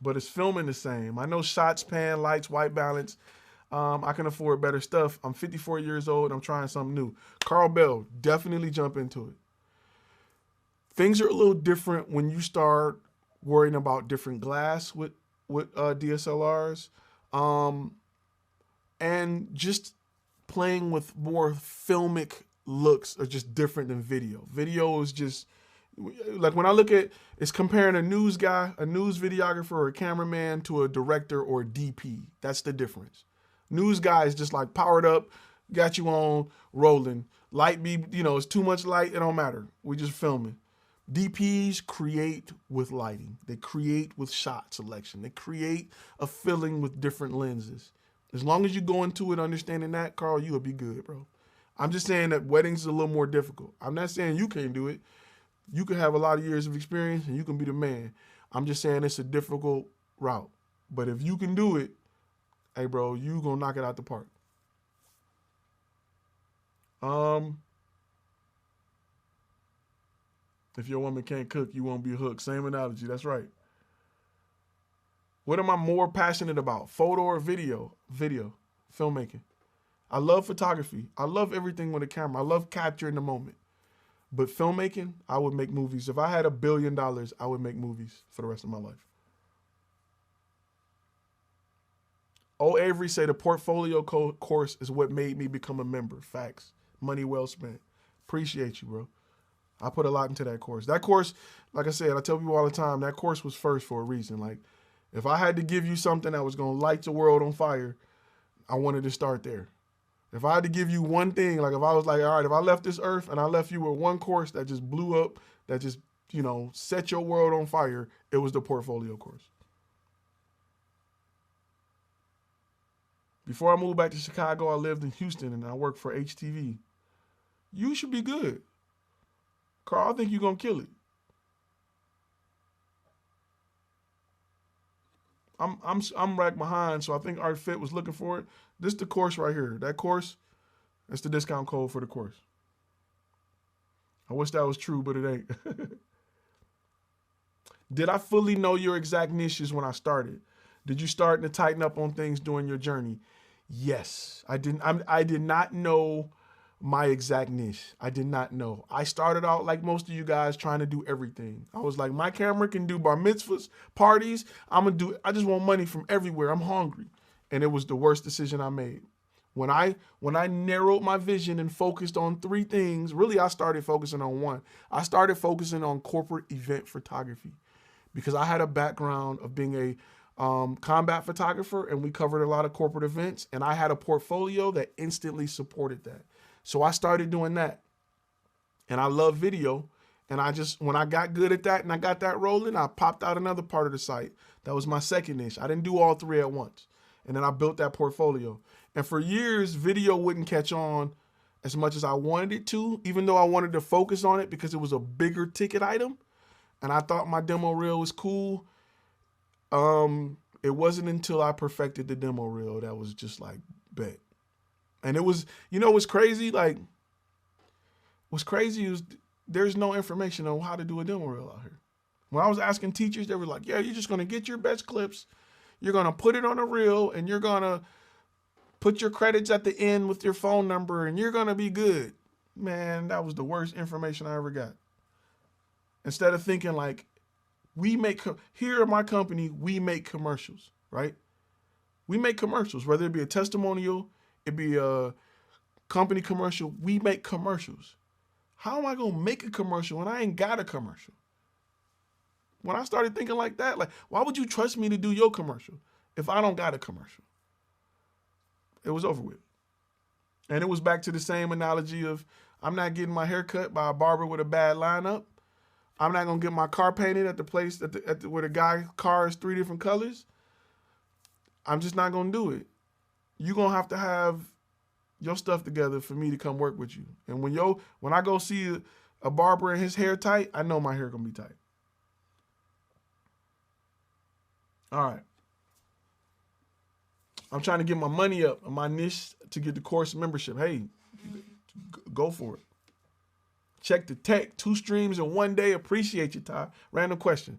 But it's filming the same. I know shots, pan, lights, white balance. I can afford better stuff. I'm 54 years old. I'm trying something new. Carl Bell, definitely jump into it. Things are a little different when you start worrying about different glass with DSLRs, and just playing with more filmic looks are just different than video. Video is just, Like when I look at, it's comparing a news guy, a news videographer or a cameraman to a director or a DP. That's the difference. News guy is just like powered up, got you on, rolling. Light be, it's too much light, it don't matter. We just filming. DPs create with lighting. They create with shot selection. They create a feeling with different lenses. As long as you go into it understanding that, Carl, you'll be good, bro. I'm just saying that weddings is a little more difficult. I'm not saying you can't do it. You can have a lot of years of experience and you can be the man. I'm just saying it's a difficult route. But if you can do it, hey, bro, you gonna knock it out the park. If your woman can't cook, you won't be hooked. Same analogy. That's right. What am I more passionate about? Photo or video? Video. Filmmaking. I love photography. I love everything with a camera. I love capturing the moment. But filmmaking, I would make movies. If I had $1 billion, I would make movies for the rest of my life. Oh, Avery say the portfolio course is what made me become a member. Facts. Money well spent. Appreciate you, bro. I put a lot into that course. That course, like I said, I tell people all the time, that course was first for a reason. Like, if I had to give you something that was going to light the world on fire, I wanted to start there. If I had to give you one thing, like if I was like, all right, if I left this earth and I left you with one course that just blew up, that just, set your world on fire, it was the portfolio course. Before I moved back to Chicago, I lived in Houston and I worked for HTV. You should be good. Carl, I think you're going to kill it. I'm right behind, so I think Art Fit was looking for it. This is the course right here. That course, that's the discount code for the course. I wish that was true, but it ain't. Did I fully know your exact niches when I started? Did you start to tighten up on things during your journey? Yes, I didn't. I did not know my exact niche. I did not know. I started out like most of you guys trying to do everything. I was like, my camera can do bar mitzvahs, parties. I just want money from everywhere. I'm hungry. And it was the worst decision I made. When I narrowed my vision and focused on 3 things, really I started focusing on one. I started focusing on corporate event photography because I had a background of being a combat photographer and we covered a lot of corporate events and I had a portfolio that instantly supported that. So I started doing that. And I love video. And when I got good at that and I got that rolling, I popped out another part of the site. That was my second niche. I didn't do all 3 at once. And then I built that portfolio. And for years, video wouldn't catch on as much as I wanted it to, even though I wanted to focus on it because it was a bigger ticket item. And I thought my demo reel was cool. It wasn't until I perfected the demo reel that was just like, bet. And it was, what's crazy? Like, what's crazy is there's no information on how to do a demo reel out here. When I was asking teachers, they were like, yeah, you're just going to get your best clips. You're going to put it on a reel and you're going to put your credits at the end with your phone number and you're going to be good. Man, that was the worst information I ever got. Instead of thinking like, here at my company, we make commercials, right? We make commercials, whether it be a testimonial, it be a company commercial. We make commercials. How am I going to make a commercial when I ain't got a commercial? When I started thinking like that, like, why would you trust me to do your commercial if I don't got a commercial? It was over with. And it was back to the same analogy of I'm not getting my hair cut by a barber with a bad lineup. I'm not going to get my car painted at the place where the guy's car is 3 different colors. I'm just not going to do it. You're going to have your stuff together for me to come work with you. And when I go see a barber and his hair tight, I know my hair going to be tight. All right. I'm trying to get my money up on my niche to get the course membership. Hey, go for it. Check the tech. 2 streams in 1 day. Appreciate you, Ty. Random question.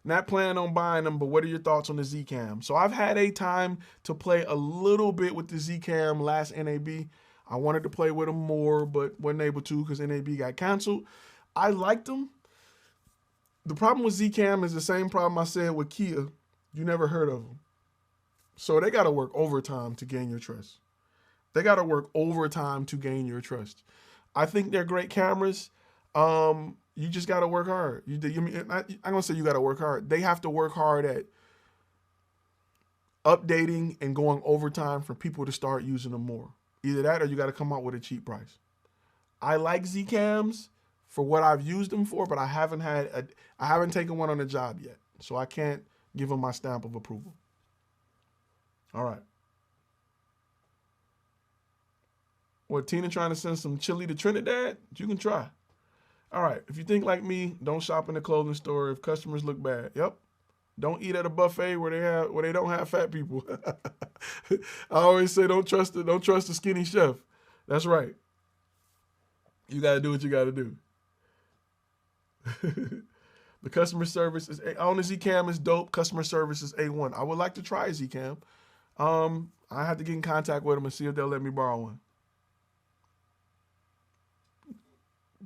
Not planning on buying them, but what are your thoughts on the Zcam? So I've had a time to play a little bit with the Zcam last NAB. I wanted to play with them more, but wasn't able to because NAB got canceled. I liked them. The problem with Zcam is the same problem I said with Kia. You never heard of them. So they got to work overtime to gain your trust. They got to work overtime to gain your trust. I think they're great cameras. You You just got to work hard. I'm going to say you got to work hard. They have to work hard at updating and going overtime for people to start using them more. Either that or you got to come out with a cheap price. I like Zcams for what I've used them for, but I haven't taken one on the job yet. So I can't give them my stamp of approval. All right. What, Tina trying to send some chili to Trinidad? You can try. All right. If you think like me, don't shop in the clothing store if customers look bad. Yep. Don't eat at a buffet where they don't have fat people. I always say don't trust the skinny chef. That's right. You got to do what you got to do. The customer service is on the Zcam is dope. Customer service is A1. I would like to try a Zcam. I have to get in contact with them and see if they'll let me borrow one.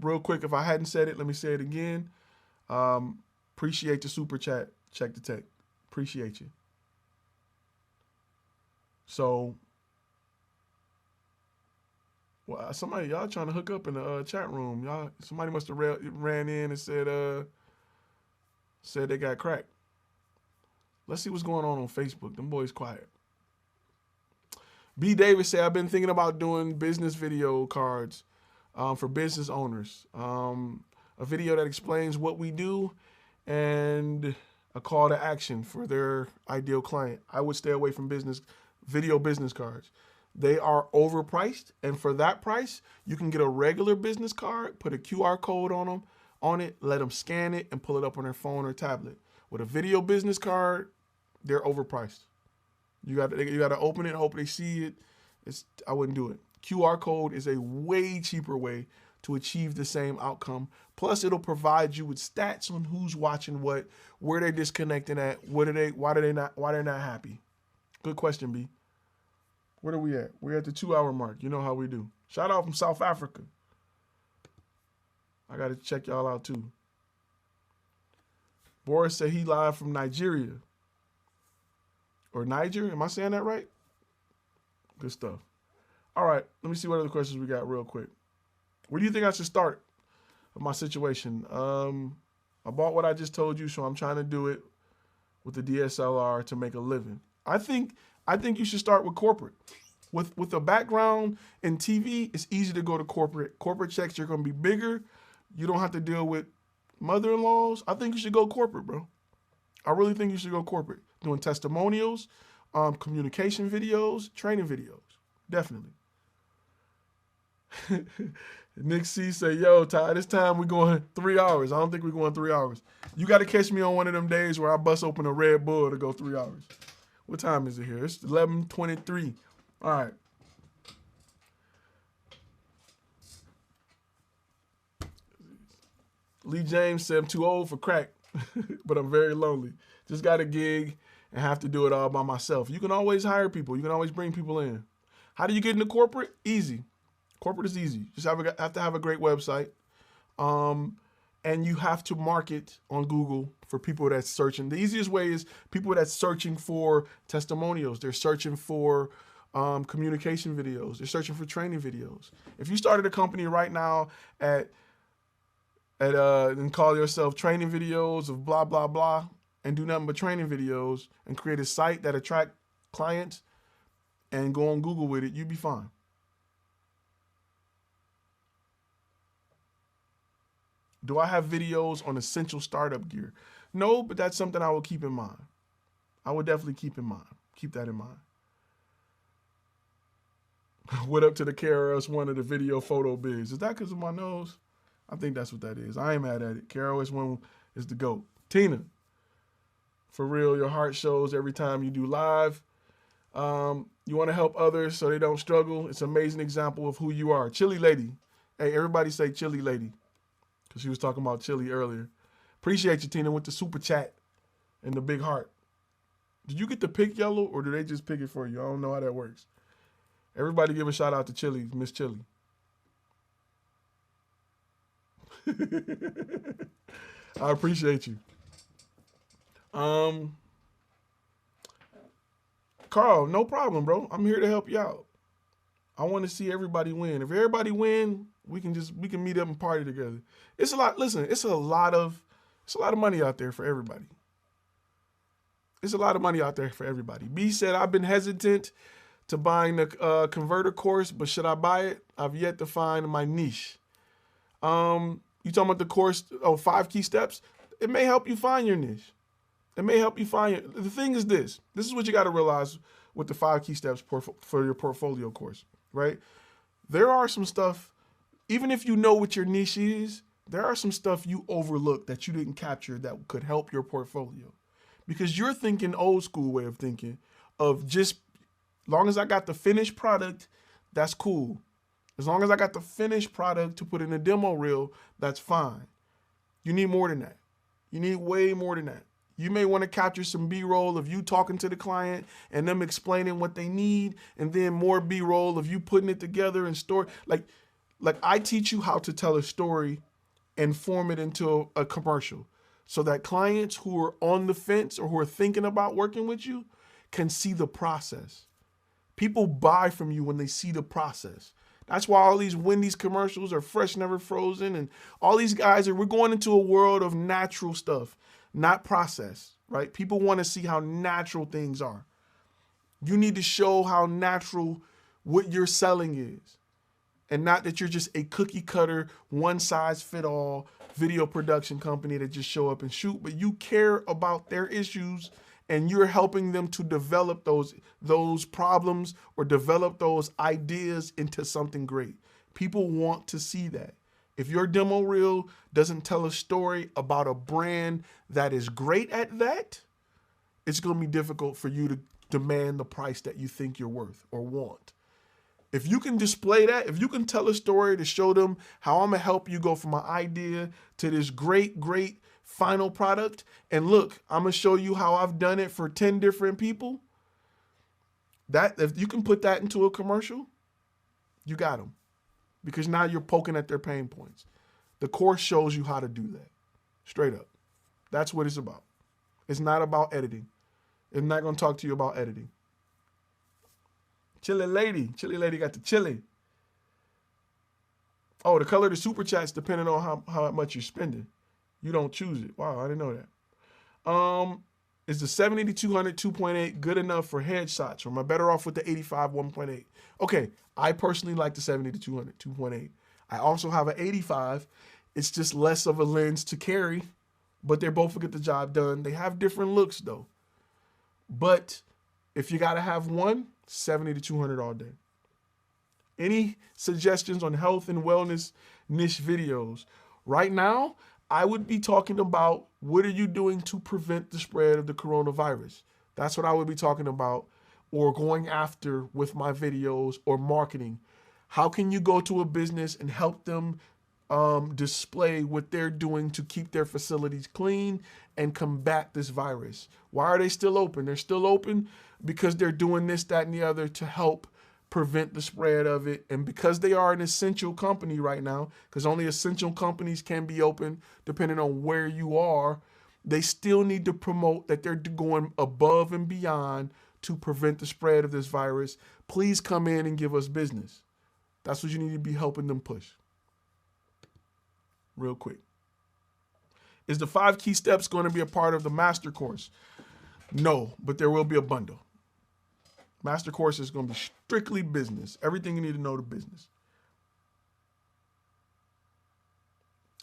Real quick, if I hadn't said it, let me say it again. Appreciate the super chat. Check the tech. Appreciate you. So, well, y'all trying to hook up in the chat room. Somebody must have ran in and said they got cracked. Let's see what's going on Facebook. Them boys quiet. B. Davis said, I've been thinking about doing business video cards for business owners. A video that explains what we do and a call to action for their ideal client. I would stay away from video business cards. They are overpriced, and for that price, you can get a regular business card, put a QR code on it, let them scan it, and pull it up on their phone or tablet. With a video business card, they're overpriced. You got to open it, hope they see it. I wouldn't do it. QR code is a way cheaper way to achieve the same outcome. Plus, it'll provide you with stats on who's watching what, where they're disconnecting at, why they're not happy. Good question, B. Where are we at? We're at the 2-hour mark. You know how we do. Shout out from South Africa. I got to check y'all out too. Boris said he live from Nigeria. Or Niger. Am I saying that right? Good stuff. All right. Let me see what other questions we got real quick. Where do you think I should start with my situation? I bought what I just told you, so I'm trying to do it with the DSLR to make a living. I think you should start with corporate. With a background in TV, it's easy to go to corporate. Corporate checks are going to be bigger. You don't have to deal with mother-in-laws. I think you should go corporate, bro. I really think you should go corporate. Doing testimonials, communication videos, training videos. Definitely. Nick C say, yo, Ty, this time we're going 3 hours. I don't think we're going 3 hours. You got to catch me on one of them days where I bust open a Red Bull to go 3 hours. What time is it here? It's 11:23. All right. Lee James said, I'm too old for crack, but I'm very lonely. Just got a gig and have to do it all by myself. You can always hire people. You can always bring people in. How do you get into corporate? Easy. Corporate is easy. Just have to have a great website. And you have to market on Google for people that's searching. The easiest way is people that's searching for testimonials. They're searching for communication videos. They're searching for training videos. If you started a company right now and call yourself training videos of blah, blah, blah, and do nothing but training videos and create a site that attract clients and go on Google with it, you'd be fine. Do I have videos on essential startup gear? No, but that's something I will keep in mind. I would definitely keep that in mind. What up to the KRS-One of the video photo biz? Is that because of my nose? I think that's what that is. I ain't mad at it. KRS-One is the GOAT. Tina, for real, your heart shows every time you do live. You want to help others so they don't struggle. It's an amazing example of who you are. Chili Lady. Hey, everybody say Chili Lady. Because she was talking about chili earlier. Appreciate you, Tina, with the super chat and the big heart. Did you get to pick yellow or do they just pick it for you? I don't know how that works. Everybody give a shout out to Chili, Miss Chili. I appreciate you. Carl, no problem, bro. I'm here to help you out. I want to see everybody win. If everybody win, We can meet up and party together. It's a lot. Listen, it's a lot of money out there for everybody. It's a lot of money out there for everybody. B said, I've been hesitant to buying the converter course, but should I buy it? I've yet to find my niche. You talking about the course, 5 key steps? It may help you find your niche. It may help you find the thing is this. This is what you got to realize with the 5 key steps for your portfolio course, right? There are some stuff, even if you know what your niche is, there are some stuff you overlook that you didn't capture that could help your portfolio. Because you're thinking old school way of thinking of just, long as I got the finished product, that's cool. As long as I got the finished product to put in a demo reel, that's fine. You need more than that. You need way more than that. You may want to capture some B-roll of you talking to the client and them explaining what they need, and then more B-roll of you putting it together and store. Like I teach you how to tell a story and form it into a commercial so that clients who are on the fence or who are thinking about working with you can see the process. People buy from you when they see the process. That's why all these Wendy's commercials are fresh, never frozen. And all these guys we're going into a world of natural stuff, not process, right? People want to see how natural things are. You need to show how natural what you're selling is. And not that you're just a cookie cutter, one size fit all video production company that just show up and shoot, but you care about their issues and you're helping them to develop those problems or develop those ideas into something great. People want to see that. If your demo reel doesn't tell a story about a brand that is great at that, it's going to be difficult for you to demand the price that you think you're worth or want. If you can display that, if you can tell a story to show them how I'm going to help you go from an idea to this great, great final product, and look, I'm going to show you how I've done it for 10 different people, that if you can put that into a commercial, you got them. Because now you're poking at their pain points. The course shows you how to do that. Straight up. That's what it's about. It's not about editing. It's not going to talk to you about editing. Chili lady got the chili. Oh, the color of the super chats depending on how much you're spending. You don't choose it. Wow, I didn't know that. Is the 70-200 2.8 good enough for headshots, or am I better off with the 85 1.8? Okay, I personally like the 70-200 2.8. I also have an 85. It's just less of a lens to carry, but they both get the job done. They have different looks though. But if you gotta have one, 70-200 all day. Any suggestions on health and wellness niche videos? Right now, I would be talking about what are you doing to prevent the spread of the coronavirus? That's what I would be talking about, or going after with my videos or marketing. How can you go to a business and help them display what they're doing to keep their facilities clean and combat this virus? Why are they still open? They're still open because they're doing this, that, and the other to help prevent the spread of it. And because they are an essential company right now, because only essential companies can be open depending on where you are, they still need to promote that they're going above and beyond to prevent the spread of this virus. Please come in and give us business. That's what you need to be helping them push. Real quick. Is the 5 key steps going to be a part of the master course? No, but there will be a bundle. Master course is going to be strictly business. Everything you need to know to business.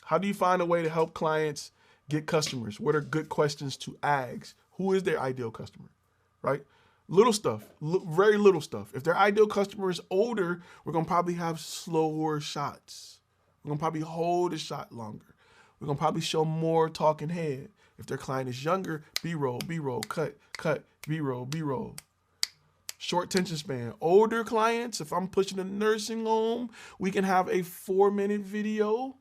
How do you find a way to help clients get customers? What are good questions to ask? Who is their ideal customer, right? Little stuff, very little stuff. If their ideal customer is older, we're going to probably have slower shots. We're going to probably hold a shot longer. We're going to probably show more talking head. If their client is younger, B-roll, B-roll, cut, B-roll, B-roll. Short attention span. Older clients, if I'm pushing a nursing home, we can have a 4-minute video.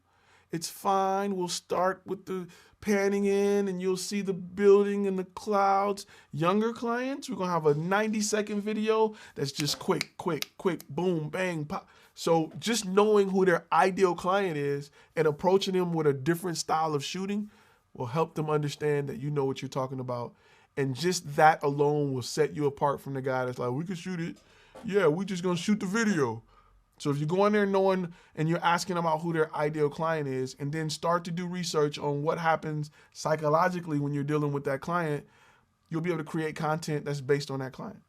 It's fine. We'll start with the panning in and you'll see the building and the clouds. Younger clients, we're going to have a 90-second video that's just quick, boom, bang, pop. So just knowing who their ideal client is and approaching them with a different style of shooting will help them understand that you know what you're talking about. And just that alone will set you apart from the guy that's like, we can shoot it. Yeah, we just going to shoot the video. So if you go in there knowing and you're asking about who their ideal client is, and then start to do research on what happens psychologically when you're dealing with that client, you'll be able to create content that's based on that client.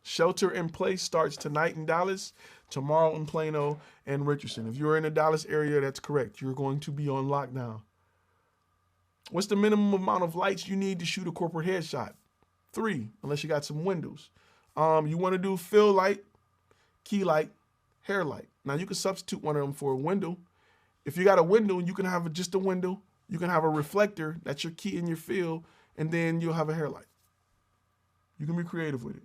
Shelter in Place starts tonight in Dallas, tomorrow in Plano and Richardson. If you're in the Dallas area, that's correct. You're going to be on lockdown. What's the minimum amount of lights you need to shoot a corporate headshot? 3, unless you got some windows. You want to do fill light, key light, hair light. Now you can substitute one of them for a window. If you got a window, you can have just a window. You can have a reflector, that's your key and your fill, and then you'll have a hair light. You can be creative with it.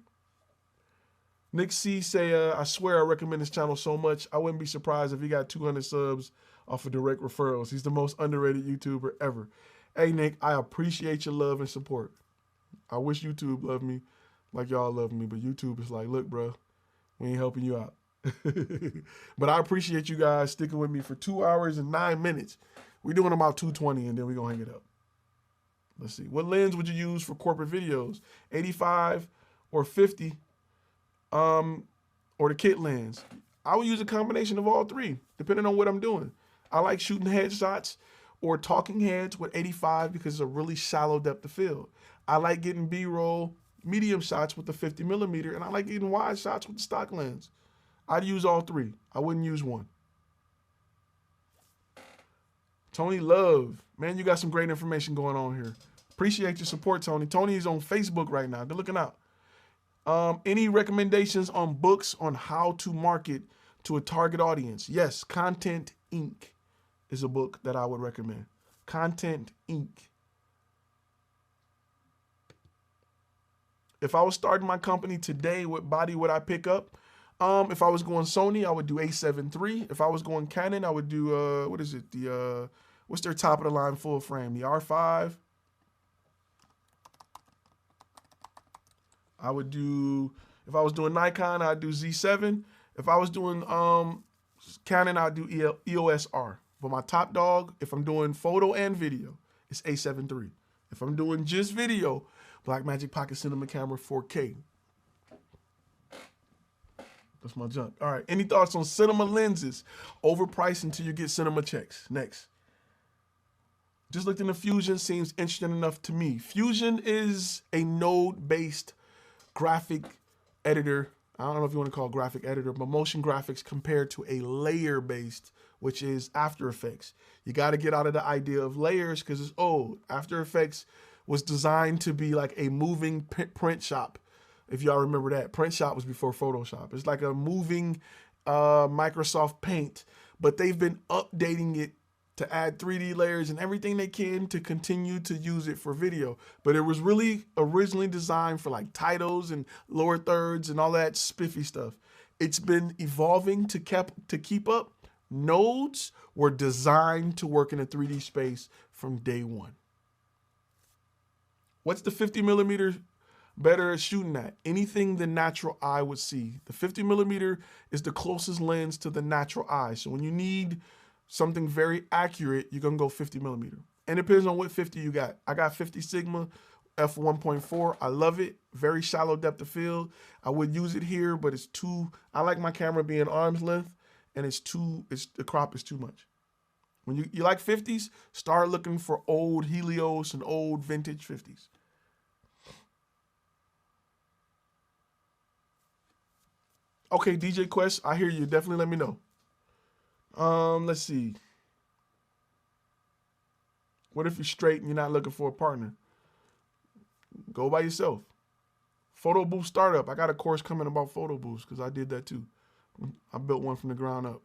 Nick C say, I swear I recommend this channel so much. I wouldn't be surprised if he got 200 subs off of direct referrals. He's the most underrated YouTuber ever. Hey, Nick, I appreciate your love and support. I wish YouTube loved me like y'all love me, but YouTube is like, look, bro, we ain't helping you out. But I appreciate you guys sticking with me for 2 hours and 9 minutes. We're doing about 220, and then we're going to hang it up. Let's see. What lens would you use for corporate videos? 85 or 50? Or the kit lens? I would use a combination of all 3, depending on what I'm doing. I like shooting headshots or talking heads with 85 because it's a really shallow depth of field. I like getting B-roll medium shots with the 50mm, and I like getting wide shots with the stock lens. I'd use all 3. I wouldn't use one. Tony Love. Man, you got some great information going on here. Appreciate your support, Tony. Tony is on Facebook right now. Good looking out. Any recommendations on books on how to market to a target audience? Yes, Content Inc. is a book that I would recommend. Content Inc. If I was starting my company today, what body would I pick up? If I was going Sony, I would do A7 III. If I was going Canon, I would do, what is it? What's their top of the line full frame? The R5. I would do, if I was doing Nikon, I'd do Z7. If I was doing Canon, I'd do EOS R. But my top dog, if I'm doing photo and video, it's A7 III. If I'm doing just video, Blackmagic Pocket Cinema Camera 4K. That's my junk. All right, any thoughts on cinema lenses? Overpriced until you get cinema checks. Next. Just looked into Fusion, seems interesting enough to me. Fusion is a node-based graphic editor. I don't know if you want to call it graphic editor, but motion graphics compared to a layer-based, which is After Effects. You got to get out of the idea of layers because it's old. After Effects was designed to be like a moving print shop. If y'all remember that, print shop was before Photoshop. It's like a moving Microsoft Paint, but they've been updating it to add 3D layers and everything they can to continue to use it for video. But it was really originally designed for like titles and lower thirds and all that spiffy stuff. It's been evolving to keep up. Nodes were designed to work in a 3D space from day one. What's the 50mm better at shooting at? Anything the natural eye would see. The 50mm is the closest lens to the natural eye. So when you need something very accurate, you're gonna go 50mm. And it depends on what 50 you got. I got 50 Sigma f1.4. I love it. Very shallow depth of field. I would use it here, but it's too, I like my camera being arm's length, and the crop is too much. When you like 50s, start looking for old Helios and old vintage 50s. Okay, DJ Quest, I hear you. Definitely let me know. Let's see. What if you're straight and you're not looking for a partner? Go by yourself. Photo booth startup. I got a course coming about photo booths because I did that too. I built one from the ground up.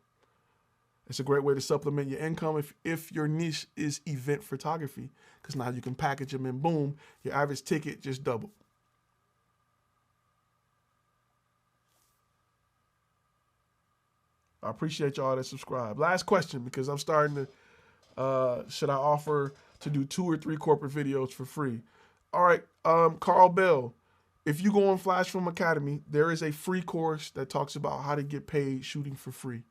It's a great way to supplement your income if your niche is event photography, because now you can package them and boom, your average ticket just doubled. I appreciate y'all that subscribe. Last question, because I'm starting to, should I offer to do 2 or 3 corporate videos for free? All right, Carl Bell, if you go on Flash Film Academy, there is a free course that talks about how to get paid shooting for free.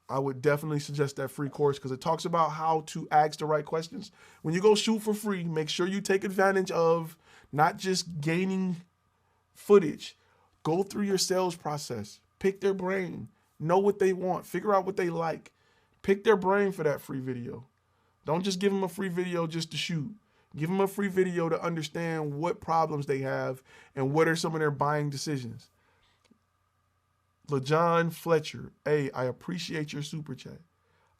I would definitely suggest that free course because it talks about how to ask the right questions. When you go shoot for free, make sure you take advantage of not just gaining footage. Go through your sales process. Pick their brain. Know what they want. Figure out what they like. Pick their brain for that free video. Don't just give them a free video just to shoot. Give them a free video to understand what problems they have and what are some of their buying decisions. LaJohn Fletcher, hey, I appreciate your super chat.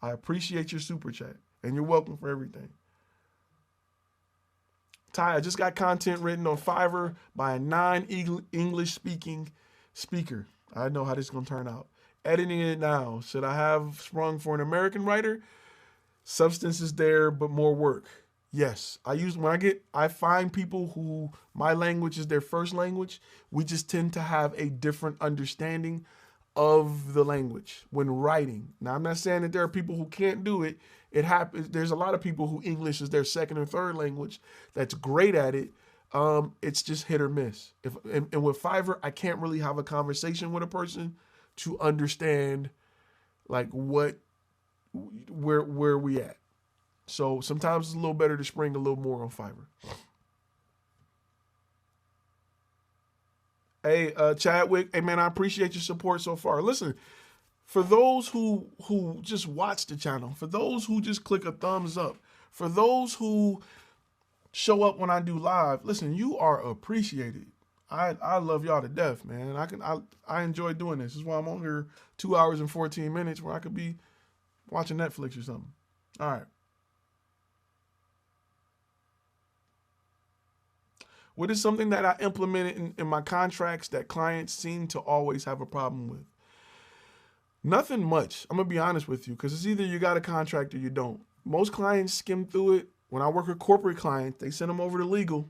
I appreciate your super chat. And you're welcome for everything. Ty, I just got content written on Fiverr by a non-English speaking speaker. I know how this is going to turn out. Editing it now. Should I have sprung for an American writer? Substance is there, but more work. Yes. I find people who my language is their first language. We just tend to have a different understanding of the language when writing. Now, I'm not saying that there are people who can't do it. It happens. There's a lot of people who English is their second or third language that's great at it. It's just hit or miss. And with Fiverr, I can't really have a conversation with a person to understand like where we at. So sometimes it's a little better to spring a little more on Fiverr. Hey, Chadwick, hey man, I appreciate your support so far. Listen, for those who just watch the channel, for those who just click a thumbs up, for those who show up when I do live, listen, you are appreciated. I love y'all to death, man. I enjoy doing this. This is why I'm on here 2 hours and 14 minutes where I could be watching Netflix or something. All right. What is something that I implemented in my contracts that clients seem to always have a problem with? Nothing much. I'm going to be honest with you, because it's either you got a contract or you don't. Most clients skim through it. When I work with corporate clients, they send them over to legal,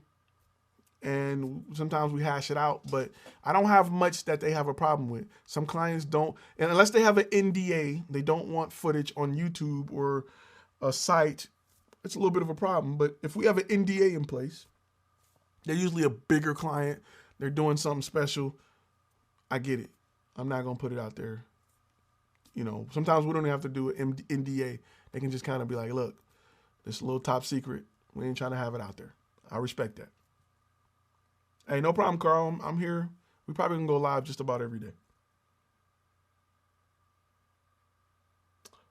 and sometimes we hash it out, but I don't have much that they have a problem with. Some clients don't, and unless they have an NDA, they don't want footage on YouTube or a site, it's a little bit of a problem. But if we have an NDA in place, they're usually a bigger client, they're doing something special, I get it. I'm not going to put it out there. You know, sometimes we don't even have to do an NDA. They can just kind of be like, look, this is a little top secret. We ain't trying to have it out there. I respect that. Hey, no problem, Carl. I'm here. We probably can go live just about every day.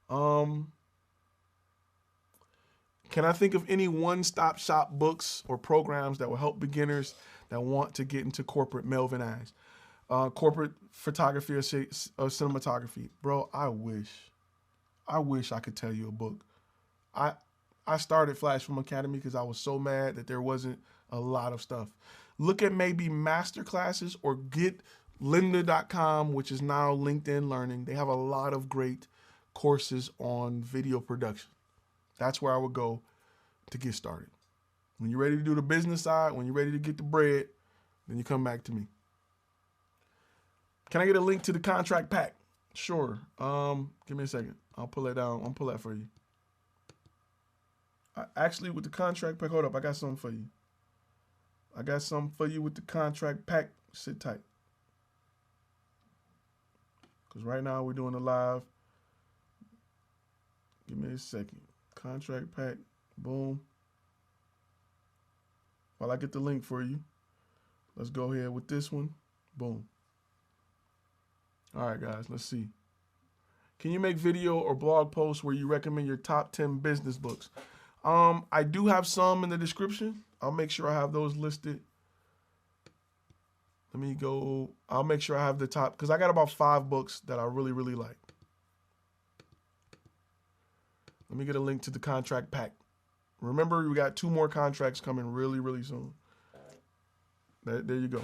Can I think of any one-stop shop books or programs that will help beginners that want to get into corporate? Melvin asks. Corporate photography or cinematography. Bro, I wish I could tell you a book. I started Flash Film Academy because I was so mad that there wasn't a lot of stuff. Look at maybe master classes or get lynda.com, which is now LinkedIn Learning. They have a lot of great courses on video production. That's where I would go to get started. When you're ready to do the business side, when you're ready to get the bread, then you come back to me. Can I get a link to the contract pack? Sure. Give me a second. I'll pull that down. I'll pull that for you. Actually, with the contract pack, hold up. I got something for you. I got something for you with the contract pack. Sit tight. Because right now we're doing a live. Give me a second. Contract pack. Boom. While I get the link for you, let's go ahead with this one. Boom. All right, guys, let's see. Can you make video or blog posts where you recommend your top 10 business books? I do have some in the description. I'll make sure I have those listed. Let me go. I'll make sure I have the top, because I got about 5 books that I really, really like. Let me get a link to the contract pack. Remember, we got 2 more contracts coming really, really soon. There you go.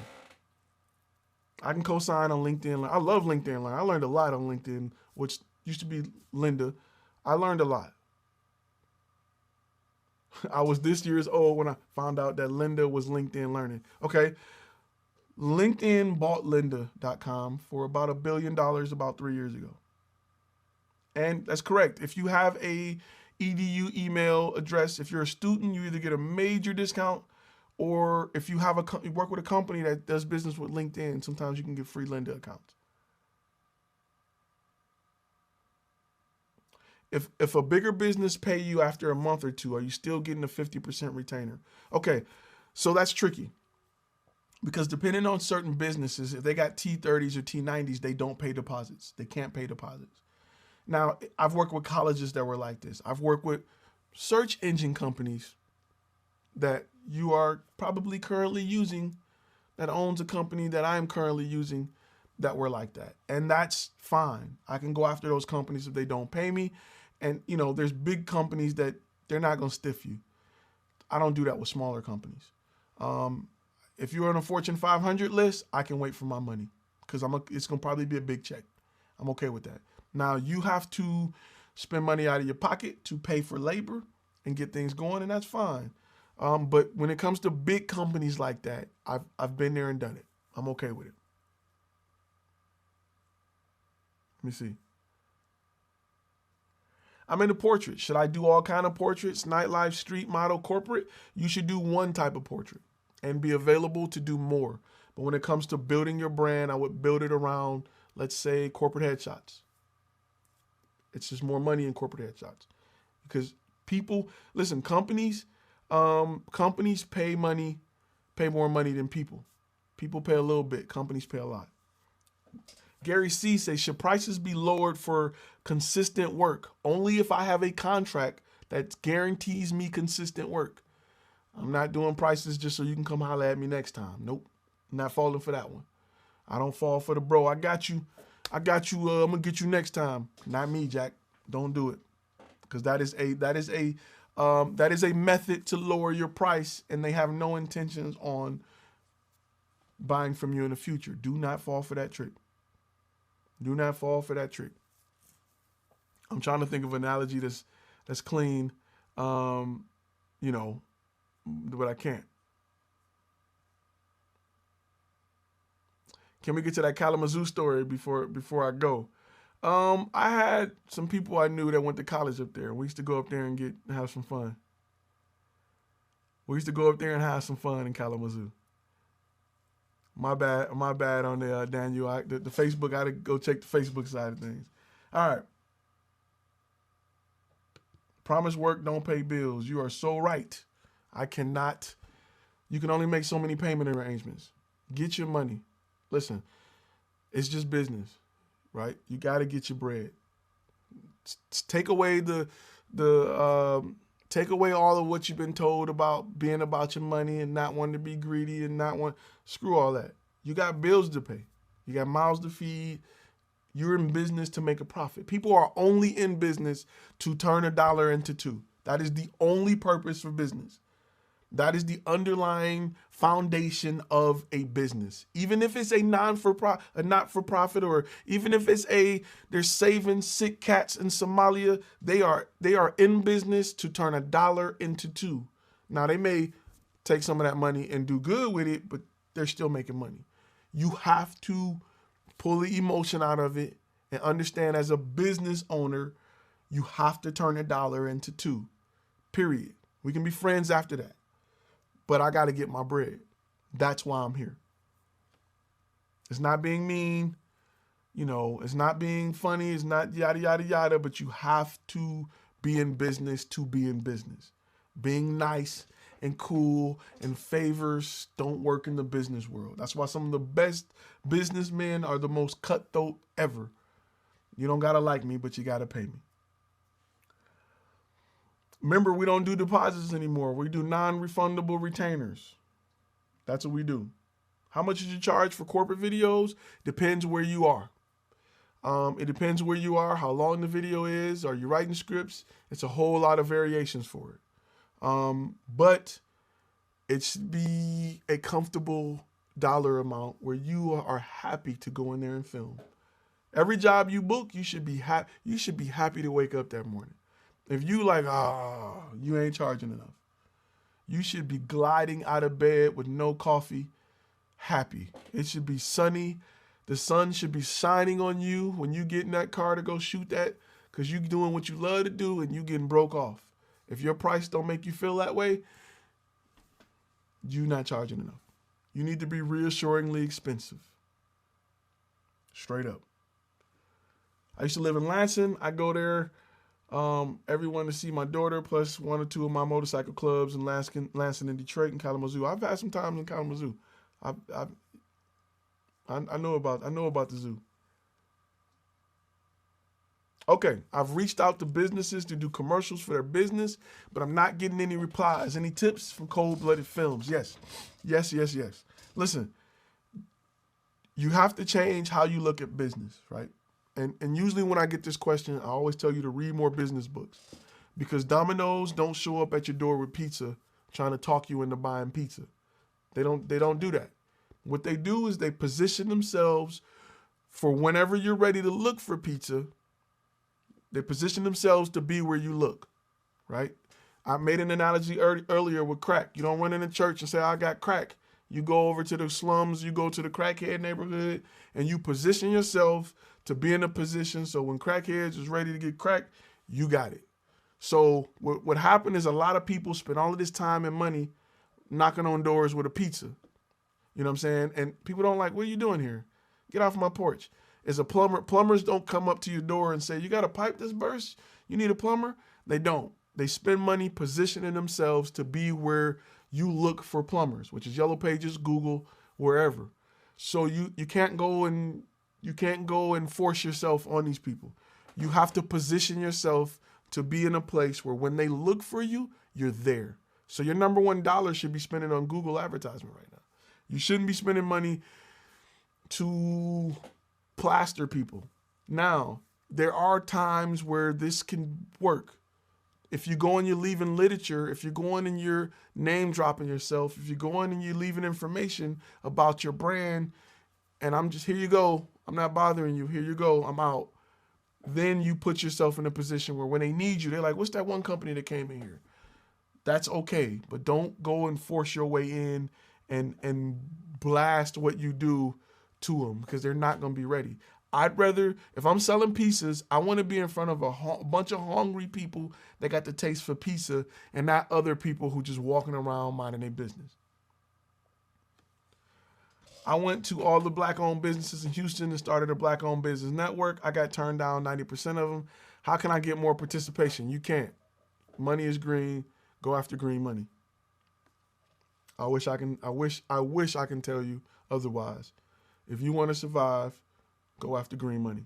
I can co-sign on LinkedIn. I love LinkedIn Learn. I learned a lot on LinkedIn, which used to be Lynda. I learned a lot. I was this years old when I found out that Lynda was LinkedIn Learning. Okay. LinkedIn bought lynda.com for about $1 billion about 3 years ago. And that's correct. If you have a edu email address, if you're a student, you either get a major discount, or if you have you work with a company that does business with LinkedIn, sometimes you can get free Lynda accounts. If a bigger business pay you after a month or two, are you still getting a 50% retainer? Okay, So that's tricky. Because depending on certain businesses, if they got T30s or T90s, they don't pay deposits. They can't pay deposits. Now, I've worked with colleges that were like this. I've worked with search engine companies that you are probably currently using, that owns a company that I'm currently using, that were like that. And that's fine. I can go after those companies if they don't pay me. And, you know, there's big companies that they're not going to stiff you. I don't do that with smaller companies. If you're on a Fortune 500 list, I can wait for my money because it's going to probably be a big check. I'm okay with that. Now, you have to spend money out of your pocket to pay for labor and get things going, and that's fine. But when it comes to big companies like that, I've been there and done it. I'm okay with it. Let me see. I'm into portraits. Should I do all kind of portraits? Nightlife, street model, corporate? You should do one type of portrait and be available to do more. But when it comes to building your brand, I would build it around, let's say, corporate headshots. It's just more money in corporate headshots. Because people, listen, companies pay more money than people. People pay a little bit. Companies pay a lot. Gary C says, should prices be lowered for consistent work? Only if I have a contract that guarantees me consistent work. I'm not doing prices just so you can come holler at me next time. Nope. I'm not falling for that one. I don't fall for the bro. I got you. I'm gonna get you next time. Not me, Jack. Don't do it. Because that is a method to lower your price, and they have no intentions on buying from you in the future. Do not fall for that trick. Do not fall for that trick. I'm trying to think of an analogy that's clean, but I can't. Can we get to that Kalamazoo story before I go? I had some people I knew that went to college up there. We used to go up there and have some fun. We used to go up there and have some fun in Kalamazoo. My bad on the Daniel. The Facebook, I had to go check the Facebook side of things. All right. Promise work don't pay bills. You are so right. You can only make so many payment arrangements. Get your money. Listen, it's just business, right? You got to get your bread. Take away take away all of what you've been told about being about your money and not wanting to be greedy and screw all that. You got bills to pay. You got mouths to feed. You're in business to make a profit. People are only in business to turn $1 into $2. That is the only purpose for business. That is the underlying foundation of a business. Even if it's a not-for-profit, or even if it's they're saving sick cats in Somalia, they are in business to turn $1 into $2. Now, they may take some of that money and do good with it, but they're still making money. You have to pull the emotion out of it and understand, as a business owner, you have to turn $1 into $2, period. We can be friends after that. But I got to get my bread. That's why I'm here. It's not being mean, it's not being funny, it's not yada, yada, yada, but you have to be in business to be in business. Being nice and cool and favors don't work in the business world. That's why some of the best businessmen are the most cutthroat ever. You don't got to like me, but you got to pay me. Remember, we don't do deposits anymore. We do non-refundable retainers. That's what we do. How much did you charge for corporate videos? Depends where you are. It depends where you are, how long the video is. Are you writing scripts? It's a whole lot of variations for it. But it should be a comfortable dollar amount where you are happy to go in there and film. Every job you book, you should be happy to wake up that morning. If you you ain't charging enough. You should be gliding out of bed with no coffee, happy. It should be sunny. The sun should be shining on you when you get in that car to go shoot that, because you doing what you love to do and you getting broke off. If your price don't make you feel that way, you're not charging enough. You need to be reassuringly expensive. Straight up. I used to live in Lansing. I go there Everyone to see my daughter, plus 1 or 2 of my motorcycle clubs in Lansing and Detroit and Kalamazoo. I've had some time in Kalamazoo. I know about the zoo. Okay, I've reached out to businesses to do commercials for their business, but I'm not getting any replies. Any tips from Cold-Blooded Films? Yes. Listen, you have to change how you look at business, right? And usually when I get this question, I always tell you to read more business books, because Domino's don't show up at your door with pizza trying to talk you into buying pizza. They don't do that. What they do is they position themselves for whenever you're ready to look for pizza. They position themselves to be where you look, right? I made an analogy earlier with crack. You don't run into church and say, I got crack. You go over to the slums, you go to the crackhead neighborhood, and you position yourself to be in a position so when crackheads is ready to get crack, you got it. So what happened is a lot of people spend all of this time and money knocking on doors with a pizza. You know what I'm saying? And people don't like, what are you doing here? Get off my porch. As a plumber, plumbers don't come up to your door and say, you got a pipe that's burst? You need a plumber? They don't. They spend money positioning themselves to be where you look for plumbers, which is Yellow Pages, Google, wherever. So you can't go and force yourself on these people. You have to position yourself to be in a place where when they look for you, you're there. So your number $1 should be spending on Google advertisement right now. You shouldn't be spending money to plaster people. Now, there are times where this can work. If you go and you're leaving literature, if you're going and you're name dropping yourself, if you're going and you're leaving information about your brand, and I'm just, here you go, I'm not bothering you, here you go, I'm out. Then you put yourself in a position where when they need you, they're like, what's that one company that came in here? That's okay, but don't go and force your way in and blast what you do to them, because they're not going to be ready. I'd rather, if I'm selling pizzas, I want to be in front of a bunch of hungry people that got the taste for pizza, and not other people who just walking around minding their business. I went to all the black-owned businesses in Houston and started a black-owned business network. I got turned down 90% of them. How can I get more participation? You can't. Money is green. Go after green money. I wish I can tell you otherwise. If you want to survive, go after green money.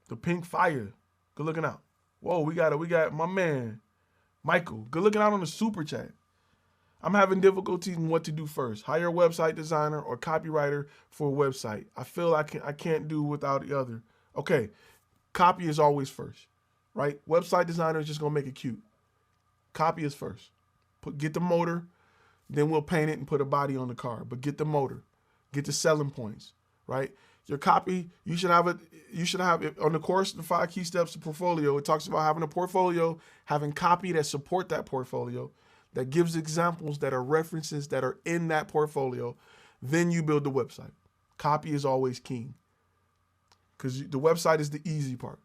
The Pink Fire. Good looking out. Whoa, we got my man, Michael. Good looking out on the super chat. I'm having difficulties in what to do first. Hire a website designer or copywriter for a website. I feel I can't do without the other. Okay, copy is always first, right? Website designer is just gonna make it cute. Copy is first. Get the motor, then we'll paint it and put a body on the car. But get the motor, get the selling points, right? Your copy, you should have it on the course, the 5 key steps to portfolio. It talks about having a portfolio, having copy that support that portfolio, that gives examples that are references that are in that portfolio. Then you build the website. Copy is always king, because the website is the easy part.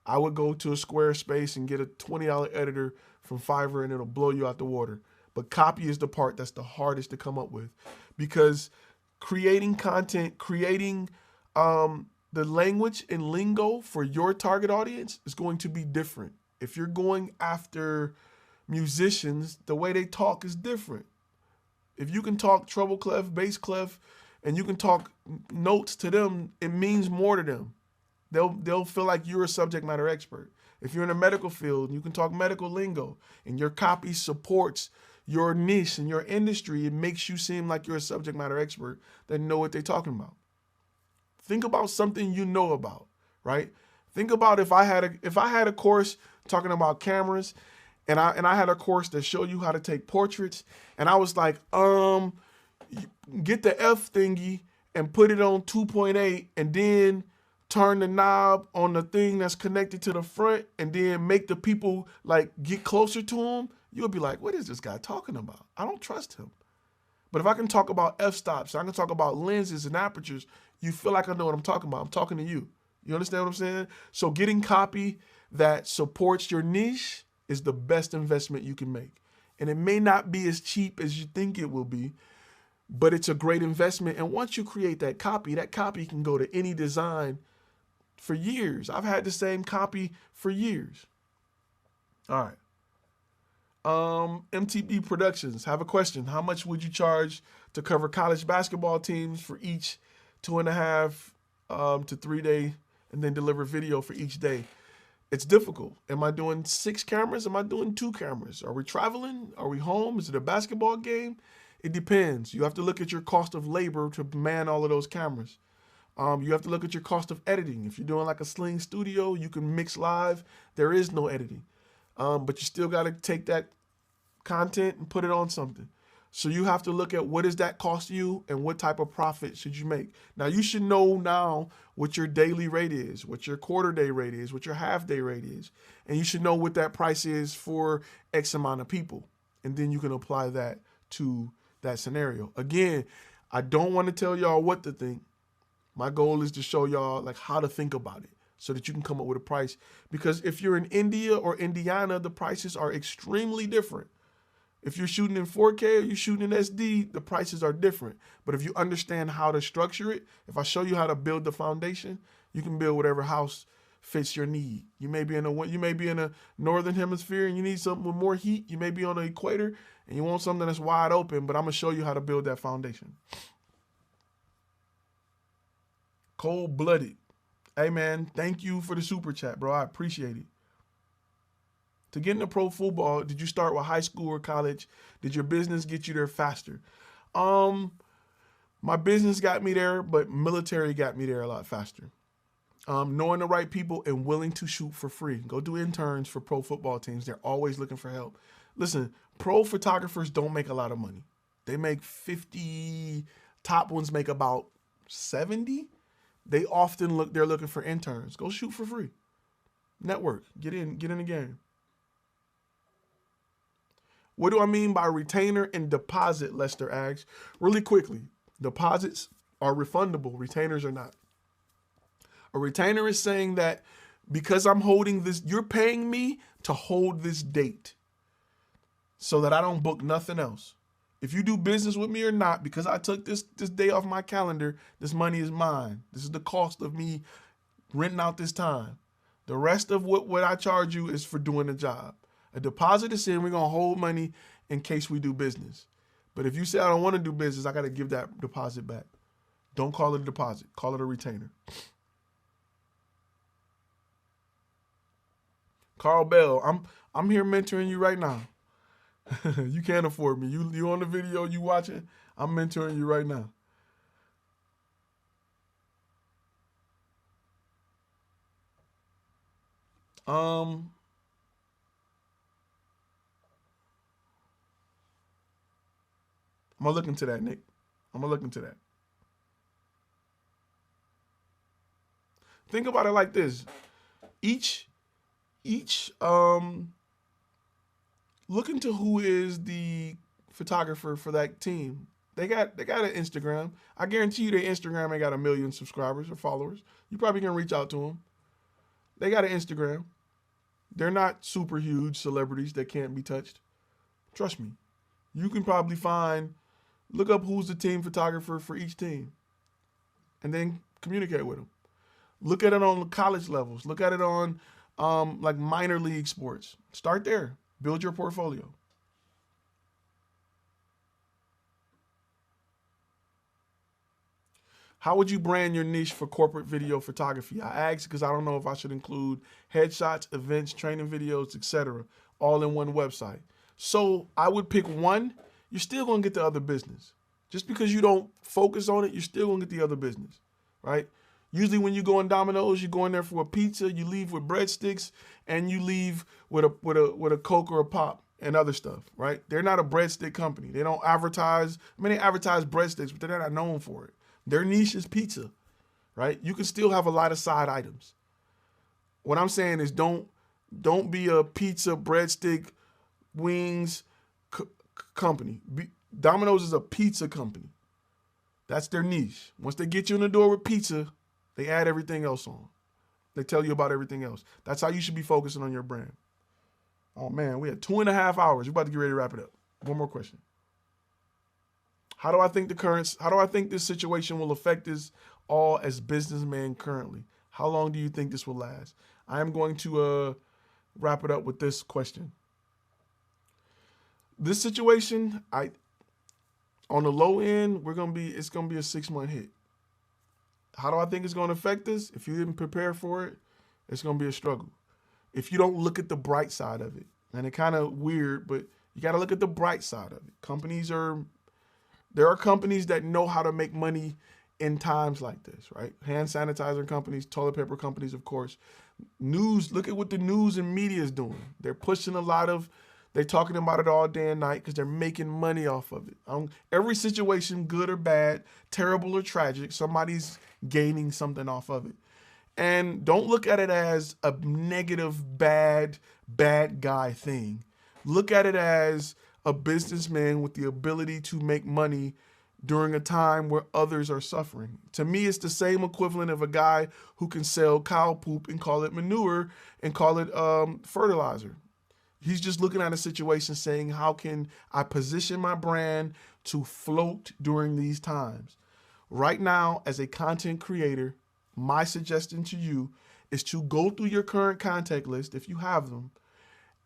I would go to a Squarespace and get a $20 editor from Fiverr and it'll blow you out the water. But copy is the part that's the hardest to come up with, because creating content, creating the language and lingo for your target audience is going to be different. If you're going after musicians, the way they talk is different. If you can talk treble clef, bass clef, and you can talk notes to them, it means more to them. They'll feel like you're a subject matter expert. If you're in the medical field and you can talk medical lingo and your copy supports your niche and your industry, it makes you seem like you're a subject matter expert that know what they're talking about. Think about something you know about, right? Think about if I had a course talking about cameras, and I had a course that showed you how to take portraits, and I was like, get the F thingy and put it on 2.8 and then turn the knob on the thing that's connected to the front and then make the people like get closer to him, you'll be like, what is this guy talking about? I don't trust him. But if I can talk about f-stops, I can talk about lenses and apertures, you feel like I know what I'm talking about. I'm talking to you. You understand what I'm saying? So getting copy that supports your niche is the best investment you can make. And it may not be as cheap as you think it will be, but it's a great investment. And once you create that copy can go to any design for years. I've had the same copy for years. All right. MTB Productions have a question. How much would you charge to cover college basketball teams for each 2.5 to 3 day, and then deliver video for each day? It's difficult. Am I doing 6 cameras? Am I doing 2 cameras? Are we traveling? Are we home? Is it a basketball game? It depends. You have to look at your cost of labor to man all of those cameras. You have to look at your cost of editing. If you're doing like a Sling Studio, you can mix live. There is no editing. But you still got to take that content and put it on something. So you have to look at what does that cost you and what type of profit should you make. Now you should know now what your daily rate is, what your quarter day rate is, what your half day rate is. And you should know what that price is for X amount of people. And then you can apply that to that scenario. Again, I don't want to tell y'all what to think. My goal is to show y'all like how to think about it so that you can come up with a price. Because if you're in India or Indiana, the prices are extremely different. If you're shooting in 4K or you're shooting in SD, the prices are different. But if you understand how to structure it, if I show you how to build the foundation, you can build whatever house fits your need. You may be in a northern hemisphere and you need something with more heat. You may be on the equator and you want something that's wide open, but I'm gonna show you how to build that foundation. Cold-blooded. Hey man, thank you for the super chat, bro. I appreciate it. To get into pro football, did you start with high school or college? Did your business get you there faster? My business got me there, but military got me there a lot faster. Knowing the right people and willing to shoot for free. Go do interns for pro football teams. They're always looking for help. Listen, pro photographers don't make a lot of money. They make 50, top ones make about 70. They're looking for interns. Go shoot for free. Network, get in the game. What do I mean by retainer and deposit, Lester asks? Really quickly, deposits are refundable. Retainers are not. A retainer is saying that because I'm holding this, you're paying me to hold this date so that I don't book nothing else. If you do business with me or not, because I took this day off my calendar, this money is mine. This is the cost of me renting out this time. The rest of what I charge you is for doing the job. A deposit is saying we're going to hold money in case we do business. But if you say I don't want to do business, I got to give that deposit back. Don't call it a deposit. Call it a retainer. Carl Bell, I'm here mentoring you right now. You can't afford me. You on the video, you watching? I'm mentoring you right now. I'm gonna look into that, Nick. I'm gonna look into that. Think about it like this. Each look into who is the photographer for that team. They got an Instagram. I guarantee you their Instagram ain't got 1 million subscribers or followers. You probably can reach out to them. They got an Instagram. They're not super huge celebrities that can't be touched. Trust me. You can probably look up who's the team photographer for each team and then communicate with them. Look at it on college levels. Look at it on like minor league sports. Start there. Build your portfolio. How would you brand your niche for corporate video photography? I asked because I don't know if I should include headshots, events, training videos, etc., all in one website. So I would pick one. You're still going to get the other business. Just because you don't focus on it, you're still going to get the other business, right? Usually when you go in Domino's, you go in there for a pizza, you leave with breadsticks, and you leave with a Coke or a Pop and other stuff, right? They're not a breadstick company. They don't advertise. I mean, they advertise breadsticks, but they're not known for it. Their niche is pizza, right? You can still have a lot of side items. What I'm saying is don't be a pizza, breadstick, wings company. Domino's is a pizza company. That's their niche. Once they get you in the door with pizza, they add everything else on. They tell you about everything else. That's how you should be focusing on your brand. Oh man, we had 2.5 hours. We're about to get ready to wrap it up. One more question. How do I think this situation will affect us all as businessmen currently? How long do you think this will last? I am going to wrap it up with this question. This situation, on the low end, it's gonna be a 6-month hit. How do I think it's gonna affect us? If you didn't prepare for it, it's gonna be a struggle. If you don't look at the bright side of it, and it's kind of weird, but you got to look at the bright side of it. There are companies that know how to make money in times like this, right? Hand sanitizer companies, toilet paper companies, of course. News, look at what the news and media is doing. They're pushing they're talking about it all day and night because they're making money off of it. Every situation, good or bad, terrible or tragic, somebody's gaining something off of it. And don't look at it as a negative, bad guy thing. Look at it as a businessman with the ability to make money during a time where others are suffering. To me, it's the same equivalent of a guy who can sell cow poop and call it manure and call it fertilizer. He's just looking at a situation saying, how can I position my brand to float during these times? Right now, as a content creator, my suggestion to you is to go through your current contact list, if you have them,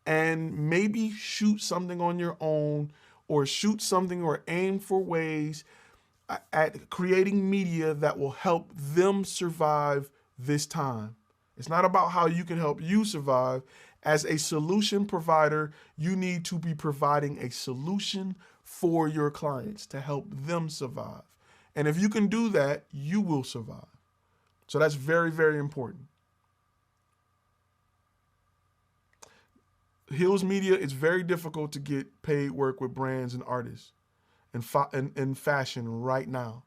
and maybe shoot something on your own, or shoot something or aim for ways at creating media that will help them survive this time. It's not about how you can help you survive. As a solution provider, you need to be providing a solution for your clients to help them survive. And if you can do that, you will survive. So that's very, very important. Hills Media, it's very difficult to get paid work with brands and artists and fashion right now.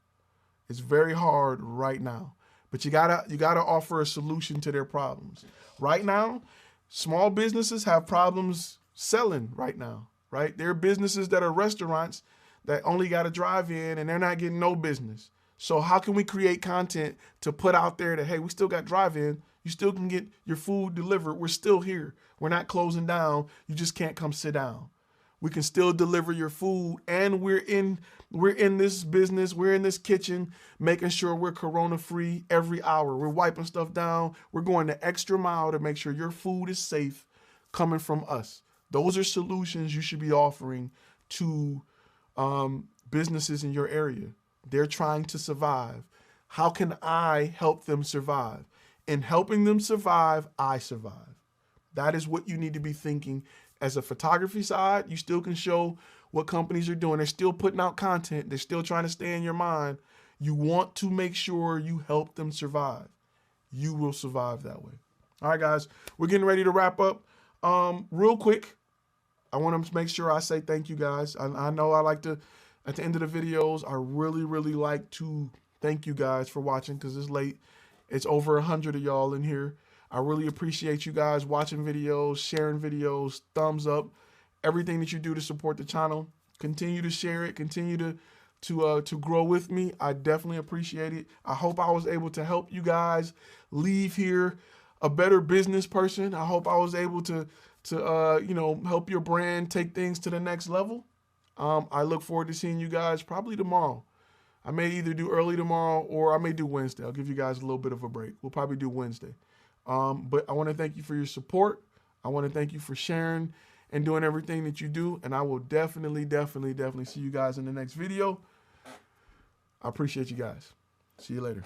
It's very hard right now. But you gotta offer a solution to their problems. Right now, small businesses have problems selling right now, right? There are businesses that are restaurants that only got to drive in and they're not getting no business. So how can we create content to put out there that, hey, we still got drive-in, you still can get your food delivered, we're still here, we're not closing down, you just can't come sit down. We can still deliver your food, and we're in this business, we're in this kitchen, making sure we're corona-free every hour. We're wiping stuff down. We're going the extra mile to make sure your food is safe coming from us. Those are solutions you should be offering to businesses in your area. They're trying to survive. How can I help them survive? In helping them survive, I survive. That is what you need to be thinking. As a photography side, you still can show what companies are doing. They're still putting out content. They're still trying to stay in your mind. You want to make sure you help them survive. You will survive that way. All right, guys, we're getting ready to wrap up. Real quick, I want to make sure I say thank you, guys. I know I like to, at the end of the videos, I really, really like to thank you guys for watching because it's late. It's over 100 of y'all in here. I really appreciate you guys watching videos, sharing videos, thumbs up, everything that you do to support the channel. Continue to share it. Continue to grow with me. I definitely appreciate it. I hope I was able to help you guys leave here a better business person. I hope I was able to help your brand take things to the next level. I look forward to seeing you guys probably tomorrow. I may either do early tomorrow or I may do Wednesday. I'll give you guys a little bit of a break. We'll probably do Wednesday. But I want to thank you for your support. I want to thank you for sharing and doing everything that you do. And I will definitely see you guys in the next video. I appreciate you guys. See you later.